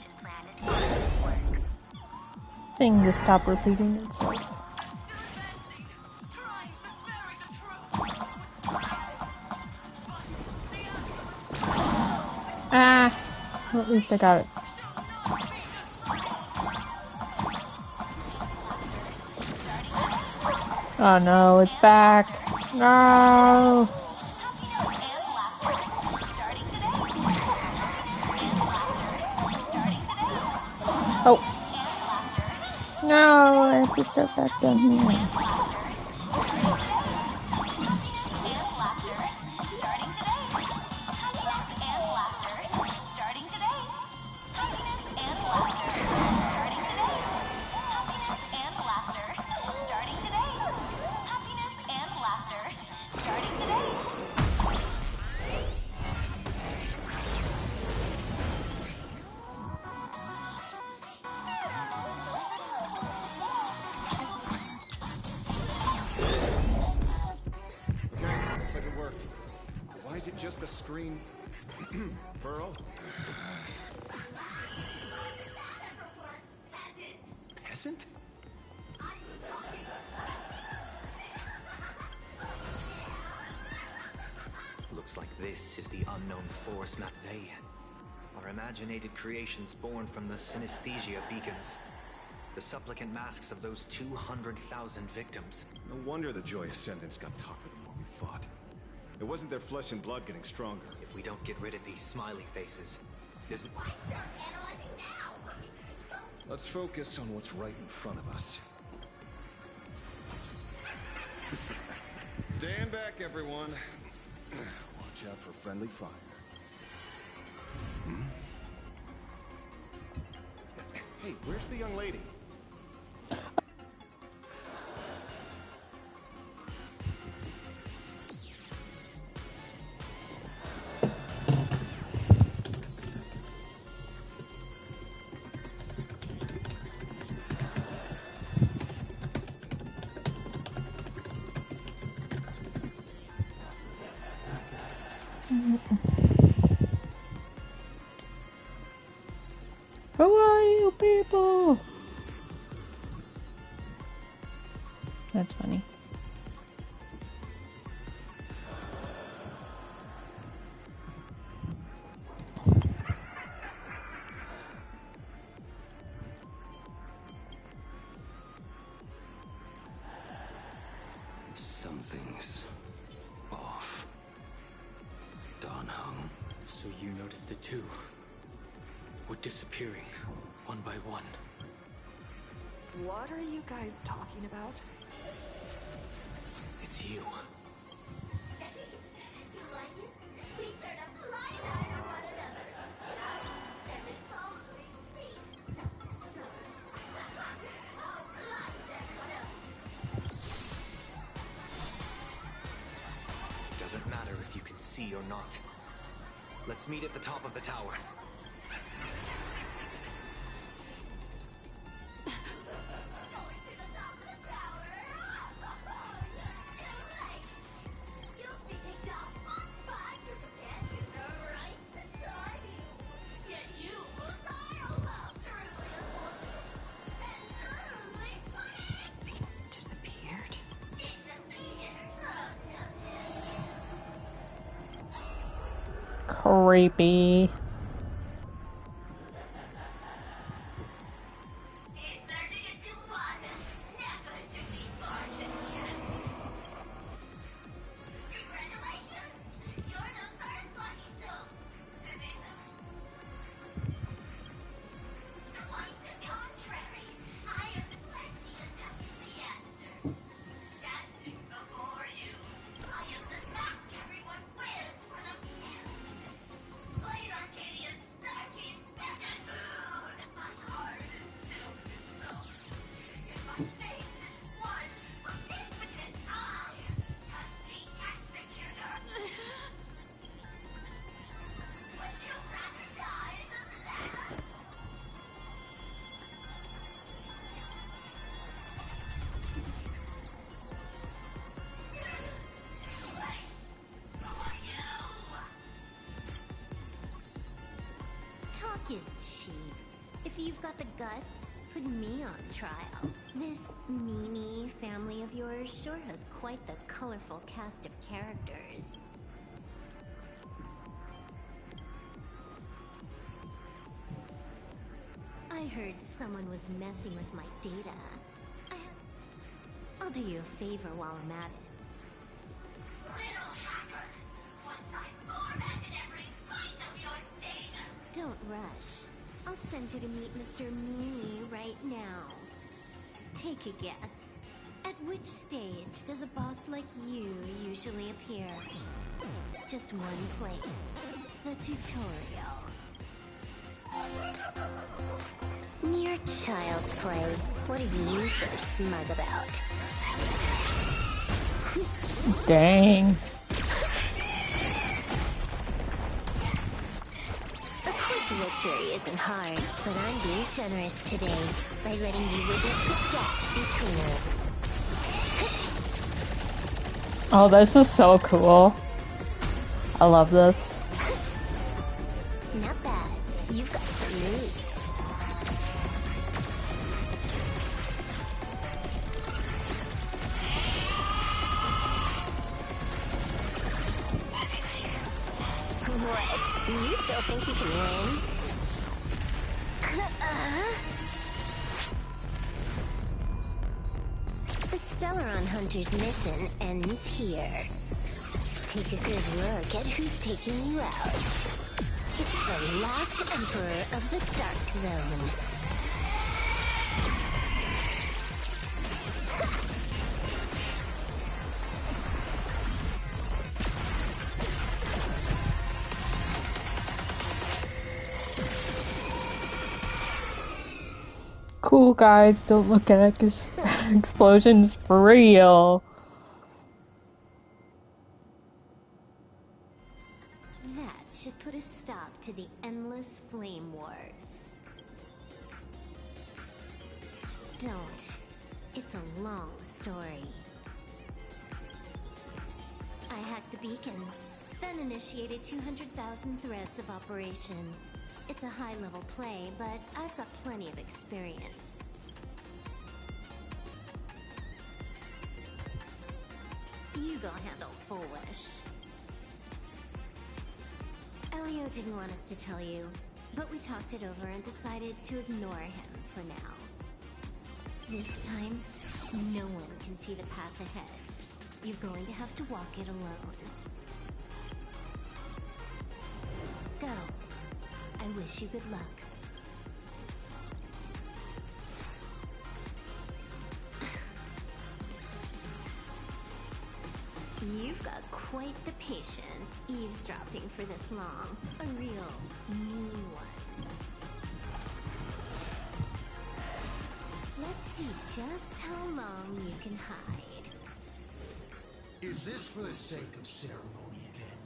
thing to stop repeating itself. Ah, well, at least I got it. Oh no, it's back. No. Oh. No, I have to start back down here. Is it just the screen? Pearl? Peasant? Looks like this is the unknown force McVeigh. Our imaginated creations born from the synesthesia beacons. The supplicant masks of those 200,000 victims. No wonder the Joy Ascendants got tougher the more we fought. It wasn't their flesh and blood getting stronger. If we don't get rid of these smiley faces, there's... Let's focus on what's right in front of us. Stand back, everyone. Watch out for friendly fire. Hmm? Hey, where's the young lady? Who are you people? That's funny. Something's off. Dawn hung. So you noticed it too? We're disappearing, one by one. What are you guys talking about? It's you. Doesn't matter if you can see or not. Let's meet at the top of the tower. Creepy. Talk is cheap. If you've got the guts, put me on trial. This Mimi family of yours sure has quite the colorful cast of characters. I heard someone was messing with my data. I'll do you a favor while I'm at it. Little hacker! Once I formatted every byte of your data! Don't rush. I'll send you to meet Mr. Me right now. Take a guess. At which stage does a boss like you usually appear? Just one place. The tutorial. Mere child's play. What are you so smug about? Dang. A quick victory isn't hard, but I'm being generous today by letting you witness the gap between us. Oh, this is so cool. I love this. Not bad. You've got some moves. What? You still think you can win? The Stellaron Hunter's mission ends here. Take a good look at who's taking you out. It's the last Emperor of the Dark Zone. Cool, guys, don't look at explosions for real. That should put a stop to the endless flame wars. Don't. It's a long story. I hacked the beacons, then initiated 200,000 threads of operation. It's a high-level play, but I've got plenty of experience. You go handle Foolish. Elio didn't want us to tell you, but we talked it over and decided to ignore him for now. This time, no one can see the path ahead. You're going to have to walk it alone. Go. I wish you good luck. You've got quite the patience eavesdropping for this long. A real mean one. Let's see just how long you can hide. Is this for the sake of ceremony again?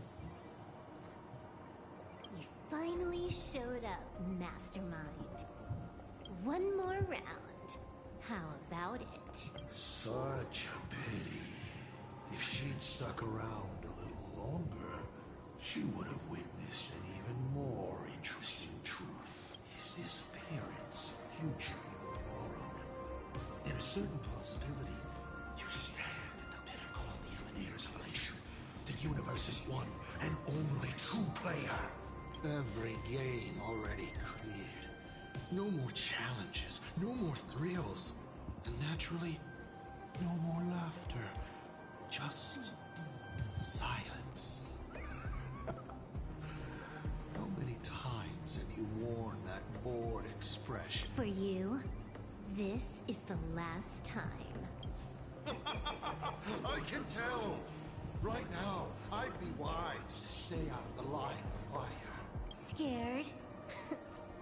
You finally showed up, Mastermind. One more round. How about it? Such a pity. If she'd stuck around a little longer, she would have witnessed an even more interesting truth. Is this appearance a future you borrowed? In a certain possibility, you stand at the pinnacle of the Emanator's elation. The universe's one and only true player. Every game already cleared. No more challenges, no more thrills, and naturally, no more laughter. Just silence. How many times have you worn that bored expression? For you, this is the last time. I can tell. Right now, I'd be wise to stay out of the line of fire. Scared?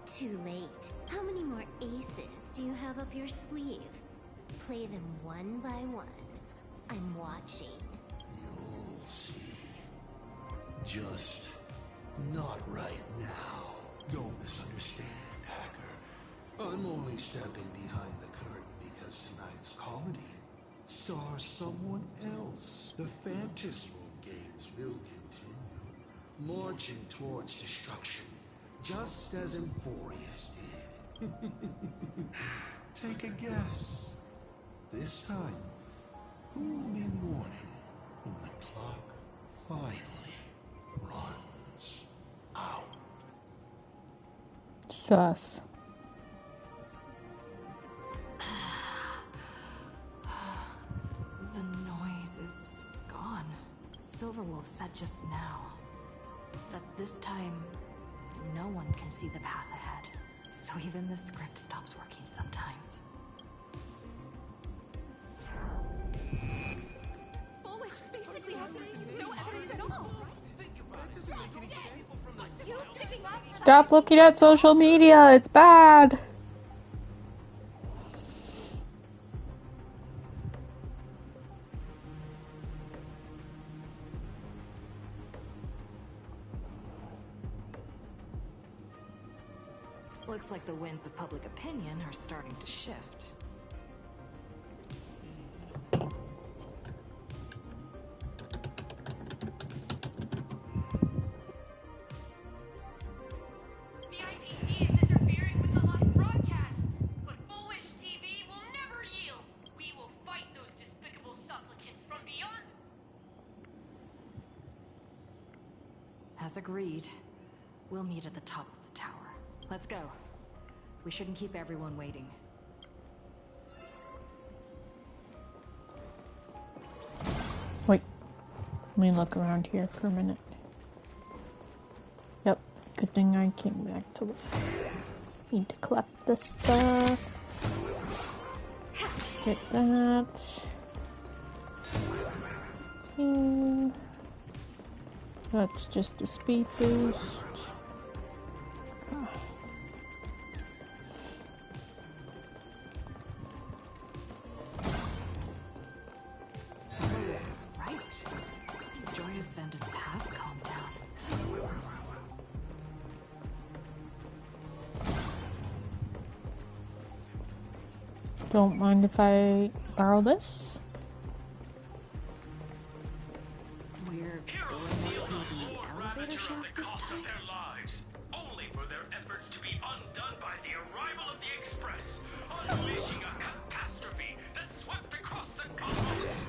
Too late. How many more aces do you have up your sleeve? Play them one by one. I'm watching. You'll see. Just not right now. Don't misunderstand, Hacker. I'm only stepping behind the curtain because tonight's comedy stars someone else. The Fantasroom games will continue, marching towards destruction, just as Emphorius did. Take a guess. This time, who will be mourning when the clock finally runs out? Sus. The noise is gone. Silverwolf said just now that this time, no one can see the path ahead. So even the script stops working sometimes. Foolish basically has no evidence at all. You sticking up? Stop looking at social media. It's bad. Looks like the winds of public opinion are starting to shift. As agreed, we'll meet at the top of the tower. Let's go. We shouldn't keep everyone waiting. Wait. Let me look around here for a minute. Yep. Good thing I came back to look. Need to collect this stuff. Get that. Okay. That's just a speed boost. Someone was right. Joy's sentence have calmed down. Don't mind if I borrow this? We're going up through the elevator shaft this time? Their lives, only for their efforts to be undone by the arrival of the Express, unleashing a catastrophe that swept across the cosmos.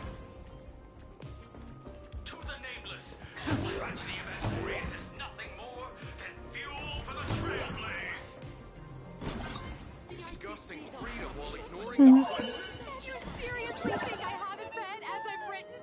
To the nameless, the tragedy of Asmodeus is nothing more than fuel for the Trailblaze. Discussing freedom while ignoring the fight. You seriously think I haven't read as I've written?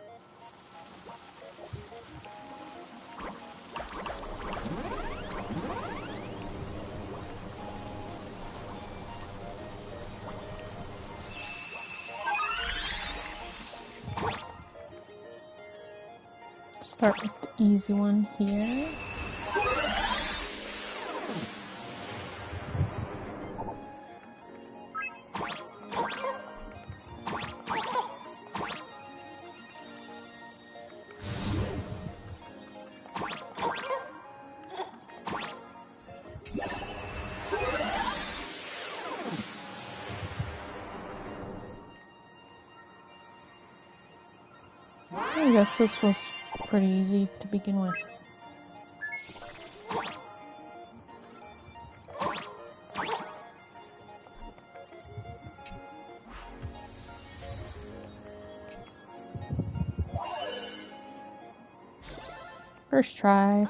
Start with the easy one here. I guess this was pretty easy to begin with. First try.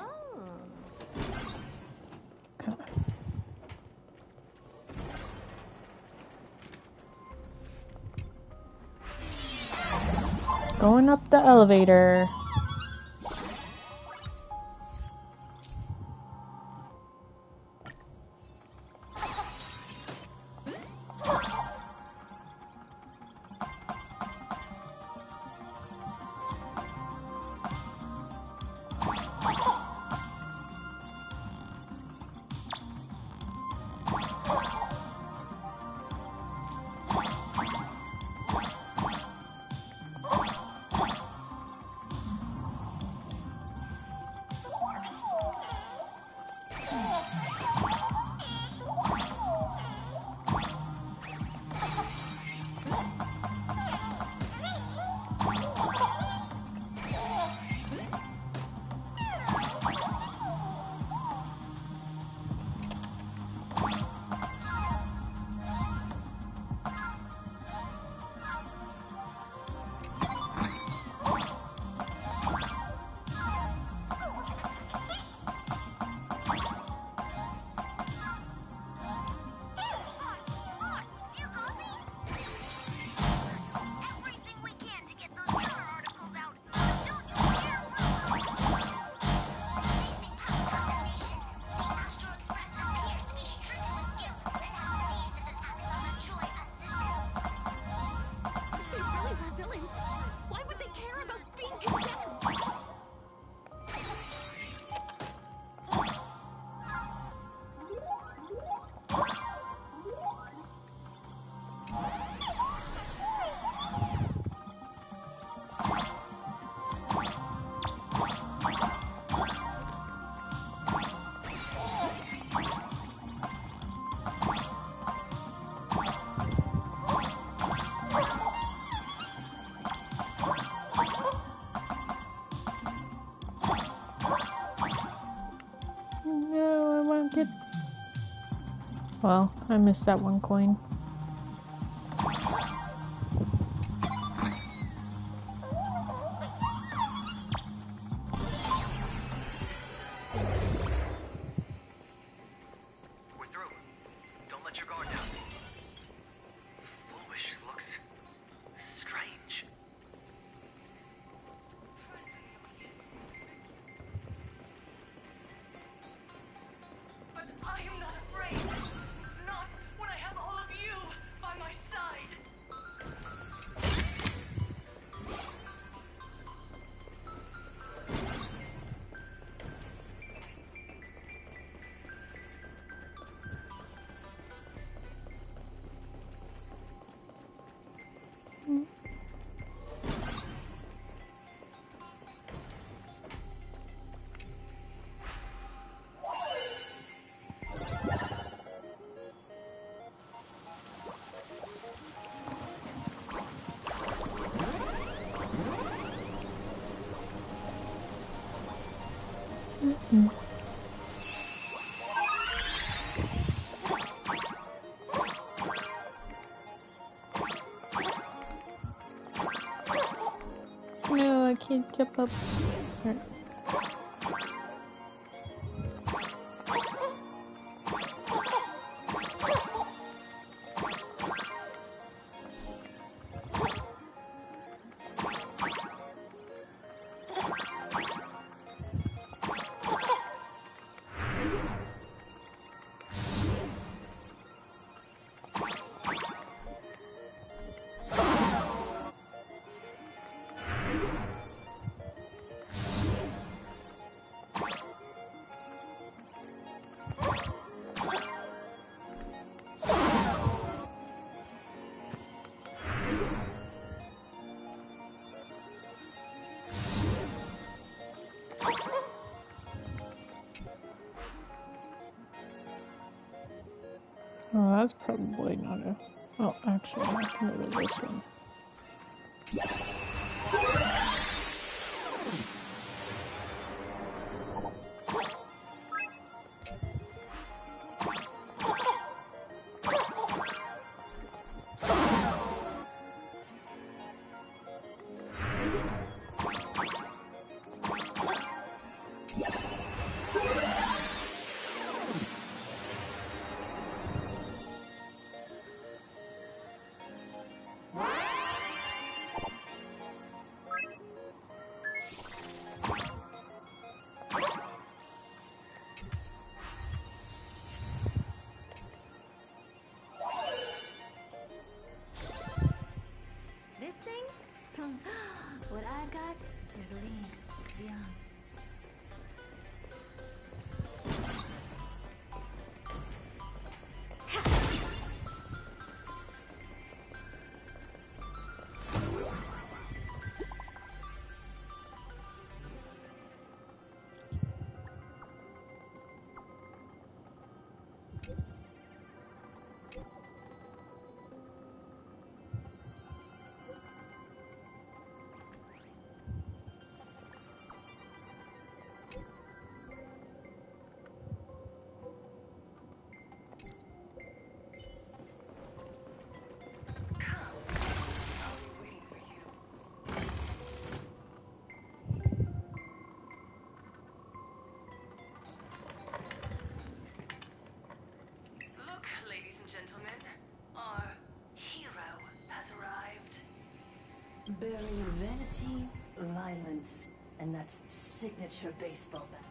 Okay. Going up the elevator. Well, I missed that one coin. We're through. Don't let your guard down. Foolish looks strange. But I am not afraid. Not when I have all of you by my side. No, I can't jump up. Right. Oh, that's probably not a... Oh, actually, I can go to this one. This thing? What I've got is leagues beyond. Look, ladies and gentlemen, our hero has arrived. Bearing vanity, violence, and that signature baseball bat.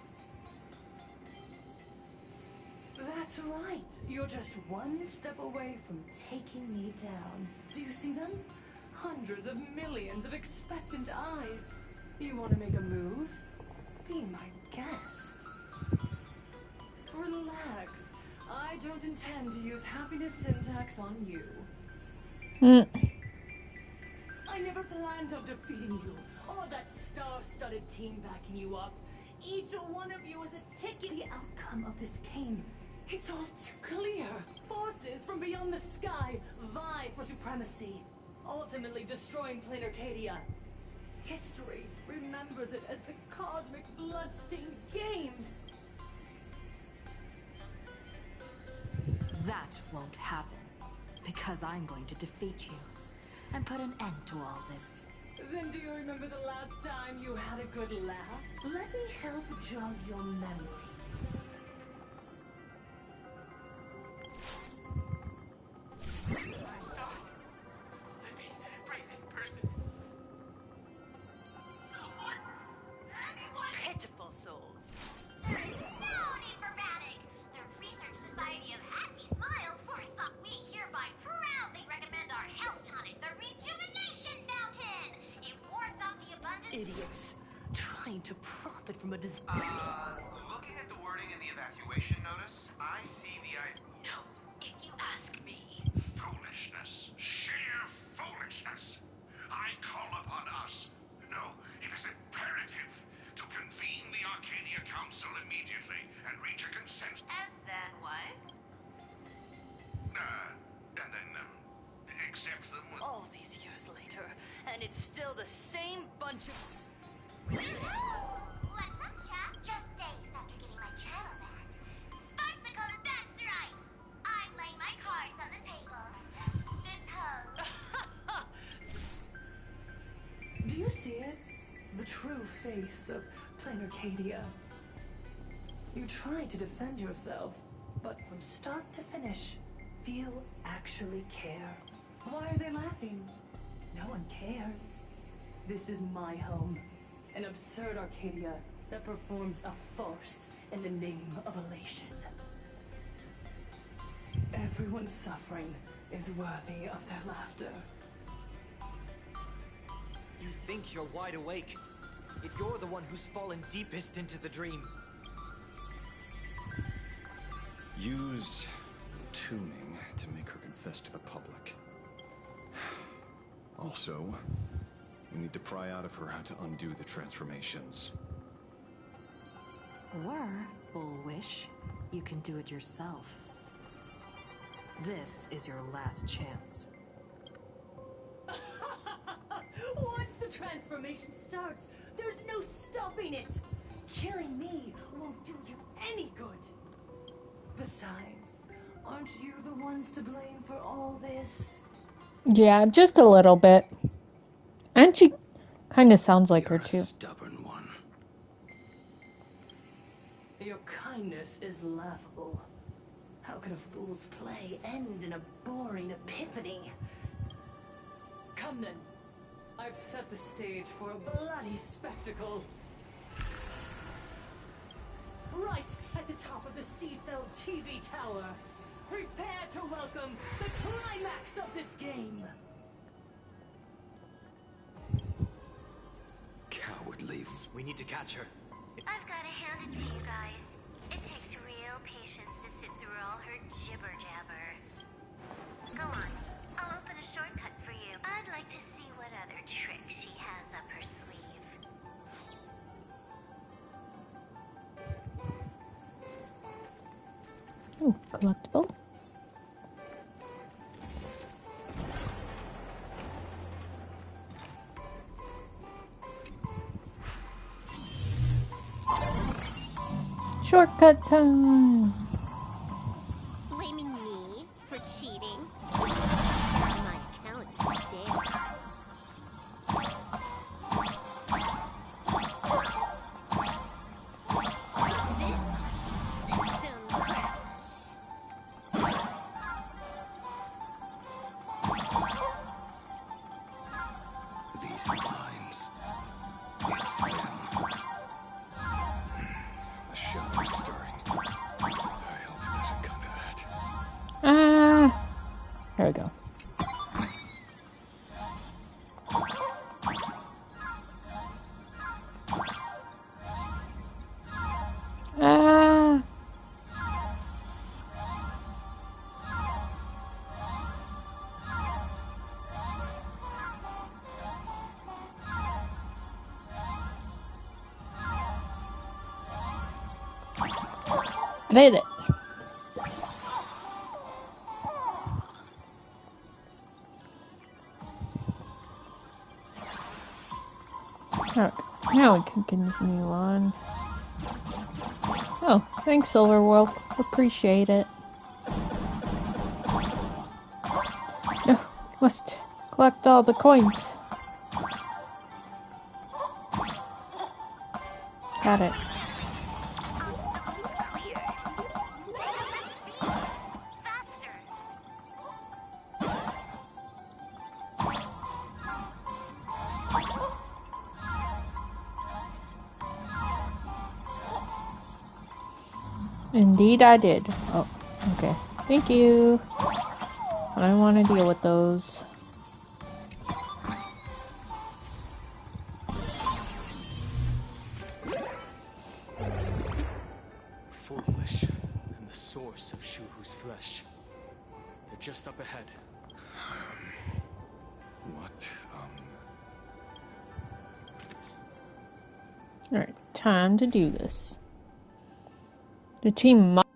That's right. You're just one step away from taking me down. Do you see them? Hundreds of millions of expectant eyes. You want to make a move? Be my guest. Relax. I don't intend to use happiness syntax on you. I never planned on defeating you. All that star-studded team backing you up. Each one of you is a ticket. The outcome of this game. It's all too clear. Forces from beyond the sky vie for supremacy, ultimately destroying plain Arcadia. History remembers it as the cosmic bloodstained games. That won't happen. Because I'm going to defeat you and put an end to all this. Then do you remember the last time you had a good laugh? Let me help jog your memory. Pitiful souls. There is no need for panic. The Research Society of Happy Smiles foresaw we hereby proudly recommend our health tonic, the Rejuvenation Fountain. It wards off the abundance. Idiots. Trying to profit from a disease. Looking at the wording in the evacuation notice, I see the No, if you ask me. Foolishness. Sheer foolishness. I call upon us. No, it is imperative to convene the Arcadia Council immediately and reach a consensus. And then what? And then, accept them with... All these years later, and it's still the same bunch of... What's up, chap? Just days after getting my channel back. Sparksicle, that's right. I'm laying my cards on the table. This hoe. Do you see it? The true face of Plain Arcadia. You try to defend yourself, but from start to finish, few actually care. Why are they laughing? No one cares. This is my home. An absurd Arcadia that performs a farce in the name of elation. Everyone's suffering is worthy of their laughter. You think you're wide awake, yet you're the one who's fallen deepest into the dream. Use tuning to make her confess to the public. Also, we need to pry out of her how to undo the transformations. Or, full wish, you can do it yourself. This is your last chance. Once the transformation starts, there's no stopping it. Killing me won't do you any good. Besides, aren't you the ones to blame for all this? Yeah, just a little bit. And she kind of sounds like her too. Stubborn one. Your kindness is laughable. How can a fool's play end in a boring epiphany? Come then. I've set the stage for a bloody spectacle. Right at the top of the Seafeld TV tower. Prepare to welcome the climax of this game. Cowardly. We need to catch her. I've got to hand it to you guys. It takes real patience to sit through all her jibber jabber. Go on. I'll open a shortcut for you. I'd like to see what other tricks she has up her sleeve. Ooh, collectible. Shortcut time! Blaming me for cheating? My account is dead. This system crash. These lines. It's them. The shadows stirring. I hope it doesn't come to that. There we go. I did it. Alright, now we can continue on. Oh, thanks, Silverwolf. Appreciate it. Must collect all the coins. Got it. Indeed I did. Oh, okay. Thank you. I don't want to deal with those. Foolish, and the source of Shuhu's flesh. They're just up ahead. What, Alright, time to do this. The team must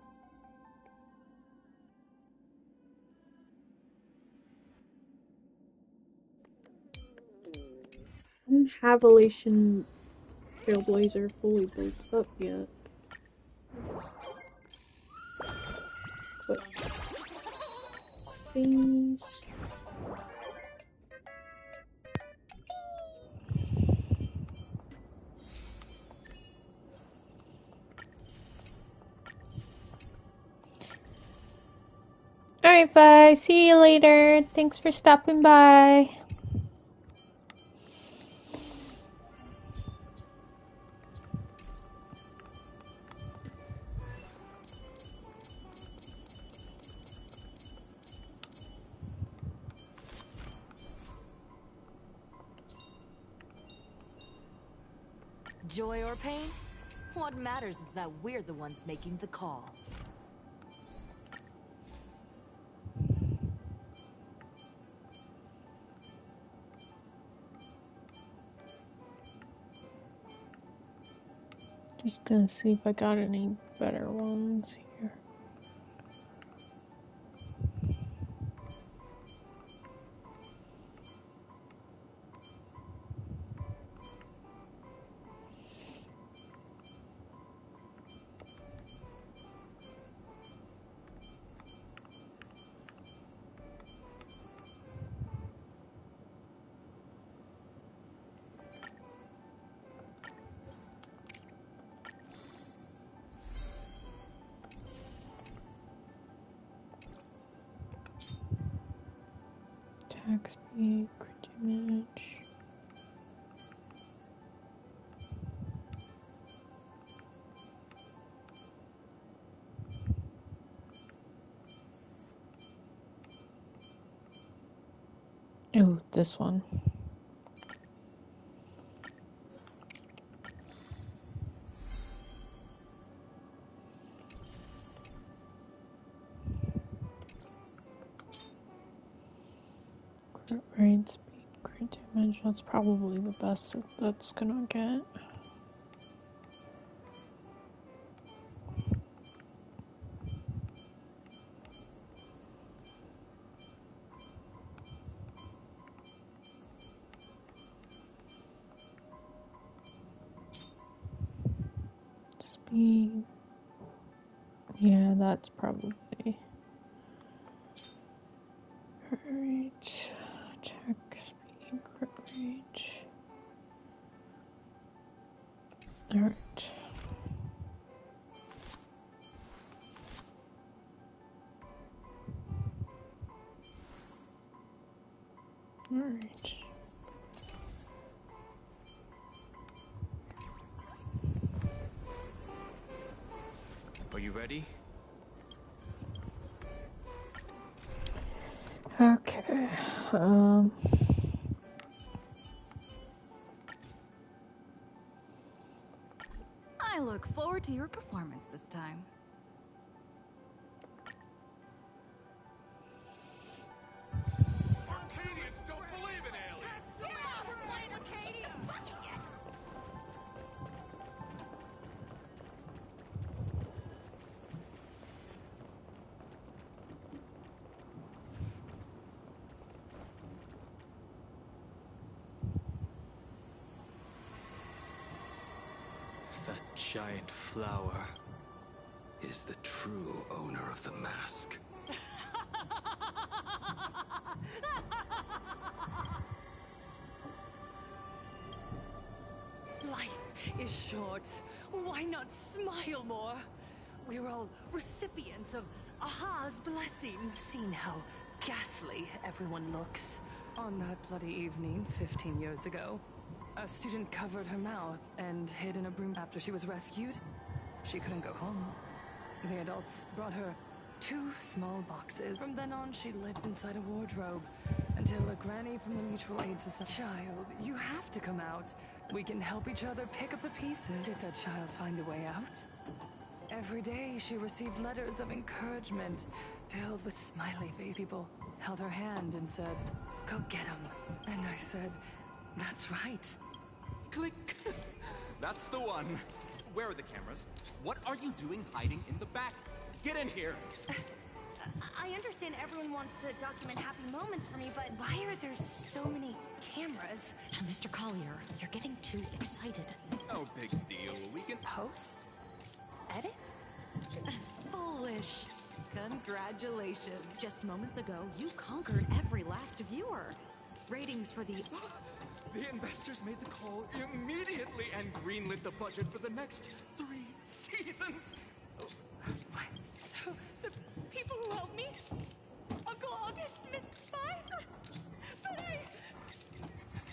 don't have Elation Trailblazer fully built up yet. Just put things. Alright, bye. See you later. Thanks for stopping by. Joy or pain? What matters is that we're the ones making the call. Just gonna see if I got any better ones here. Attack speed, crit damage. Ooh, this one. Crit rate, speed, crit damage. That's probably the best that's gonna get. Speed. Yeah, that's probably. Crit rate, attack speed, crit rate. Alright. Alright. Are you ready? Okay. I look forward to your performance this time. Arcadians don't believe in aliens! Get off her, Lane Arcadia! That giant flower is the true owner of the mask. is short. Why not smile more? We're all recipients of Aha's blessings. Seen how ghastly everyone looks. On that bloody evening 15 years ago, a student covered her mouth and hid in a broom after she was rescued. She couldn't go home. The adults brought her 2 small boxes. From then on, she lived inside a wardrobe until a granny from the Mutual Aid Society. Child, you have to come out. We can help each other pick up the pieces. Did that child find a way out? Every day, she received letters of encouragement filled with smiley face. People held her hand and said, "Go get him." And I said, "That's right." Click. That's the one. Where are the cameras? What are you doing hiding in the back? Get in here. I understand everyone wants to document happy moments for me, but why are there so many cameras? Mr. Collier, you're getting too excited. No big deal. We can post? Edit? Foolish. Congratulations. Just moments ago, you conquered every last viewer. Ratings for the... The investors made the call immediately and greenlit the budget for the next 3 seasons. What? So, the people who helped me? Uncle August, Miss Spy? But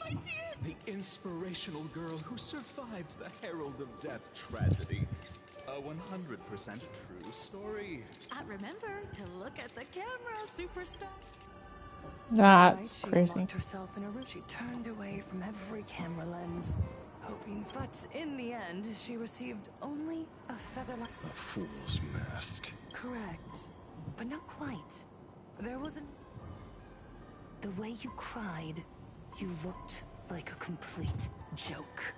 my dear... The inspirational girl who survived the Herald of Death tragedy. A 100% true story. Remember to look at the camera, superstar. That's She crazy. locked herself in a room. She turned away from every camera lens, hoping. But in the end, she received only a feather-like... A fool's mask. Correct, but not quite. There was a... The way you cried, you looked like a complete joke.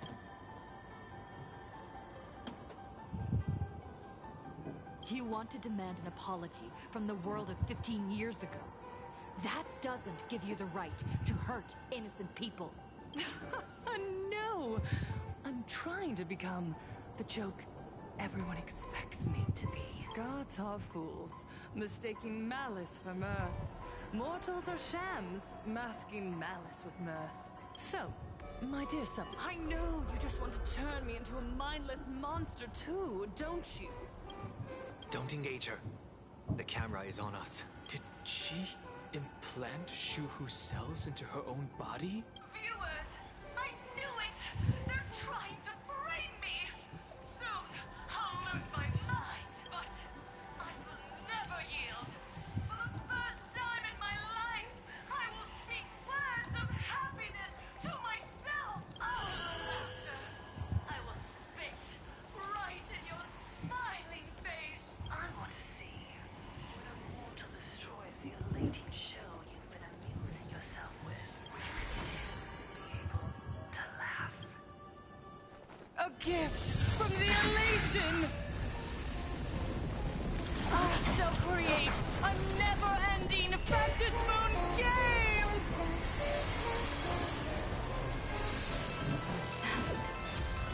You want to demand an apology from the world of 15 years ago. That doesn't give you the right to hurt innocent people. No! I'm trying to become the joke everyone expects me to be. Gods are fools, mistaking malice for mirth. Mortals are shams, masking malice with mirth. So, my dear son, I know you just want to turn me into a mindless monster too, don't you? Don't engage her. The camera is on us. Did she implant Shuhu's cells into her own body? Viewers, I knew it! They're trying to frame me! Soon, I'll lose my mind, but I will never yield. For the first time in my life, I will speak words of happiness to myself! Oh, laughter! I will spit right in your smiling face! I want to see when a mortal destroys the elating shell you've been amusing yourself with. Will you still be able to laugh? A gift from the elation! I shall create a never-ending Fantasy Moon Games!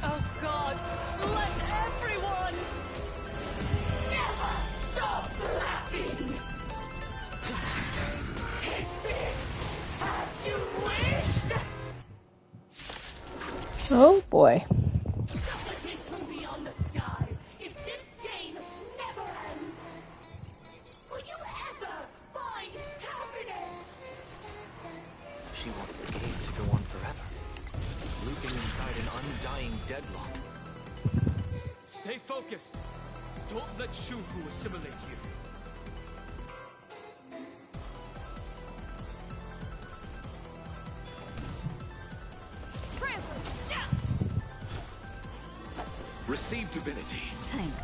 Oh gods, let everyone never stop laughing! Is this as you wished? Oh boy. Supplicants from beyond the sky, if this game never ends, will you ever find happiness? She wants the game to go on forever, looping inside an undying deadlock. Stay focused. Don't let Shuhu assimilate you. Receive divinity. Thanks.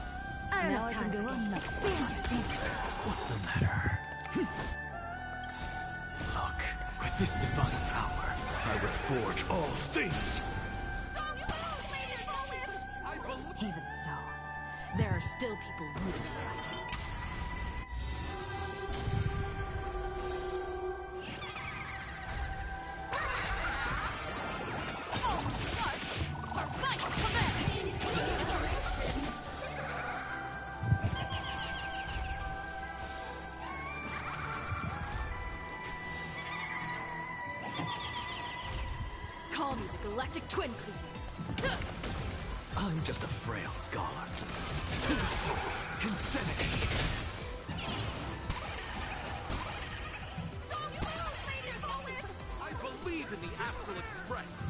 Now I can go on next. What's the matter? Look, with this divine power, I reforge all things. Even so, there are still people rooting for us. Call me the Galactic Twin Cleaver. I'm just a frail scholar. To the soul, insanity. I believe in the Astral Express.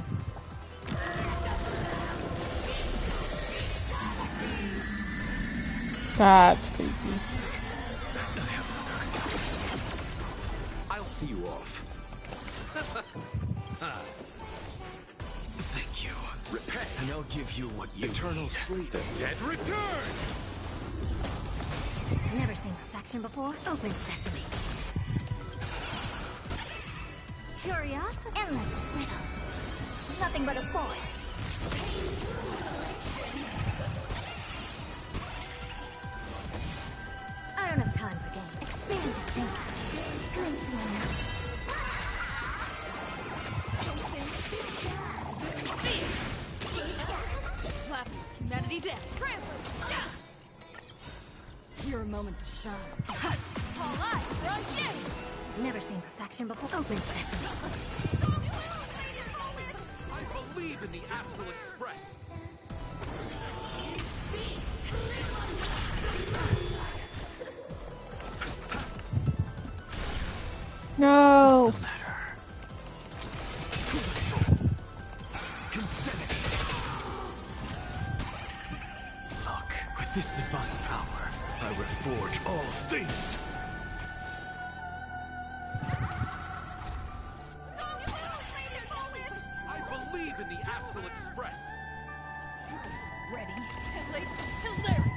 That's creepy. I'll see you off. Thank you. Repay. And I'll give you what you Eternal need. sleep. The dead return! Never seen perfection before? Open sesame. Curiosity? Endless riddle. Nothing but a boy. I don't have time for games. Expand your thinking. Glimpse one. Laughing humanity dead. Trailblaze. Your moment to shine. All eyes are on you. Never seen perfection before. Open sesame. I believe in the Astral Express. No. What's the matter? To the soul. Insanity. Look, with this divine power, I reforge all things. I believe in the Astral Express. Ready, late, hilarious.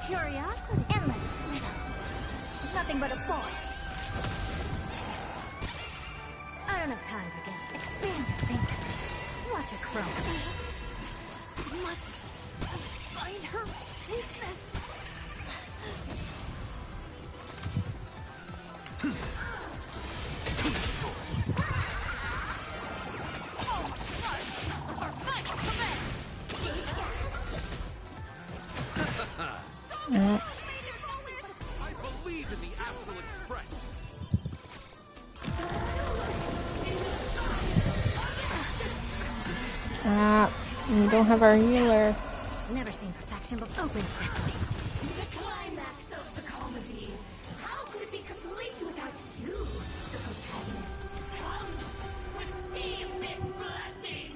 Curiosity? Endless riddle. Nothing but a boy. I don't have time for games. Expand your thinking. Watch it grow. Must find her weakness. Yeah. I believe in the Astral Express. We don't have our healer. Never seen perfection before. Open sesame. The climax of the comedy. How could it be complete without you, the protagonist? Come, receive this blessing!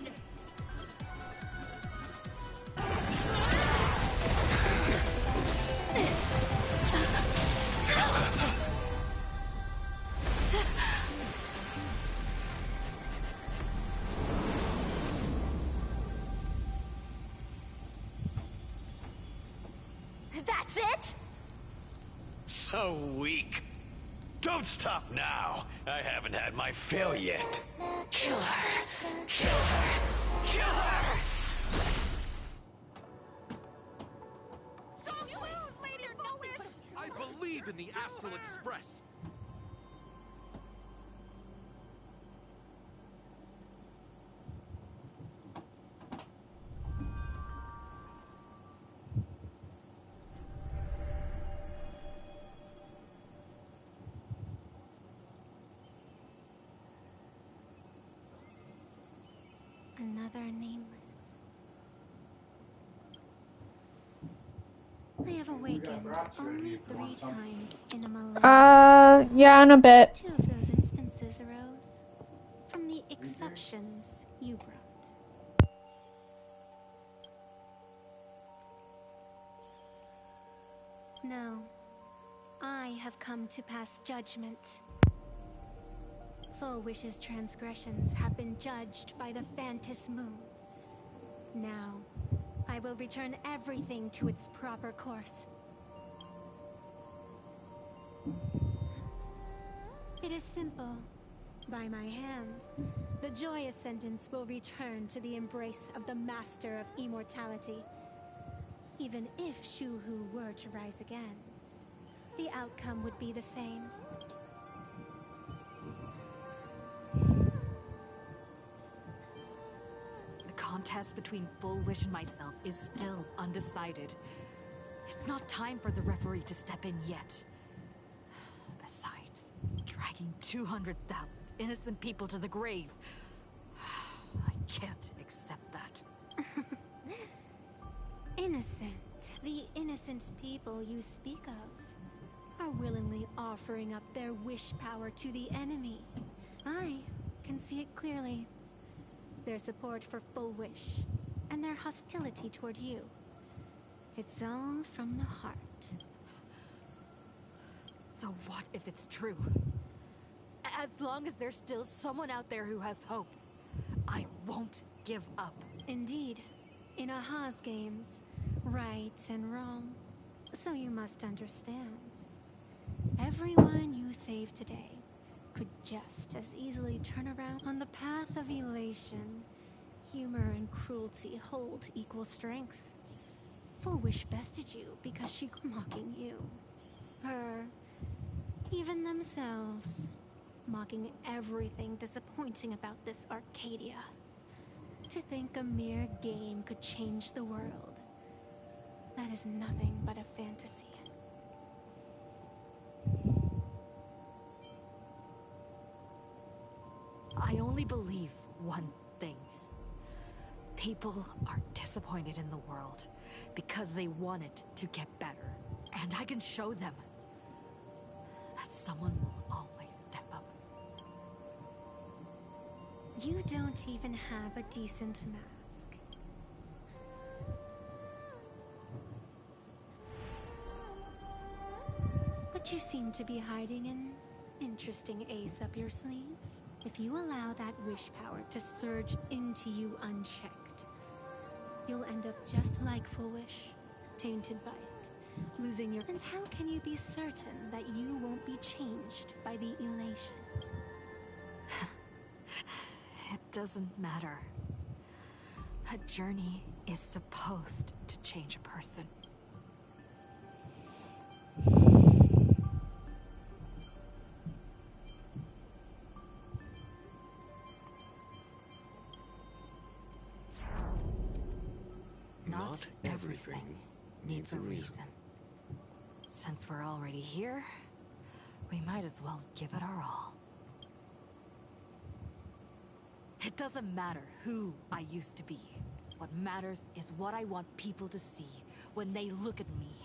That's it? So weak. Don't stop now. I haven't had my fill yet. Kill her. Kill her. Kill her! I believe in the Astral Express. Another nameless. I have awakened only 3 times in a millennium. Yeah, in a bit. 2 of those instances arose from the exceptions you brought. No, I have come to pass judgment. Full Wish's transgressions have been judged by the Phantom Moon. Now, I will return everything to its proper course. It is simple. By my hand, the joyous sentence will return to the embrace of the Master of Immortality. Even if Shuhu were to rise again, the outcome would be the same. The contest between Full Wish and myself is still undecided. It's not time for the referee to step in yet. Dragging 200,000 innocent people to the grave. I can't accept that. Innocent. The innocent people you speak of are willingly offering up their wish power to the enemy. I can see it clearly. Their support for Full Wish and their hostility toward you. It's all from the heart. So what if it's true? As long as there's still someone out there who has hope, I won't give up. Indeed. In Aha's games, right and wrong. So you must understand. Everyone you save today could just as easily turn around on the path of elation. Humor and cruelty hold equal strength. Full Wish bested you because she was mocking you. Her, even themselves, mocking everything disappointing about this Arcadia. To think a mere game could change the world, that is nothing but a fantasy. I only believe one thing. People are disappointed in the world because they want it to get better. And I can show them that someone will always step up. You don't even have a decent mask. But you seem to be hiding an interesting ace up your sleeve. If you allow that wish power to surge into you unchecked, you'll end up just like Full Wish, tainted by it, losing your... And how can you be certain that you won't be changed by the elation? It doesn't matter. A journey is supposed to change a person. Not everything needs a reason. Since we're already here, we might as well give it our all. It doesn't matter who I used to be. What matters is what I want people to see when they look at me.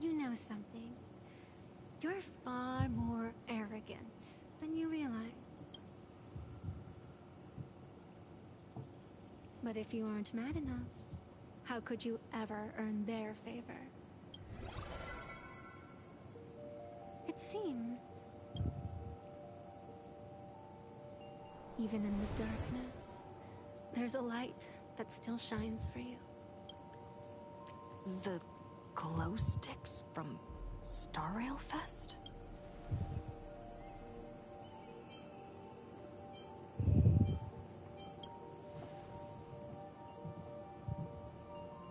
You know something. You're far more arrogant than you realize. But if you aren't mad enough, how could you ever earn their favor? It seems, even in the darkness, there's a light that still shines for you. The glow sticks from Star Rail Fest?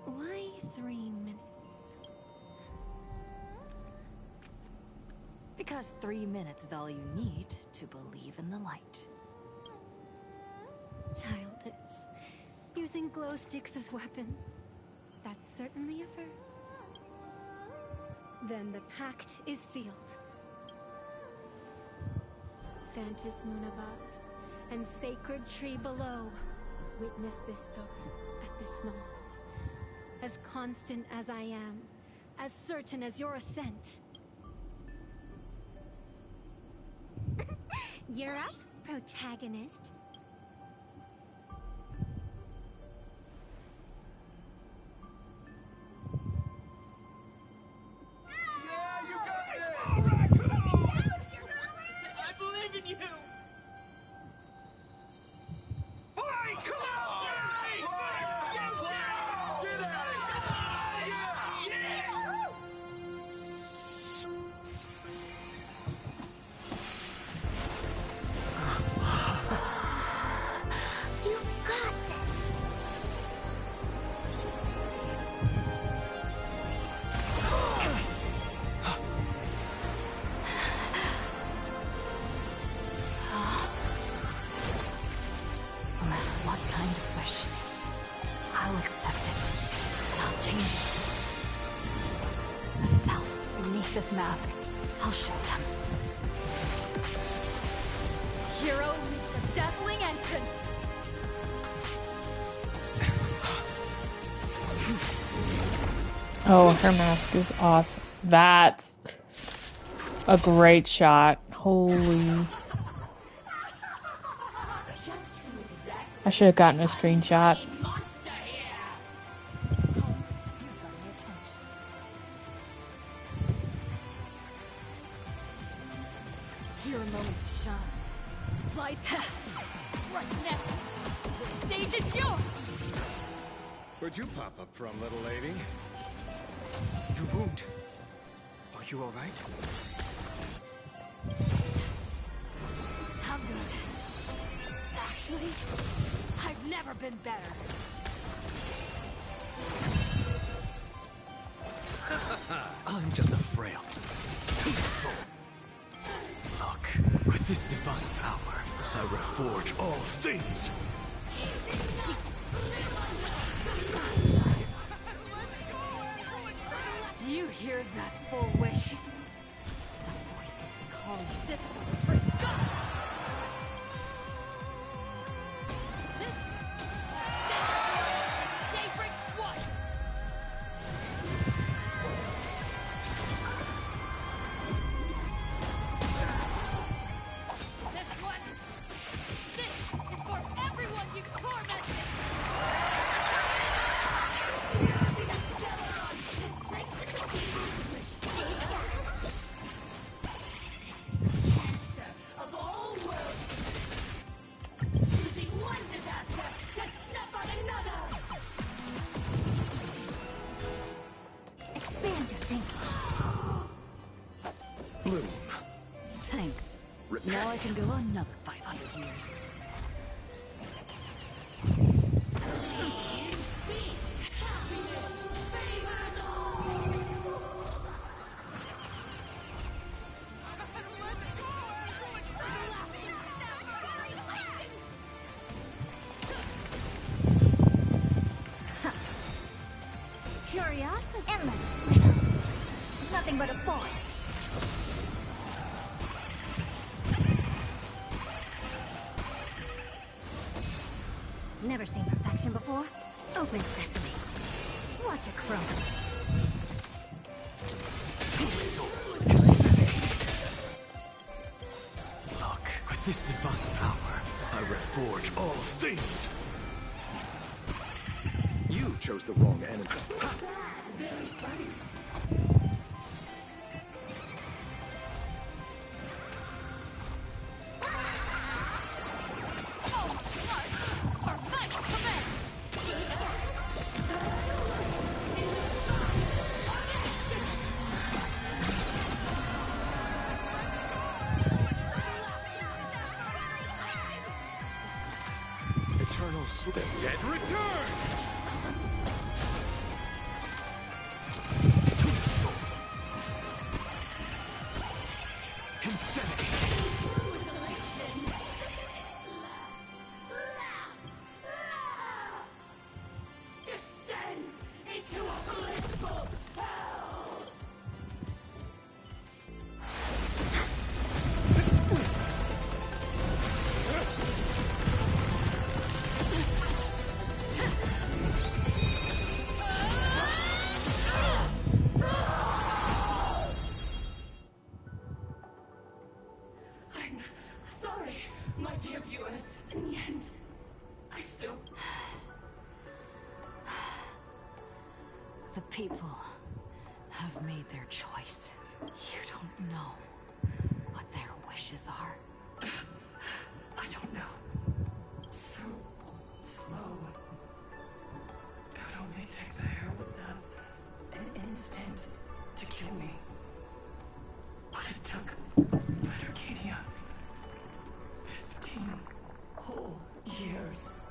Why 3 minutes? Because 3 minutes is all you need to believe in the light. Childish. Using glow sticks as weapons. That's certainly a first. Then the pact is sealed. Fantas moon above and sacred tree below. Witness this oath at this moment. As constant as I am, as certain as your ascent. You're up, protagonist. I believe in you! Fine, come on! Get out of here! You got this! No matter what kind of wish, I'll accept it, and I'll change it. The self in me this mask. I'll show them. Hero meets a dazzling entrance. Oh, her mask is awesome. That's a great shot. Holy. I should have gotten a screenshot. Your moment to shine. Fly past me. Right now. The stage is yours. Where'd you pop up from, little lady? Your wound. Are you alright? I'm good. Actually, I've never been better. I'm just a frail soul. Look, with this divine power, I reforge all things. Do you hear that full wish? The voice is calling. This one is for Scott. This day breaks twice. This one. This is for everyone you tormented. Of all worlds, using one disaster to snuff out another. Expand your thinking. Bloom. Thanks. Now I can go another 500 years. Curiosity. Endless riddle. Nothing but a forest. Never seen perfection before. Open sesame. Watch it crumble. Look, with this divine power, I reforge all things. You chose the wrong enemy. Very funny. Eternal sleep. The dead return! Descend into a blissful hell. I'm sorry, my dear viewers. In the end, I still... The people have made their choice. You don't know what their wishes are. I don't know. So slow. It would only take the herald of death an instant to kill me. But it took Lettercadia 15 whole years.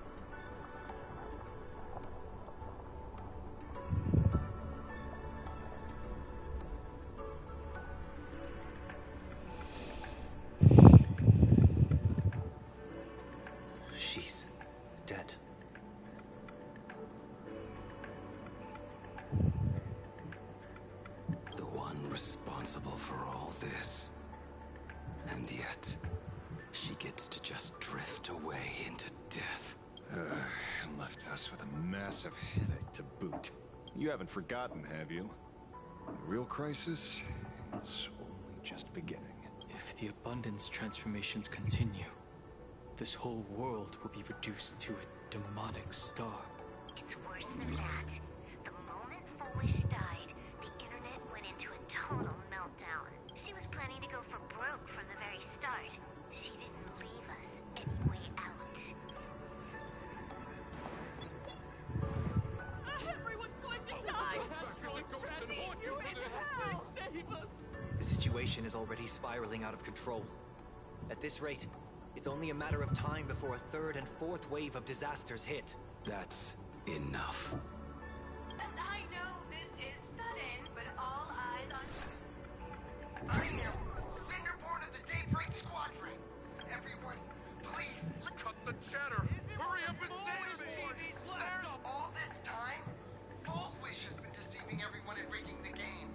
She's dead. The one responsible chance to just drift away into death. And left us with a massive headache to boot. You haven't forgotten, have you? The real crisis is only just beginning. If the abundance transformations continue, this whole world will be reduced to a demonic star. It's worse than that. The moment Foolish died, the internet went into a total meltdown. She was planning to go for broke from the very start. She didn't leave us any way out. Everyone's going to die! Save us! The situation is already spiraling out of control. At this rate, it's only a matter of time before a third and fourth wave of disasters hit. That's enough. And I know this is sudden, but all eyes on... I am Cinderborn of the Daybreak Squadron. Everyone, please cut the chatter. Hurry up and save me. There's all this time. Wish has been deceiving everyone and rigging the game.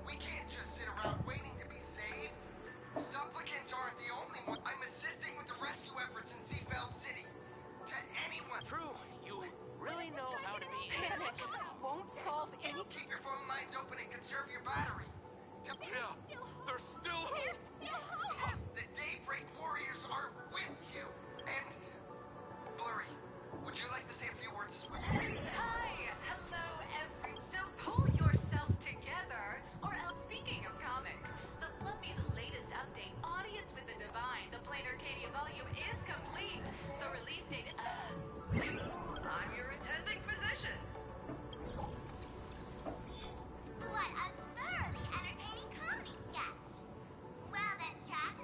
We can't just sit around waiting to be saved. Supplicants aren't the only one. I'm assisting with the rescue efforts in Seafeld City. To anyone. True, you really know how to be. Panic won't solve any. Keep your phone lines open and conserve your battery. Yeah, there's still hope. The Daybreak Warriors are with you. And Blurry, would you like to say a few words? Hi! Hello, So pull yourselves together, or else speaking of comics, the Fluffy's latest update, Audience with the Divine, the Plain Arcadia volume is complete. The release date, I'm your attending physician. What a thoroughly entertaining comedy sketch. Well then, Jack,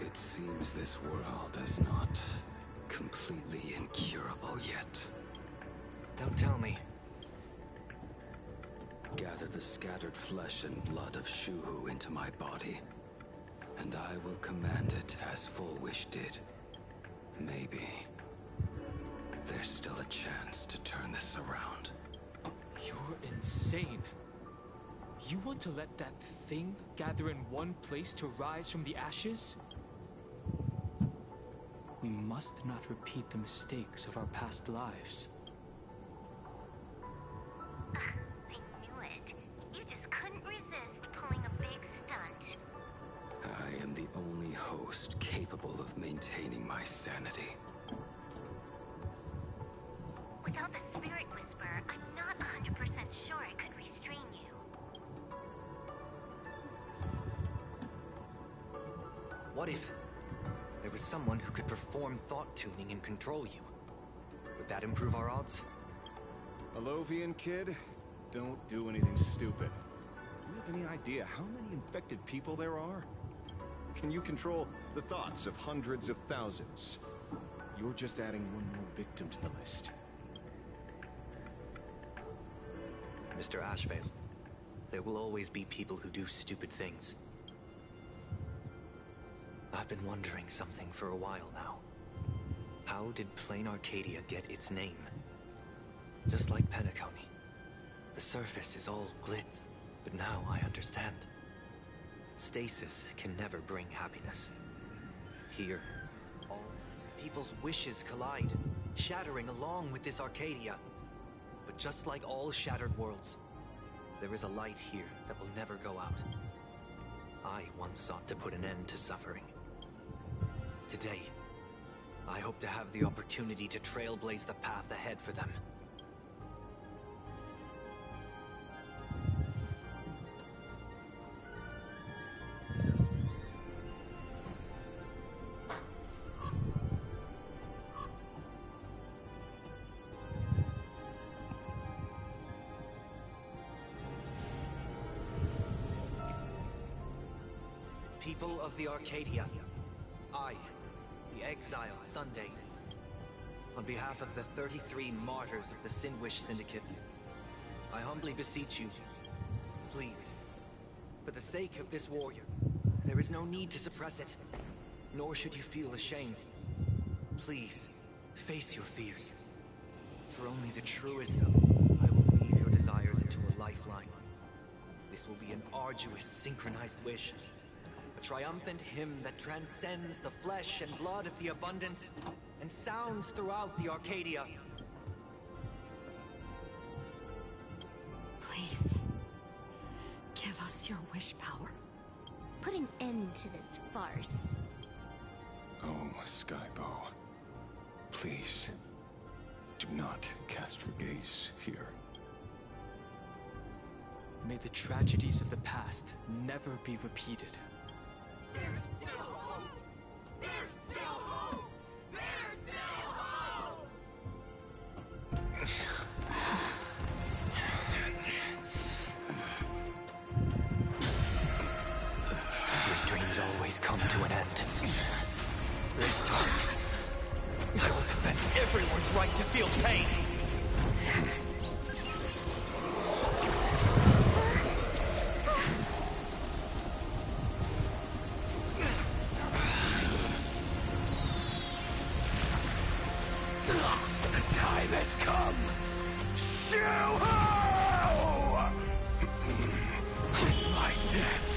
It seems this world is not completely incurable yet. Don't tell me. Gather the scattered flesh and blood of Shuhu into my body, and I will command it as Fullwish did. Maybe there's still a chance to turn this around. You're insane. You want to let that thing gather in one place to rise from the ashes? We must not repeat the mistakes of our past lives. I knew it. You just couldn't resist pulling a big stunt. I am the only host capable of maintaining my sanity. Without the Spirit Whisper, I'm not 100% sure I could restrain you. What if there was someone who could perform thought tuning and control you? Would that improve our odds? Alovian kid, don't do anything stupid. Do you have any idea how many infected people there are? Can you control the thoughts of hundreds of thousands? You're just adding one more victim to the list. Mr. Ashvale, there will always be people who do stupid things. I've been wondering something for a while now. How did Plain Arcadia get its name? Just like Penacony. The surface is all glitz, but now I understand. Stasis can never bring happiness. Here, all people's wishes collide, shattering along with this Arcadia. But just like all shattered worlds, there is a light here that will never go out. I once sought to put an end to suffering. Today, I hope to have the opportunity to trailblaze the path ahead for them. People of the Arcadia, I, the Exile Sunday, on behalf of the 33 martyrs of the Sinwish Syndicate, I humbly beseech you, please, for the sake of this warrior, there is no need to suppress it, nor should you feel ashamed. Please, face your fears. For only the truest of I will weave your desires into a lifeline. This will be an arduous, synchronized wish, triumphant hymn that transcends the flesh and blood of the abundance and sounds throughout the Arcadia. Please, give us your wish power. Put an end to this farce. Oh, Skybow. Please, do not cast your gaze here. May the tragedies of the past never be repeated. There's still hope! There's still hope! There's still hope! Sweet dreams always come to an end. This time, I will defend everyone's right to feel pain. The time has come. Shoo-hoo! In my death,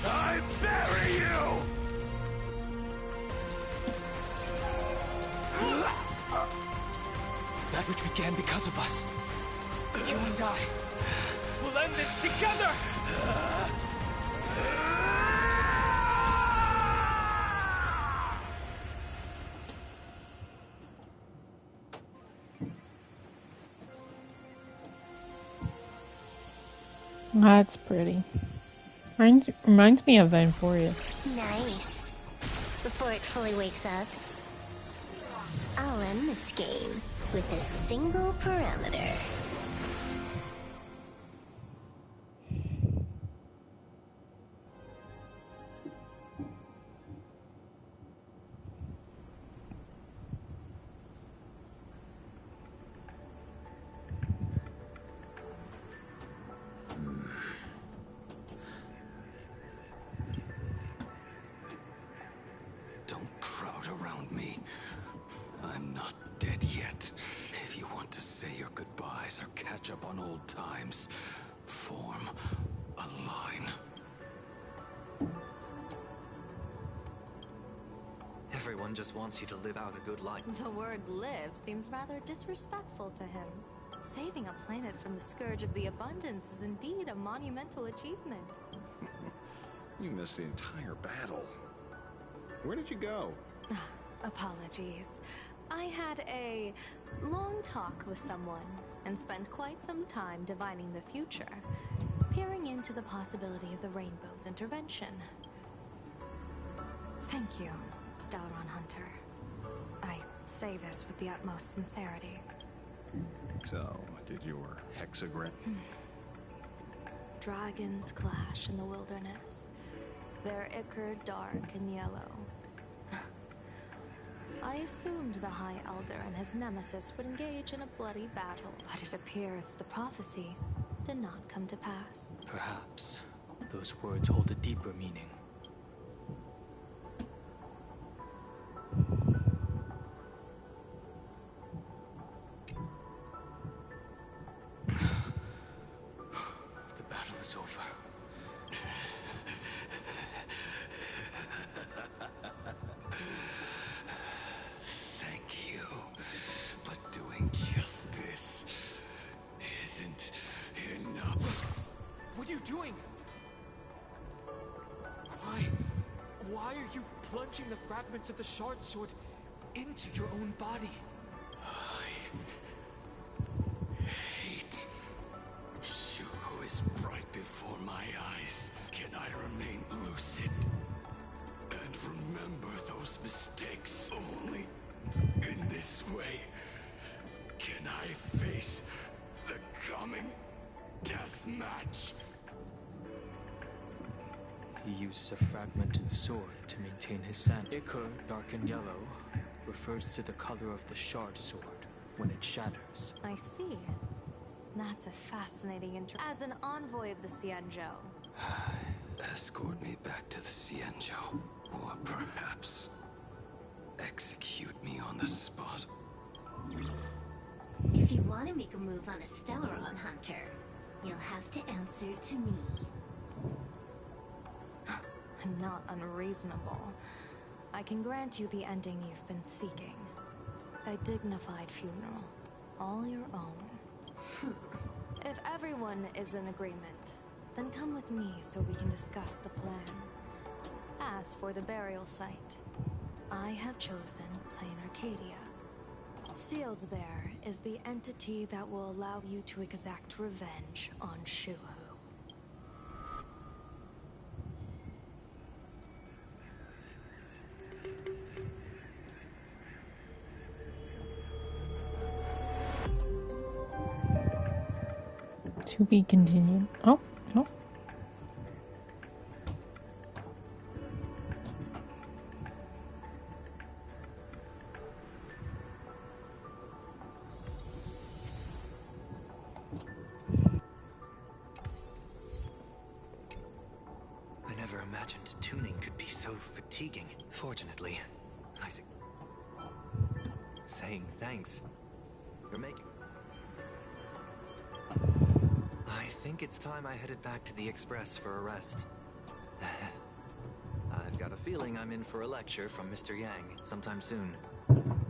I bury you! That which began because of us. You and I will end this together! That's pretty. Reminds me of Vanforius. Nice. Before it fully wakes up, I'll end this game with a single parameter. Don't crowd around me. I'm not dead yet. If you want to say your goodbyes or catch up on old times, form a line. Everyone just wants you to live out a good life. The word live seems rather disrespectful to him. Saving a planet from the scourge of the abundance is indeed a monumental achievement. You missed the entire battle. Where did you go? Apologies. I had a long talk with someone and spent quite some time divining the future, peering into the possibility of the Rainbow's intervention. Thank you, Stellaron Hunter. I say this with the utmost sincerity. So, did your hexagram? Dragons clash in the wilderness. Their ichor dark and yellow. I assumed the High Elder and his nemesis would engage in a bloody battle, but it appears the prophecy did not come to pass. Perhaps those words hold a deeper meaning. The battle is over. Thank you. But doing just this isn't enough. What are you doing? Why are you plunging the fragments of the shard sword into your own body? Hate. Shuhu is right before my eyes. Can I remain lucid and remember those mistakes? Only in this way can I face the coming death match. He uses a fragmented sword to maintain his sanity. Ichor, dark and yellow, refers to the color of the shard sword when it shatters. I see. That's a fascinating As an envoy of the Xianzhou. Escort me back to the Xianzhou, or perhaps execute me on the spot. If you want to make a move on a Stellaron Hunter, you'll have to answer to me. not unreasonable. I can grant you the ending you've been seeking. A dignified funeral, all your own. If everyone is in agreement, then come with me so we can discuss the plan. As for the burial site, I have chosen Plain Arcadia. Sealed there is the entity that will allow you to exact revenge on Shuhu. To be continued. Oh, no. I never imagined tuning could be so fatiguing. Fortunately, saying thanks. You're making... I think it's time I headed back to the Express for a rest. I've got a feeling I'm in for a lecture from Mr. Yang sometime soon.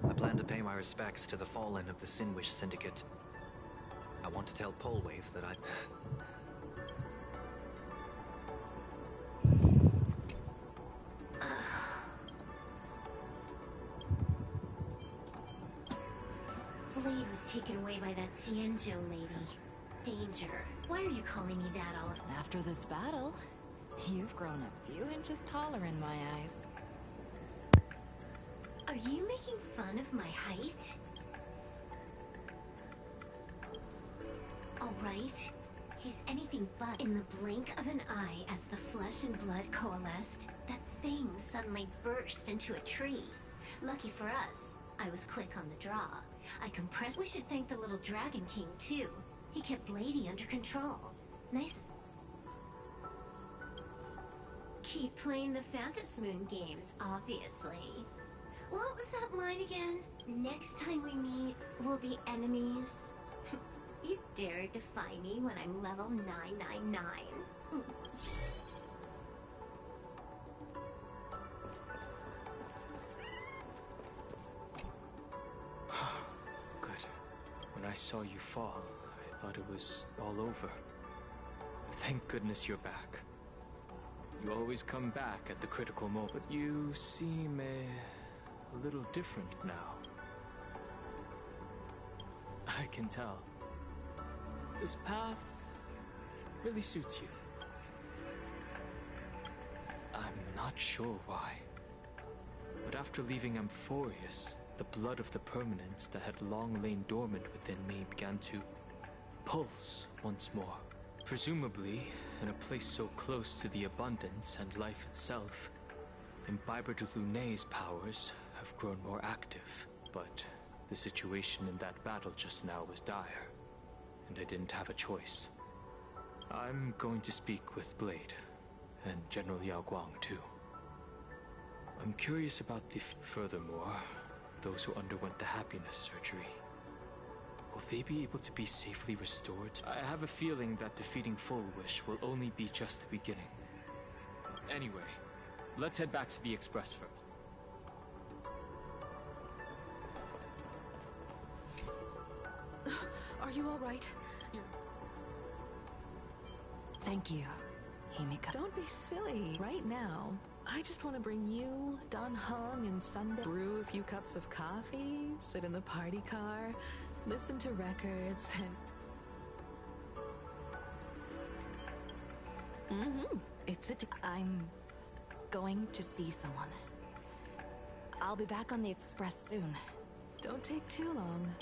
I plan to pay my respects to the fallen of the Sinwish Syndicate. I want to tell Polwave that I... Blade was taken away by that Xianzhou lady. Danger. Why are you calling me that all of... After this battle, you've grown a few inches taller in my eyes. Are you making fun of my height? Alright. He's anything but. In the blink of an eye, as the flesh and blood coalesced, that thing suddenly burst into a tree. Lucky for us, I was quick on the draw. I compressed. We should thank the little Dragon King, too. He kept Lady under control. Nice. Keep playing the Phantom Moon games, obviously. What was that line again? Next time we meet, we'll be enemies. You dare defy me when I'm level 999. Good. When I saw you fall, I thought it was all over. Thank goodness you're back. You always come back at the critical moment. You seem a little different now. I can tell. This path really suits you. I'm not sure why, but after leaving Amphorius, the blood of the permanence that had long lain dormant within me began to pulse once more. Presumably, in a place so close to the abundance and life itself, Imbiber de Lunay's powers have grown more active, but the situation in that battle just now was dire, and I didn't have a choice. I'm going to speak with Blade, and General Yao Guang too. I'm curious about furthermore, those who underwent the happiness surgery. Will they be able to be safely restored? I have a feeling that defeating Full Wish will only be just the beginning. Anyway, let's head back to the Express first. Are you all right? Thank you, Himika. Don't be silly. Right now, I just want to bring you, Dan Heng, and Sunday, brew a few cups of coffee, sit in the party car, listen to records, and... It's a... I'm going to see someone. I'll be back on the Express soon. Don't take too long.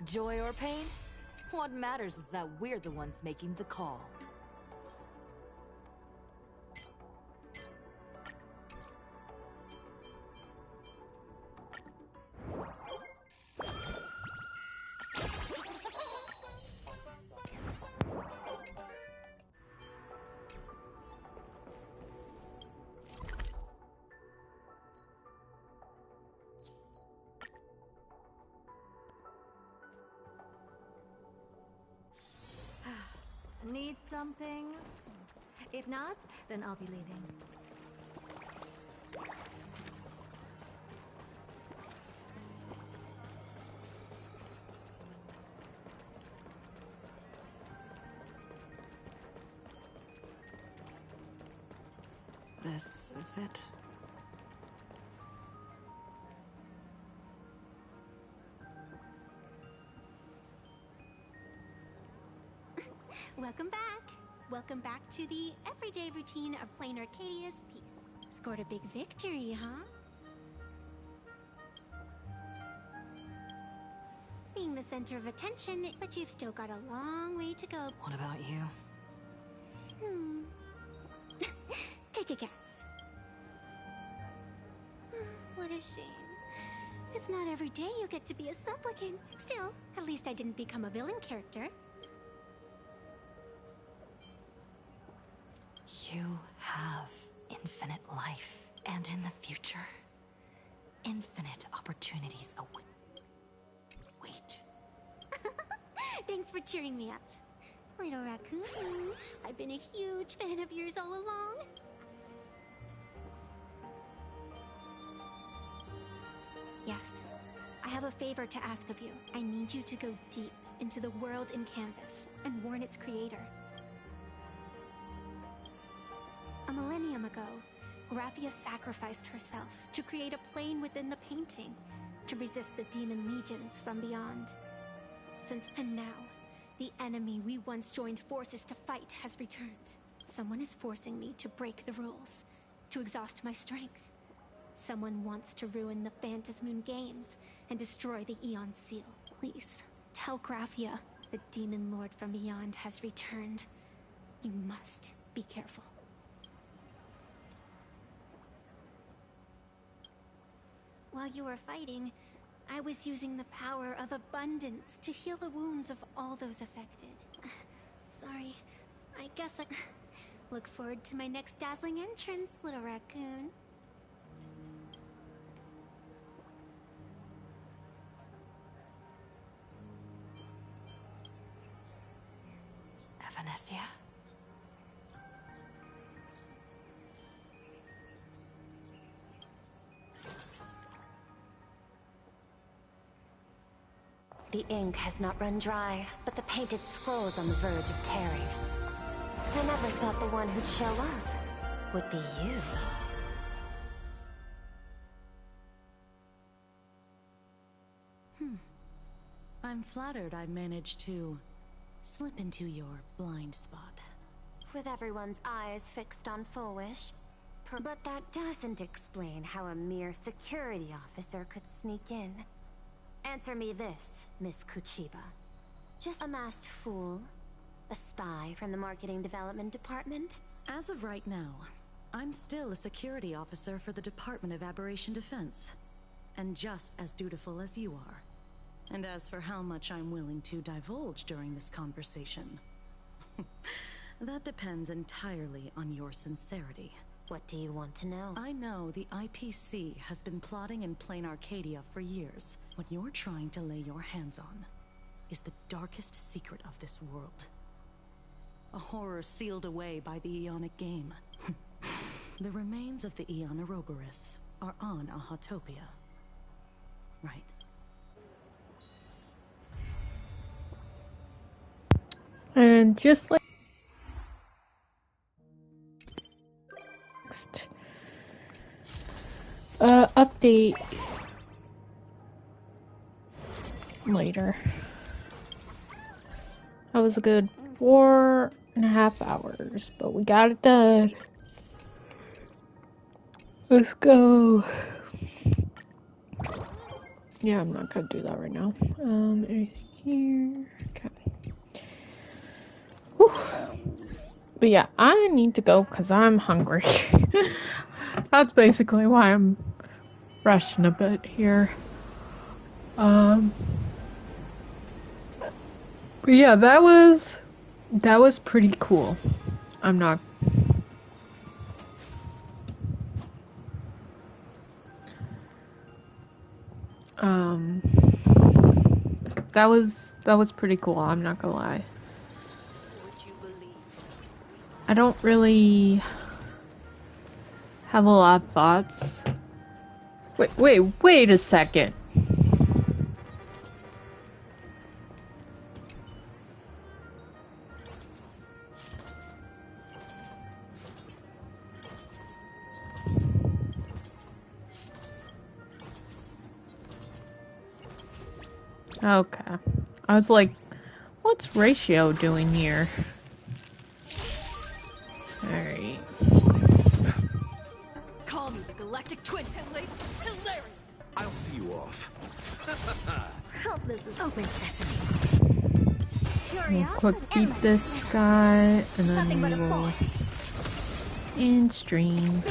Joy or pain? What matters is that we're the ones making the call. Need something? If not, then I'll be leaving. This is it. Welcome back. Welcome back to the everyday routine of playing Arcadia's piece. Scored a big victory, huh? Being the center of attention, but you've still got a long way to go. What about you? Take a guess. What a shame. It's not every day you get to be a supplicant. Still, at least I didn't become a villain character. You have infinite life, and in the future, infinite opportunities await. Wait. Thanks for cheering me up. Little raccoon, I've been a huge fan of yours all along. Yes, I have a favor to ask of you. I need you to go deep into the world in Canvas and warn its creator. A millennium ago, Graphia sacrificed herself to create a plane within the painting to resist the demon legions from beyond. And now, the enemy we once joined forces to fight has returned. Someone is forcing me to break the rules, to exhaust my strength. Someone wants to ruin the Phantasmoon Games and destroy the Eon Seal. Please, tell Graphia the Demon Lord from beyond has returned. You must be careful. While you were fighting, I was using the power of abundance to heal the wounds of all those affected. Sorry, I guess I... Look forward to my next dazzling entrance, little raccoon. Evanesia? The ink has not run dry, but the painted scroll's on the verge of tearing. I never thought the one who'd show up would be you. I'm flattered I managed to slip into your blind spot. With everyone's eyes fixed on Fullwish. But that doesn't explain how a mere security officer could sneak in. Answer me this, Miss Kuchiba. Just a masked fool? A spy from the Marketing Development Department? As of right now, I'm still a security officer for the Department of Aberration Defense. And just as dutiful as you are. And as for how much I'm willing to divulge during this conversation, that depends entirely on your sincerity. What do you want to know? I know the IPC has been plotting in plain Arcadia for years. What you're trying to lay your hands on is the darkest secret of this world. A horror sealed away by the Eonic game. The remains of the Eon Ouroboros are on Ahatopia. Right. And just like next update later. That was a good 4.5 hours, but we got it done. Let's go. Yeah, I'm not gonna do that right now. Anything here? Okay. Whew. But yeah, I need to go because I'm hungry. That's basically why I'm rushing a bit here. But yeah, that was pretty cool. I'm not. That was pretty cool. I'm not gonna lie. I don't really have a lot of thoughts. Wait a second. Okay. I was like, what's Ratio doing here? Alright. Call me the Galactic Twin. Hilarious. I'll see you off. Helpless as open sesame. We'll quick beat this guy, and then we will end stream.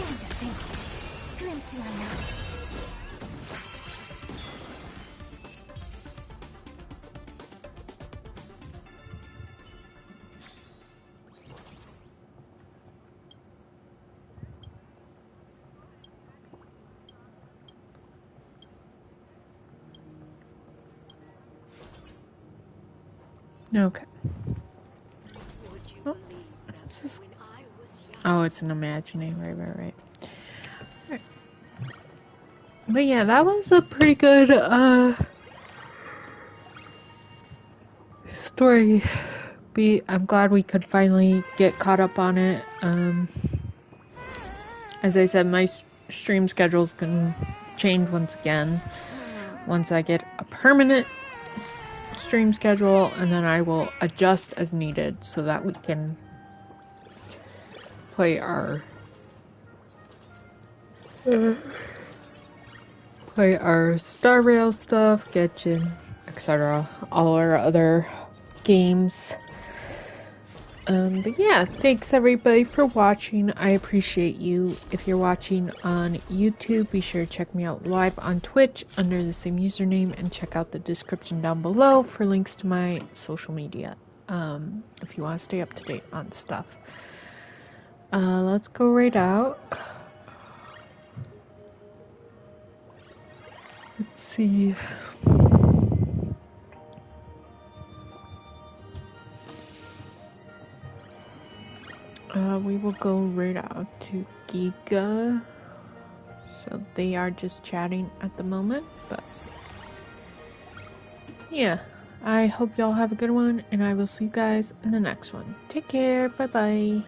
Okay. Oh, it's an imagining. Right. But yeah, that was a pretty good story. I'm glad we could finally get caught up on it. As I said, my stream schedule's gonna change once again once I get a permanent stream schedule, and then I will adjust as needed so that we can play our Star Rail stuff, Genshin, etc. All our other games. But yeah, thanks everybody for watching. I appreciate you. If you're watching on YouTube, be sure to check me out live on Twitch under the same username, and check out the description down below for links to my social media, if you want to stay up to date on stuff. Let's go right out. Let's see. We will go right out to Giga. So they are just chatting at the moment, but yeah, I hope y'all have a good one, and I will see you guys in the next one. Take care. Bye bye.